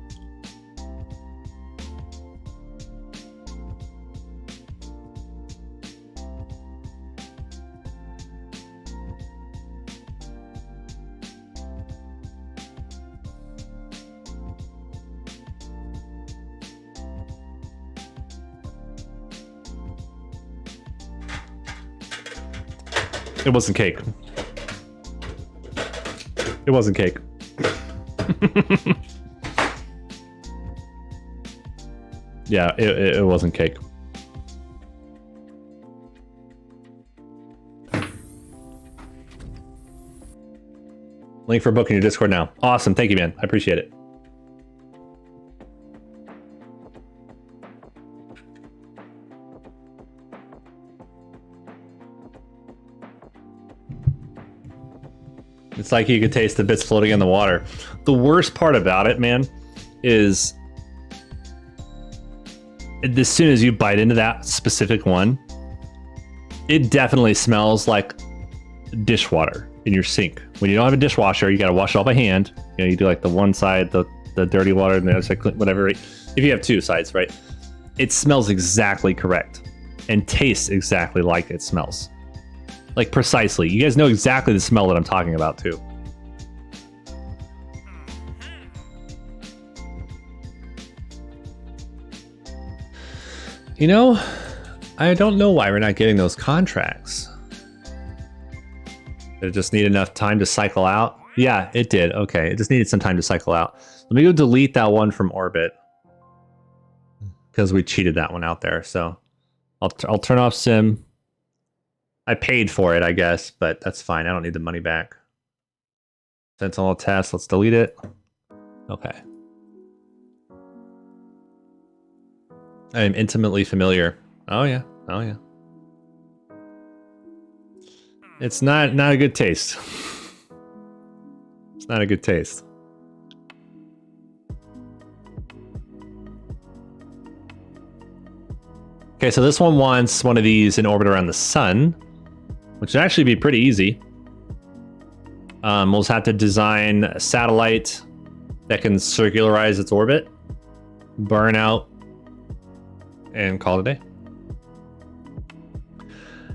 It wasn't cake. It wasn't cake. Yeah, it wasn't cake. Link for a book in your Discord now. Awesome, thank you, man. I appreciate it. It's like you could taste the bits floating in the water. The worst part about it, man, is as soon as you bite into that specific one, it definitely smells like dishwater in your sink. When you don't have a dishwasher, you gotta wash it all by hand. You know, you do like the one side, the dirty water, and the other side, whatever. If you have two sides, right? It smells exactly correct and tastes exactly like it smells. Like precisely. You guys know exactly the smell that I'm talking about too. You know, I don't know why we're not getting those contracts. Did it just need enough time to cycle out? Yeah, it did. Okay, it just needed some time to cycle out. Let me go delete that one from orbit because we cheated that one out there. So I'll turn off sim. I paid for it, I guess, but that's fine. I don't need the money back. Sentinel test. Let's delete it. Okay. I am intimately familiar. Oh yeah. Oh yeah. It's not a good taste. It's not a good taste. Okay, so this one wants one of these in orbit around the sun, which would actually be pretty easy. We'll just have to design a satellite that can circularize its orbit, burn out, and call it a day.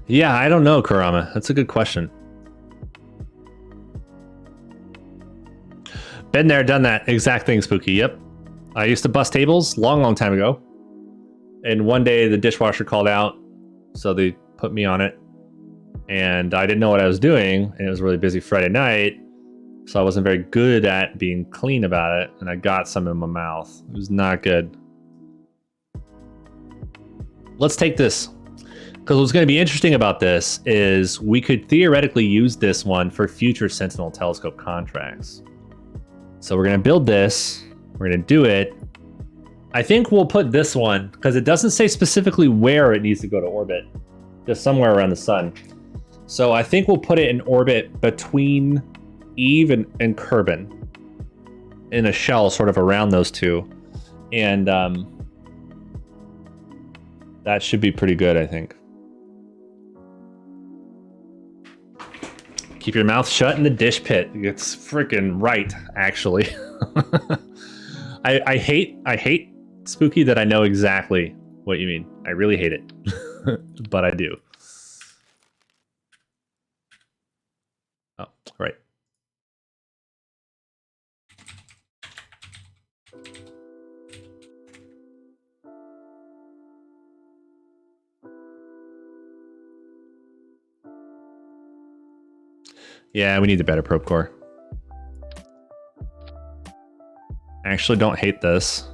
Yeah, I don't know, Kurama. That's a good question. Been there, done that exact thing, Spooky. Yep. I used to bust tables long time ago. And one day the dishwasher called out So they put me on it, and I didn't know what I was doing, and it was a really busy Friday night, so I wasn't very good at being clean about it, and I got some in my mouth. It was not good. Let's take this, because what's going to be interesting about this is we could theoretically use this one for future Sentinel Telescope contracts. So we're going to build this, we're going to do it. I think we'll put this one, because it doesn't say specifically where it needs to go to orbit, just somewhere around the sun. So I think we'll put it in orbit between Eve and Kerbin, in a shell sort of around those two. And that should be pretty good, I think. Keep your mouth shut in the dish pit. It's freaking right, actually. I hate Spooky that I know exactly what you mean. I really hate it, but I do. Oh, right. Yeah, we need a better probe core. I actually don't hate this.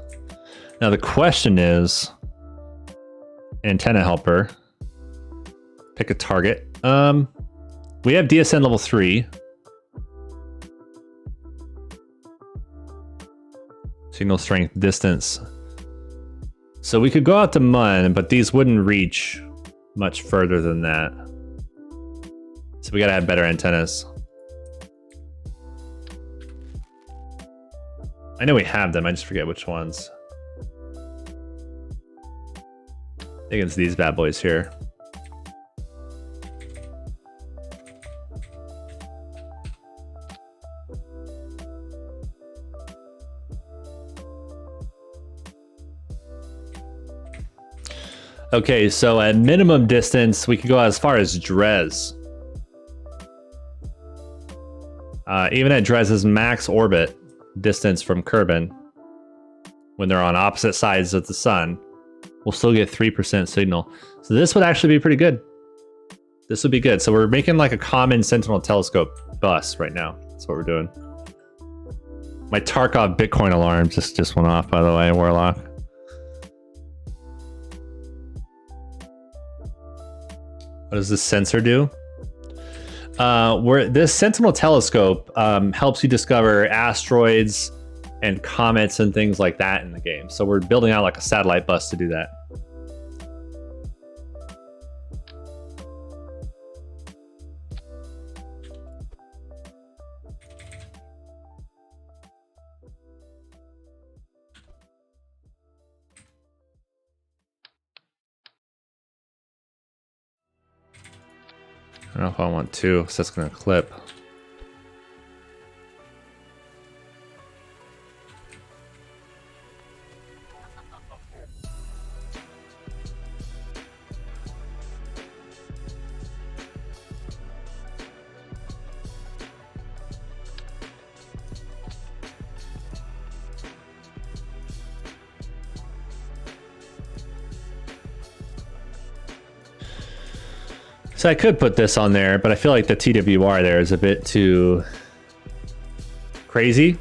Now the question is, antenna helper. Pick a target. We have DSN level 3. Signal strength, distance. So we could go out to Mun, but these wouldn't reach much further than that. So we gotta have better antennas. I know we have them, I just forget which ones. I think it's these bad boys here. Okay, so at minimum distance, we can go as far as Dres. Even at Dres's max orbit distance from Kerbin, when they're on opposite sides of the sun, we'll still get 3% signal. So this would actually be pretty good. This would be good. So we're making like a common Sentinel Telescope bus right now. That's what we're doing. My Tarkov Bitcoin alarm just went off, by the way, Warlock. What does this sensor do? This Sentinel Telescope helps you discover asteroids and comets and things like that in the game. So we're building out like a satellite bus to do that. I don't know if I want to, because that's going to clip. So I could put this on there, but I feel like the TWR there is a bit too crazy.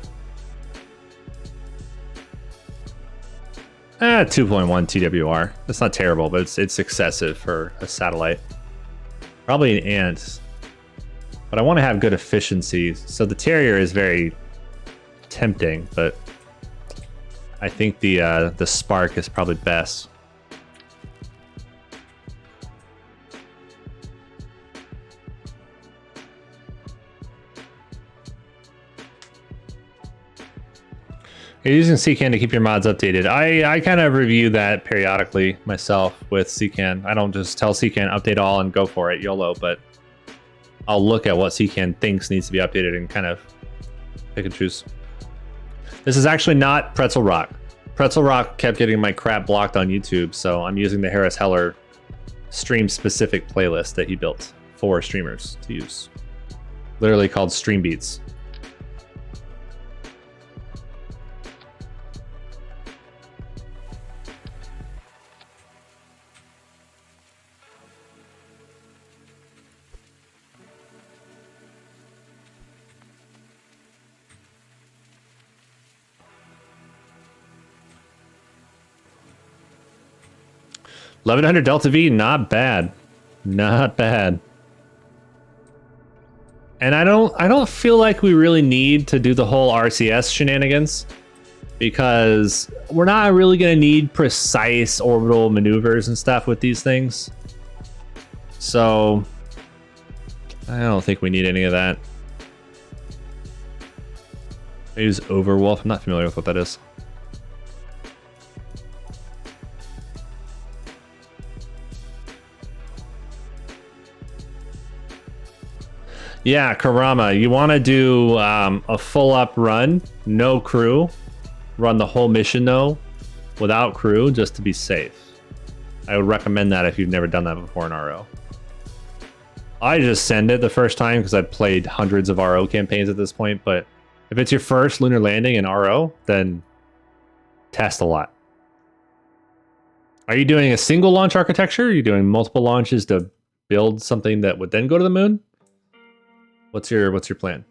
2.1 TWR. That's not terrible, but it's excessive for a satellite. Probably an ant. But I want to have good efficiency. So the Terrier is very tempting, but I think the Spark is probably best. You're using CCAN to keep your mods updated. I kind of review that periodically myself with CCAN. I don't just tell CCAN update all and go for it, YOLO, but I'll look at what CCAN thinks needs to be updated and kind of pick and choose. This is actually not Pretzel Rock. Pretzel Rock kept getting my crap blocked on YouTube, so I'm using the Harris Heller stream-specific playlist that he built for streamers to use. Literally called Stream Beats. 1100 Delta V, not bad. Not bad. And I don't feel like we really need to do the whole RCS shenanigans, because we're not really going to need precise orbital maneuvers and stuff with these things. So I don't think we need any of that. I use Overwolf. I'm not familiar with what that is. Yeah, Karama, you want to do a full up run, no crew. Run the whole mission though, without crew, just to be safe. I would recommend that if you've never done that before in RO. I just send it the first time because I've played hundreds of RO campaigns at this point, but if it's your first lunar landing in RO, then test a lot. Are you doing a single launch architecture? Are you doing multiple launches to build something that would then go to the moon? What's your plan?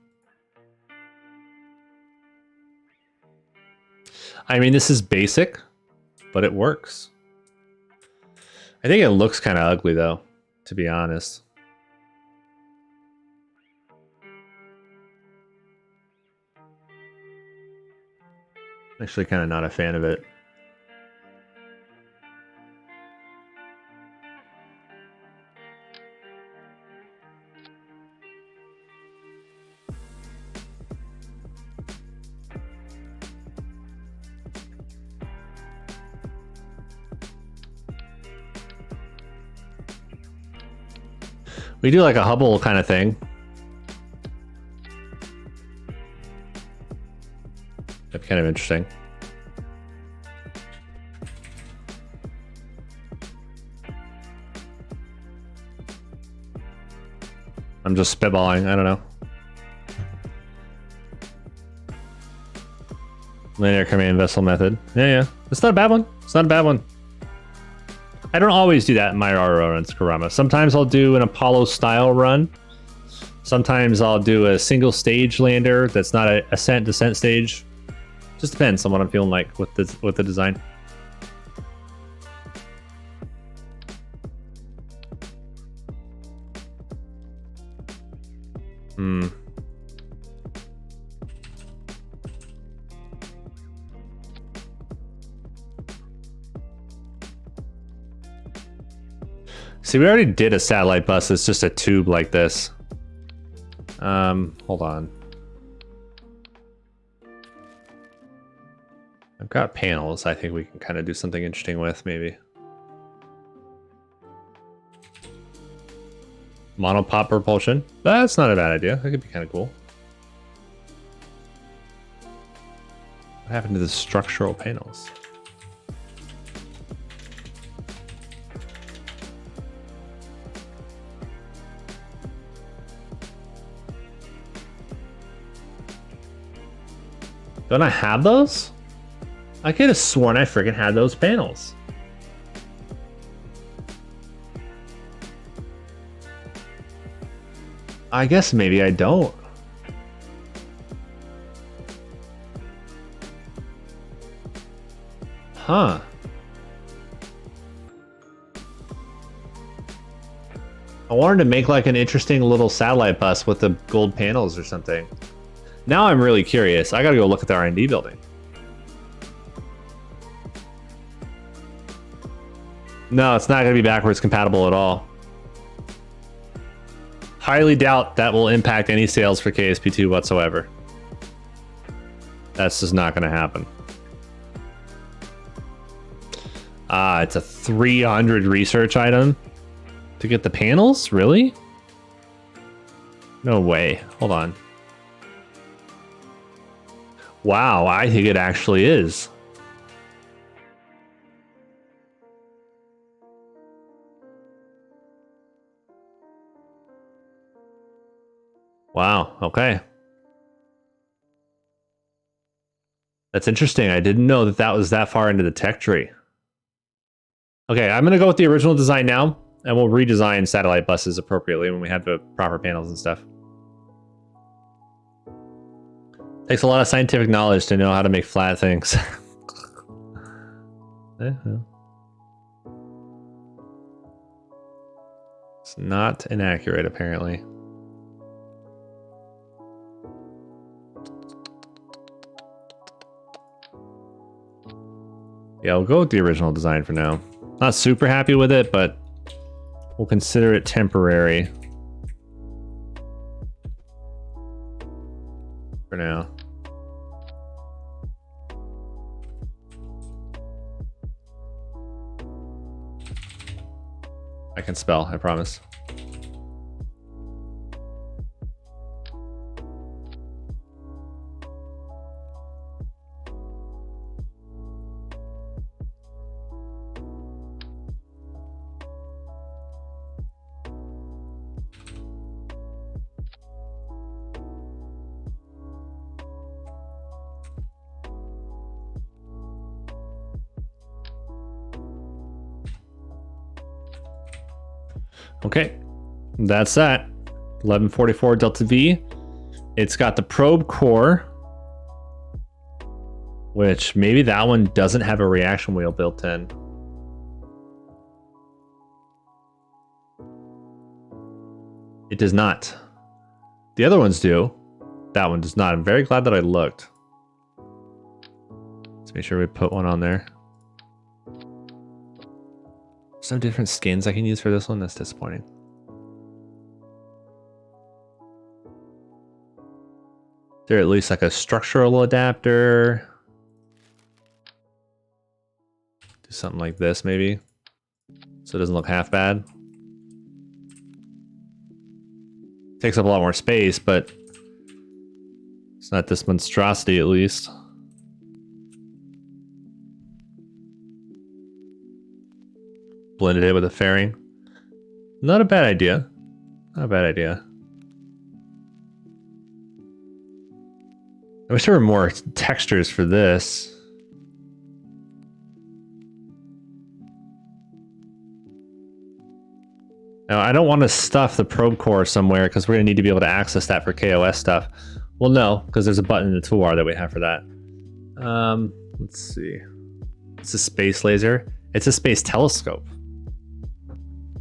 I mean, this is basic, but it works. I think it looks kind of ugly though, to be honest. Actually kind of not a fan of it. We do like a Hubble kind of thing. That'd be kind of interesting. I'm just spitballing, I don't know. Linear command vessel method. Yeah. It's not a bad one. It's not a bad one. I don't always do that in my RO runs, Karama. Sometimes I'll do an Apollo style run. Sometimes I'll do a single stage lander that's not a ascent descent stage. Just depends on what I'm feeling like with the design. See, we already did a satellite bus. It's just a tube like this. Hold on. I've got panels I think we can kind of do something interesting with, maybe. Monopop propulsion. That's not a bad idea. That could be kind of cool. What happened to the structural panels? Don't I have those? I could have sworn I freaking had those panels. I guess maybe I don't. Huh. I wanted to make like an interesting little satellite bus with the gold panels or something. Now I'm really curious. I gotta go look at the R&D building. No, it's not gonna be backwards compatible at all. Highly doubt that will impact any sales for KSP2 whatsoever. That's just not gonna happen. Ah, it's a 300 research item to get the panels? Really? No way. Hold on. Wow, I think it actually is. Wow, okay. That's interesting. I didn't know that that was that far into the tech tree. Okay, I'm gonna go with the original design now, and we'll redesign satellite buses appropriately when we have the proper panels and stuff. Takes a lot of scientific knowledge to know how to make flat things. It's not inaccurate, apparently. Yeah, we'll go with the original design for now. Not super happy with it, but we'll consider it temporary for now. I can spell, I promise. Okay, that's that. 1144 Delta V. It's got the probe core, which maybe that one doesn't have a reaction wheel built in. It does not. The other ones do. That one does not. I'm very glad that I looked. Let's make sure we put one on there. Some different skins I can use for this one. That's disappointing. Is there at least like a structural adapter? Do something like this maybe, so it doesn't look half bad. Takes up a lot more space, but it's not this monstrosity at least. Blended it with a fairing. Not a bad idea. Not a bad idea. I wish there were more textures for this. Now, I don't want to stuff the probe core somewhere because we're going to need to be able to access that for kOS stuff. Well, no, because there's a button in the toolbar that we have for that. Let's see. It's a space laser. It's a space telescope.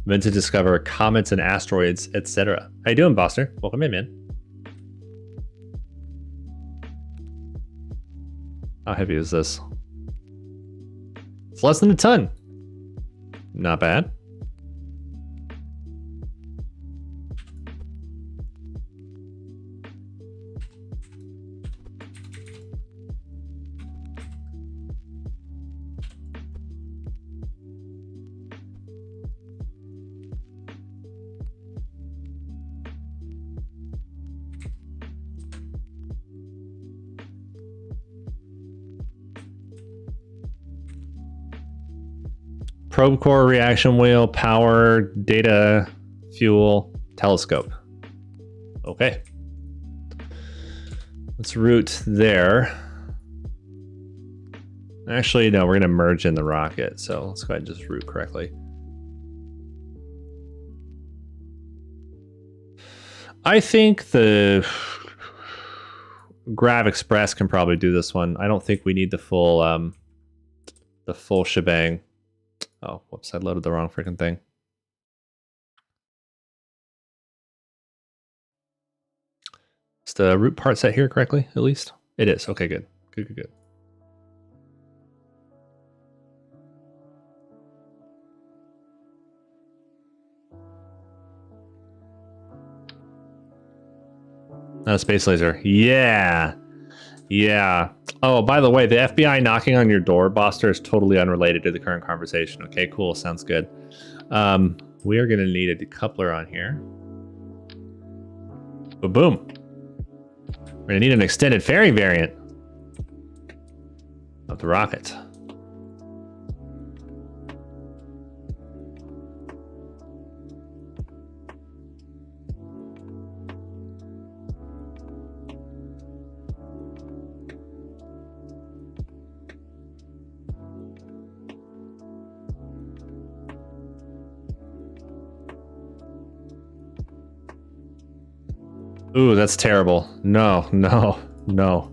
Meant to discover comets and asteroids, etc. How you doing, Boster? Welcome in, man. How heavy is this? It's less than a ton. Not bad. Probe core, reaction wheel, power, data, fuel, telescope. Okay. Let's route there. Actually, no, we're going to merge in the rocket. So let's go ahead and just route correctly. I think the Grav Express can probably do this one. I don't think we need the full shebang. Oh, whoops, I loaded the wrong freaking thing. Is the root part set here correctly, at least? It is. Okay, good. Good, good, good. A space laser. Yeah. Yeah. Oh, by the way, the FBI knocking on your door, Boster, is totally unrelated to the current conversation. Okay, cool. Sounds good. We are going to need a decoupler on here. Boom. We're going to need an extended fairing variant of the rocket. Ooh, that's terrible. No, no, no.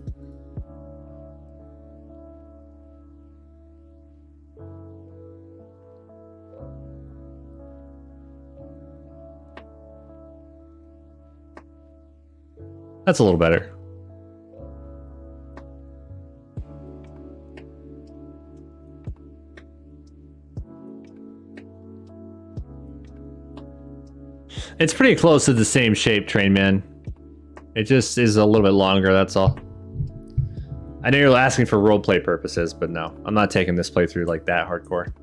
That's a little better. It's pretty close to the same shape, Train Man. It just is a little bit longer, that's all. I know you're asking for roleplay purposes, but no. I'm not taking this playthrough like that hardcore.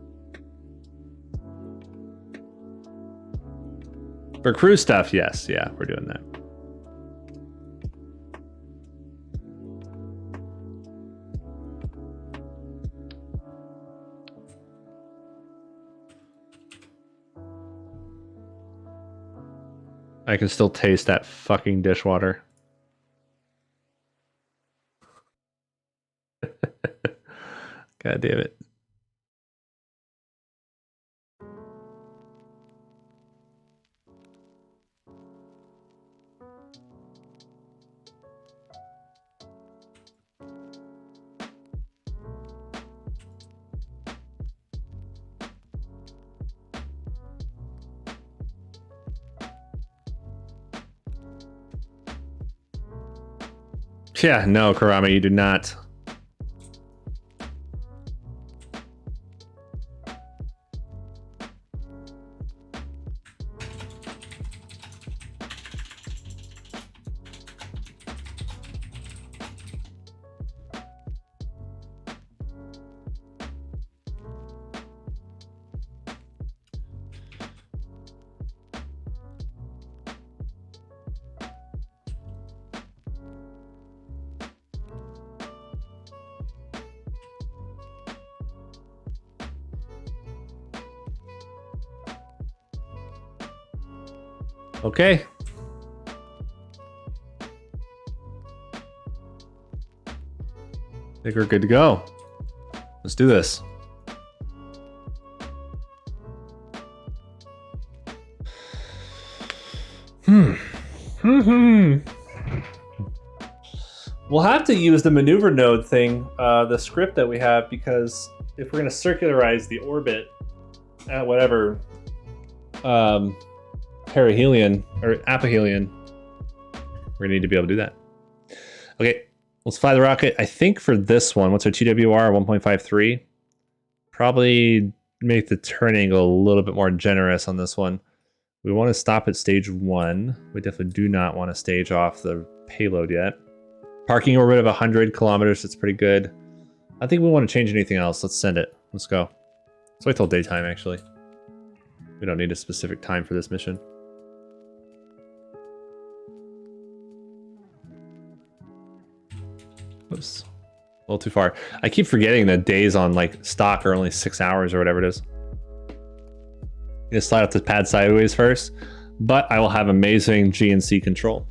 For crew stuff, yes. Yeah, we're doing that. I can still taste that fucking dishwater. God damn it. Yeah, no, Karama, you do not. Okay. I think we're good to go. Let's do this. We'll have to use the maneuver node thing, the script that we have, because if we're going to circularize the orbit at whatever perihelion or aphelion, we're going to need to be able to do that. Okay, let's fly the rocket. I think for this one, what's our TWR? 1.53. Probably make the turn angle a little bit more generous on this one. We want to stop at stage 1. We definitely do not want to stage off the payload yet. Parking orbit of 100 kilometers, that's pretty good. I think we want to change anything else. Let's send it. Let's go. Let's wait till daytime, actually. We don't need a specific time for this mission. Oops. A little too far. I keep forgetting that days on like stock are only 6 hours or whatever it is. You just slide up the pad sideways first, but I will have amazing GNC control.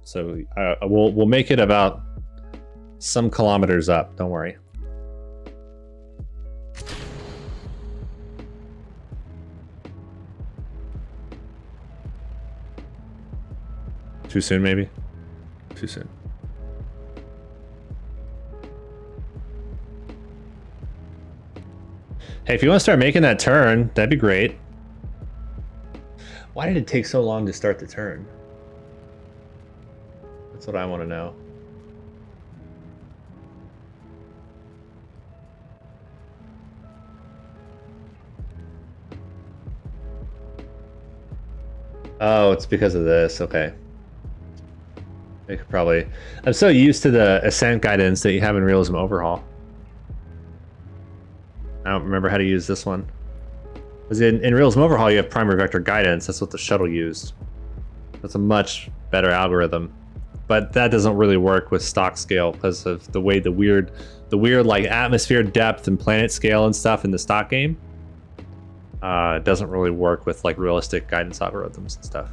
So we'll make it about some kilometers up. Don't worry. Too soon, maybe? Too soon. Hey, if you want to start making that turn, that'd be great. Why did it take so long to start the turn? That's what I want to know. Oh, it's because of this. Okay. I could probably... I'm so used to the ascent guidance that you have in Realism Overhaul. I don't remember how to use this one. Because in Realism Overhaul, you have primary vector guidance. That's what the shuttle used. That's a much better algorithm. But that doesn't really work with stock scale because of the way the weird like atmosphere depth and planet scale and stuff in the stock game. It doesn't really work with like realistic guidance algorithms and stuff.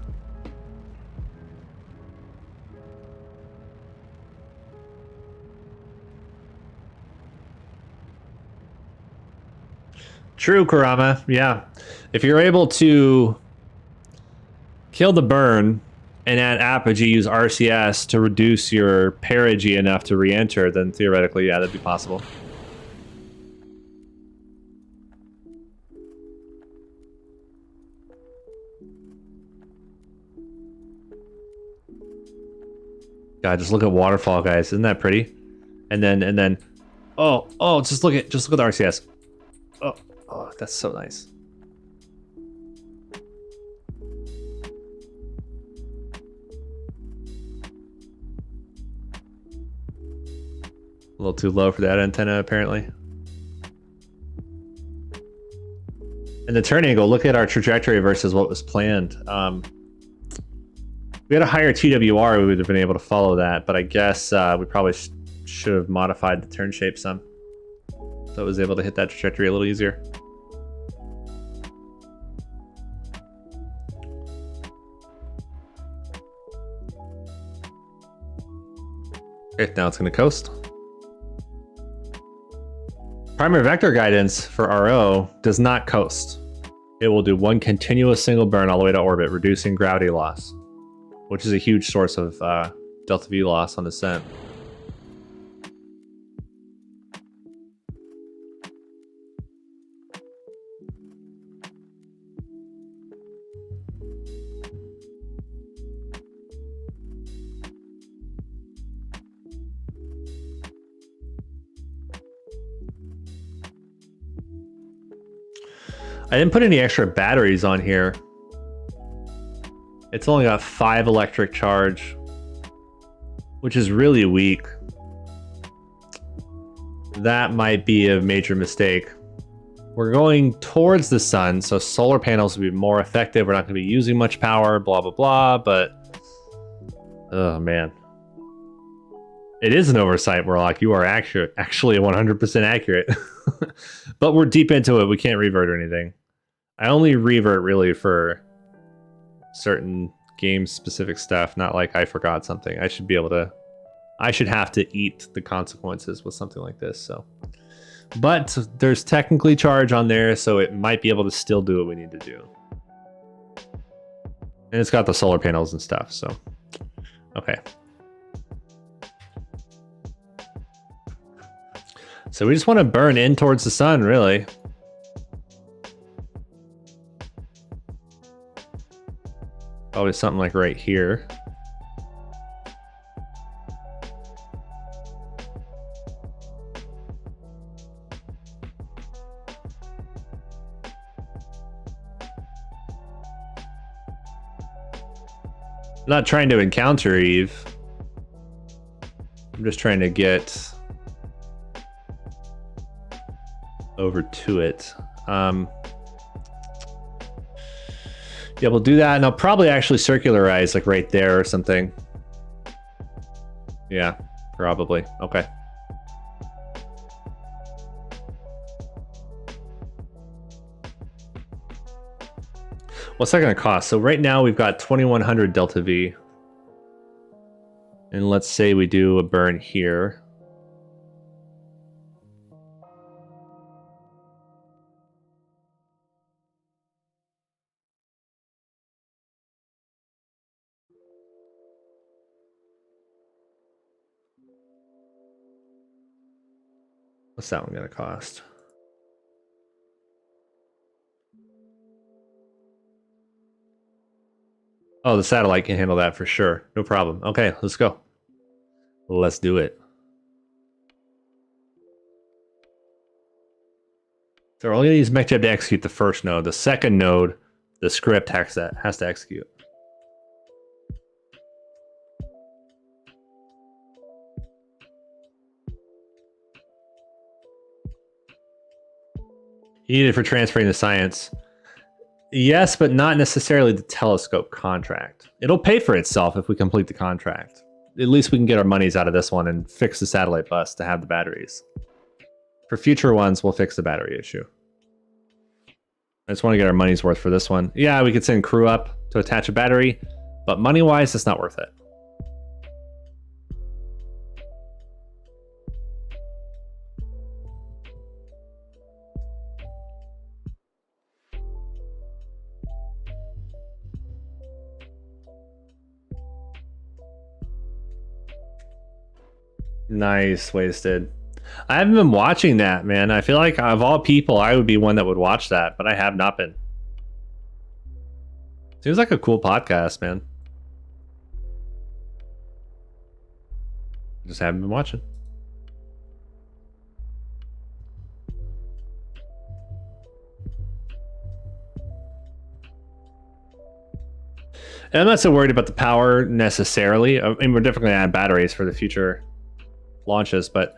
True, Kurama. Yeah. If you're able to kill the burn and at apogee use RCS to reduce your perigee enough to re-enter, then theoretically, yeah, that'd be possible. God, just look at waterfall, guys. Isn't that pretty? And then, oh, just look at the RCS. Oh, that's so nice. A little too low for that antenna, apparently. And the turn angle, look at our trajectory versus what was planned. We had a higher TWR, we would have been able to follow that, but I guess we probably should have modified the turn shape some, so it was able to hit that trajectory a little easier. Okay, now it's going to coast. Primary vector guidance for RO does not coast. It will do one continuous single burn all the way to orbit, reducing gravity loss, which is a huge source of delta V loss on descent. I didn't put any extra batteries on here. It's only got 5 electric charge, which is really weak. That might be a major mistake. We're going towards the sun, so solar panels will be more effective. We're not going to be using much power, blah, blah, blah, but... oh, man. It is an oversight, Warlock. You are accurate. Actually 100% accurate. But we're deep into it. We can't revert or anything. I only revert really for certain game-specific stuff, not like I forgot something. I should be able to... I should have to eat the consequences with something like this, so... But there's technically charge on there, so it might be able to still do what we need to do. And it's got the solar panels and stuff, so... Okay. So we just want to burn in towards the sun, really. Probably something like right here. I'm not trying to encounter Eve. I'm just trying to get over to it. Yeah, we'll do that, and I'll probably actually circularize like right there or something. Yeah, probably. Okay. What's that going to cost? So right now we've got 2100 delta V. And let's say we do a burn here. What's that one going to cost? Oh, the satellite can handle that for sure. No problem. Okay, let's go. Let's do it. So we're only going to use MechJeb to execute the first node. The second node, the script has to execute. You need it for transferring the science. Yes, but not necessarily the telescope contract. It'll pay for itself if we complete the contract. At least we can get our monies out of this one and fix the satellite bus to have the batteries. For future ones, we'll fix the battery issue. I just want to get our money's worth for this one. Yeah, we could send crew up to attach a battery, but money-wise, it's not worth it. Nice, wasted. I haven't been watching that, man. I feel like of all people, I would be one that would watch that, but I have not been. Seems like a cool podcast, man. Just haven't been watching. And I'm not so worried about the power necessarily. I mean, we're definitely going to add batteries for the future launches, but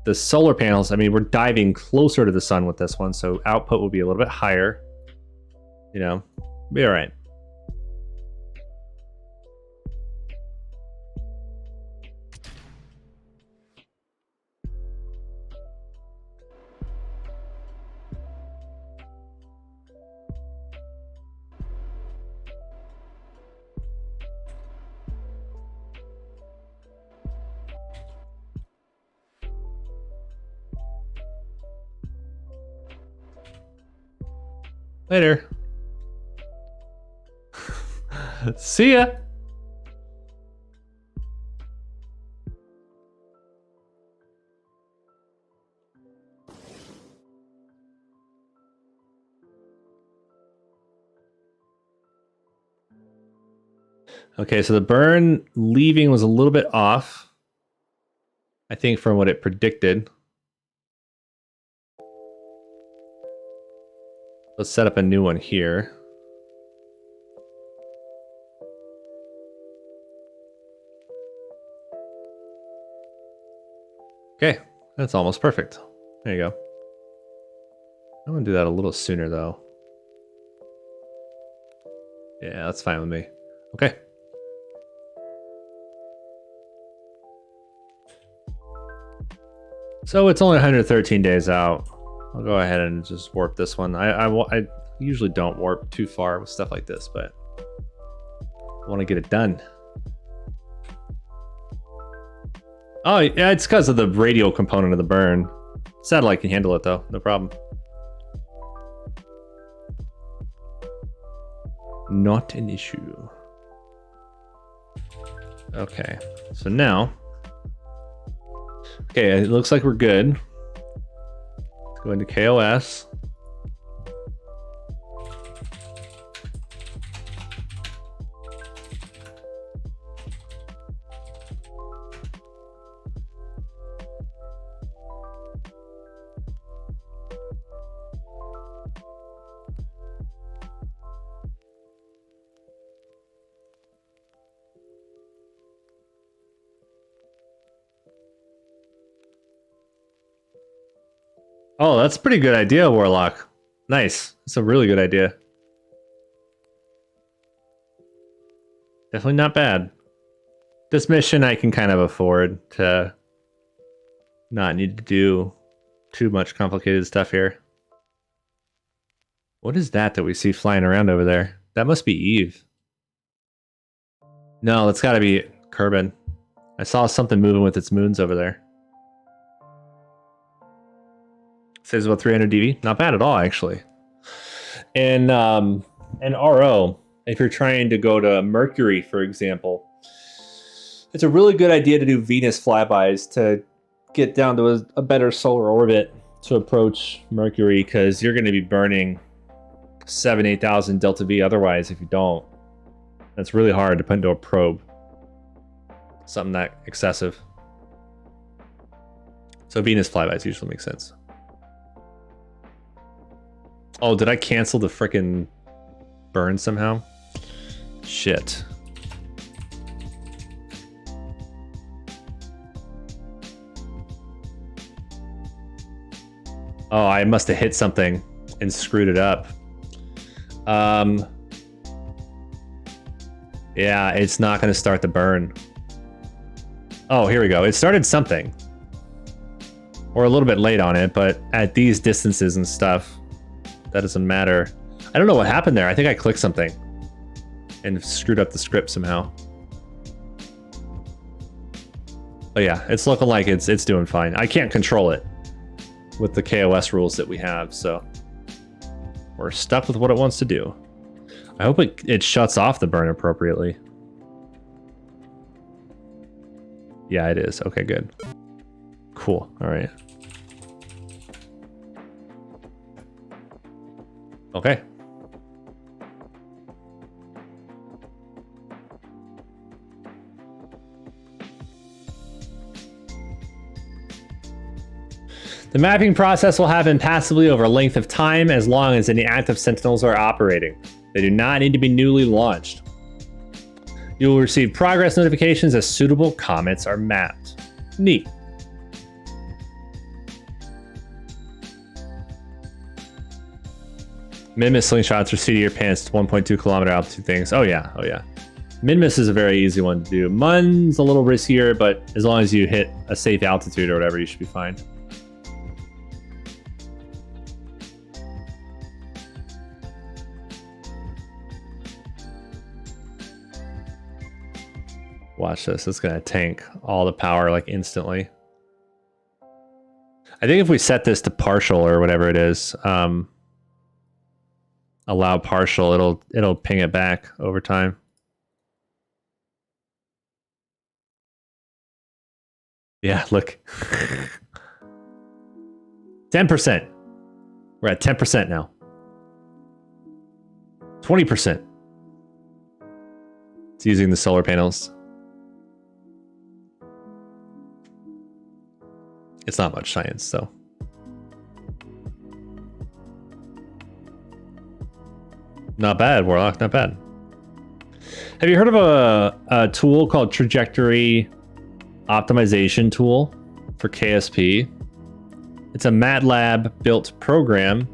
the solar panels, I mean, we're diving closer to the sun with this one, so output will be a little bit higher. You know, be all right. Later. See ya. Okay, so the burn leaving was a little bit off, I think, from what it predicted. Let's set up a new one here. Okay, that's almost perfect. There you go. I'm gonna do that a little sooner though. Yeah, that's fine with me. Okay. So it's only 113 days out. I'll go ahead and just warp this one. I usually don't warp too far with stuff like this, but I want to get it done. Oh, yeah, it's because of the radial component of the burn. Satellite can handle it though, no problem. Not an issue. Okay, so now, okay, it looks like we're good. Let's go into kOS. Oh, that's a pretty good idea, Warlock. Nice. That's a really good idea. Definitely not bad. This mission I can kind of afford to not need to do too much complicated stuff here. What is that we see flying around over there? That must be Eve. No, that's got to be Kerbin. I saw something moving with its moons over there. Says about 300 dV. Not bad at all, actually. And RO, if you're trying to go to Mercury, for example, it's a really good idea to do Venus flybys to get down to a better solar orbit to approach Mercury, because you're going to be burning 8,000 delta V otherwise if you don't. That's really hard to put into a probe. Something that excessive. So Venus flybys usually make sense. Oh, did I cancel the frickin' burn somehow? Shit. Oh, I must have hit something and screwed it up. Yeah, it's not going to start the burn. Oh, here we go. It started something. Or a little bit late on it, but at these distances and stuff, that doesn't matter. I don't know what happened there. I think I clicked something and screwed up the script somehow. But yeah, it's looking like it's doing fine. I can't control it with the kOS rules that we have, so we're stuck with what it wants to do. I hope it shuts off the burn appropriately. Yeah, it is. Okay, good. Cool. All right. Okay. The mapping process will happen passively over a length of time as long as any active Sentinels are operating. They do not need to be newly launched. You will receive progress notifications as suitable comets are mapped. Neat. Mid-miss slingshots or seat of your pants to 1.2 kilometer altitude things. Oh yeah, oh yeah. Mid-miss is a very easy one to do. Mun's a little riskier, but as long as you hit a safe altitude or whatever, you should be fine. Watch this, it's gonna tank all the power like instantly. I think if we set this to partial or whatever it is, allow partial, it'll ping it back over time. Yeah, look. 10%. We're at 10% now. 20%. It's using the solar panels. It's not much science, so. Not bad, Warlock, not bad. Have you heard of a tool called Trajectory Optimization Tool for KSP? It's a MATLAB built program,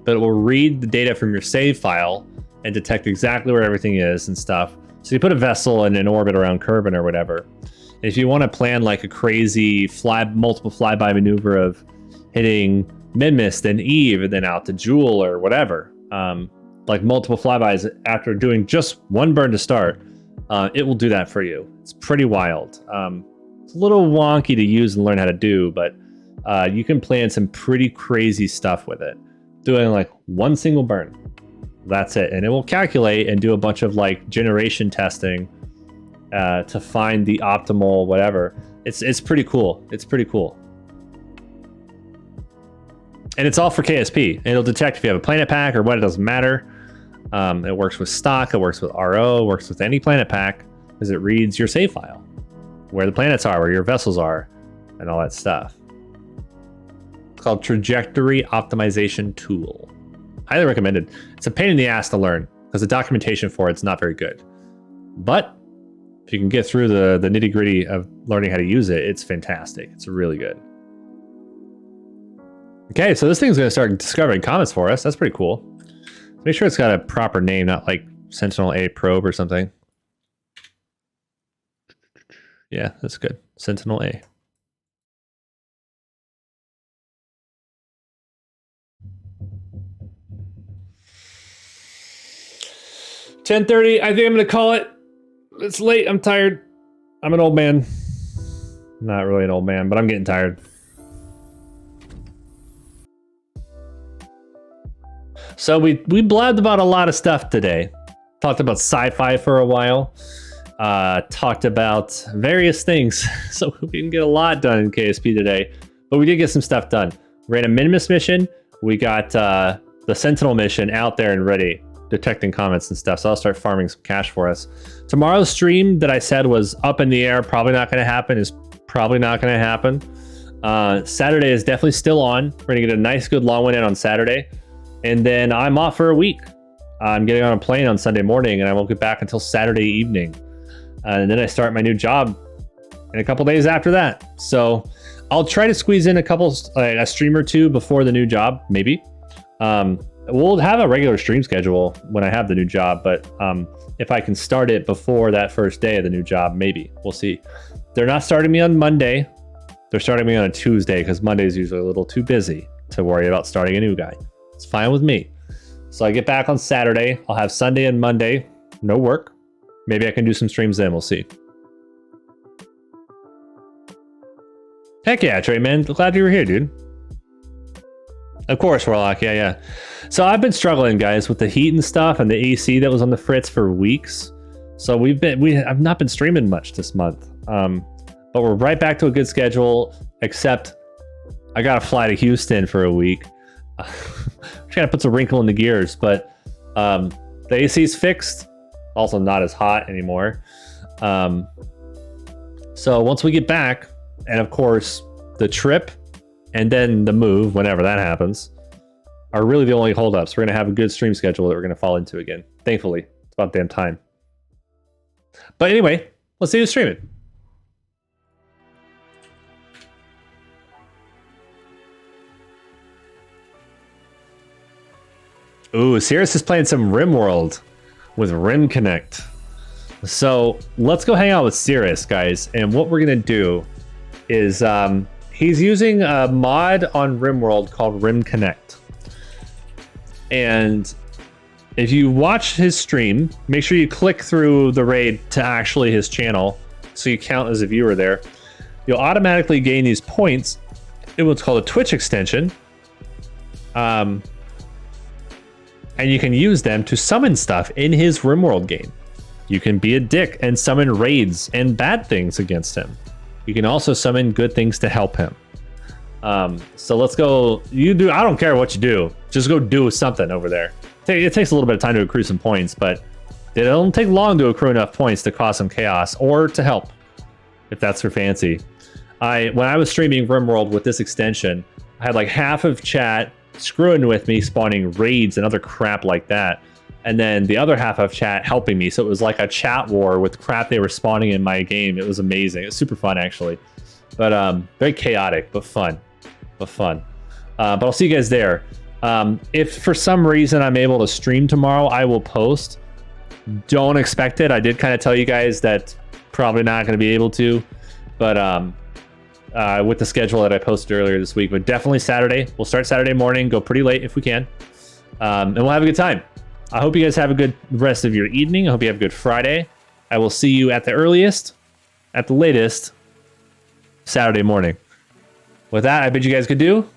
but it will read the data from your save file and detect exactly where everything is and stuff. So you put a vessel in an orbit around Kerbin or whatever. If you want to plan like a crazy multiple flyby maneuver of hitting Mid-Miss, then Eve, and then out to Jewel or whatever, like multiple flybys after doing just one burn to start, it will do that for you. It's pretty wild. It's a little wonky to use and learn how to do, but you can plan some pretty crazy stuff with it. Doing like one single burn. That's it. And it will calculate and do a bunch of like generation testing to find the optimal whatever. It's pretty cool. It's pretty cool. And it's all for KSP. And it'll detect if you have a planet pack or what, it doesn't matter. It works with stock, it works with RO, it works with any planet pack because it reads your save file, where the planets are, where your vessels are, and all that stuff. It's called Trajectory Optimization Tool. Highly recommended. It's a pain in the ass to learn because the documentation for it's not very good. But if you can get through the nitty gritty of learning how to use it, it's fantastic. It's really good. Okay, so this thing's going to start discovering comets for us. That's pretty cool. Make sure it's got a proper name, not like Sentinel A probe or something. Yeah, that's good. Sentinel A. $10:30. I think I'm gonna call it. It's late. I'm tired. I'm an old man. Not really an old man, but I'm getting tired. So we blabbed about a lot of stuff today. Talked about sci-fi for a while. Talked about various things. So we didn't get a lot done in KSP today, but we did get some stuff done. Ran a Minimus mission. We got the Sentinel mission out there and ready, detecting comets and stuff. So I'll start farming some cash for us. Tomorrow's stream that I said was up in the air, probably not going to happen, is probably not going to happen. Saturday is definitely still on. We're going to get a nice, good long one in on Saturday. And then I'm off for a week. I'm getting on a plane on Sunday morning, and I won't get back until Saturday evening. And then I start my new job in a couple days after that. So I'll try to squeeze in a stream or two before the new job, maybe. We'll have a regular stream schedule when I have the new job, but if I can start it before that first day of the new job, maybe. We'll see. They're not starting me on Monday. They're starting me on a Tuesday because Monday is usually a little too busy to worry about starting a new guy. It's fine with me. So I get back on Saturday. I'll have Sunday and Monday, no work. Maybe I can do some streams then. We'll see. Heck yeah, Trey, man. Glad you were here, dude. Of course, Warlock. Yeah. So I've been struggling, guys, with the heat and stuff and the AC that was on the fritz for weeks. So I've not been streaming much this month. But we're right back to a good schedule, except I got to fly to Houston for a week. Trying to put some wrinkle in the gears, but the AC's fixed. Also not as hot anymore. So once we get back, and of course the trip and then the move, whenever that happens, are really the only holdups. We're going to have a good stream schedule that we're going to fall into again. Thankfully, it's about damn time. But anyway, let's see who's streaming. Ooh, Sirius is playing some RimWorld with Rim Connect. So let's go hang out with Sirius, guys. And what we're going to do is he's using a mod on RimWorld called Rim Connect. And if you watch his stream, make sure you click through the raid to actually his channel so you count as a viewer there. You'll automatically gain these points in what's called a Twitch extension. And you can use them to summon stuff in his RimWorld game. You can be a dick and summon raids and bad things against him. You can also summon good things to help him. So let's go. I don't care what you do. Just go do something over there. It takes a little bit of time to accrue some points, but it don't take long to accrue enough points to cause some chaos or to help, if that's your fancy. When I was streaming RimWorld with this extension, I had like half of chat screwing with me, spawning raids and other crap like that, and then the other half of chat helping me. So it was like a chat war with crap they were spawning in my game. It was amazing. It was super fun, actually, but very chaotic, but fun. But I'll see you guys there. If for some reason I'm able to stream tomorrow, I will post. Don't expect it. I did kind of tell you guys that probably not going to be able to, but with the schedule that I posted earlier this week. But definitely Saturday. We'll start Saturday morning, go pretty late if we can, and we'll have a good time. I hope you guys have a good rest of your evening. I hope you have a good Friday. I will see you at the earliest, at the latest, Saturday morning. With that, I bid you guys good do.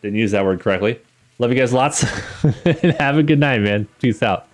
Didn't use that word correctly. Love you guys lots. And have a good night, man. Peace out.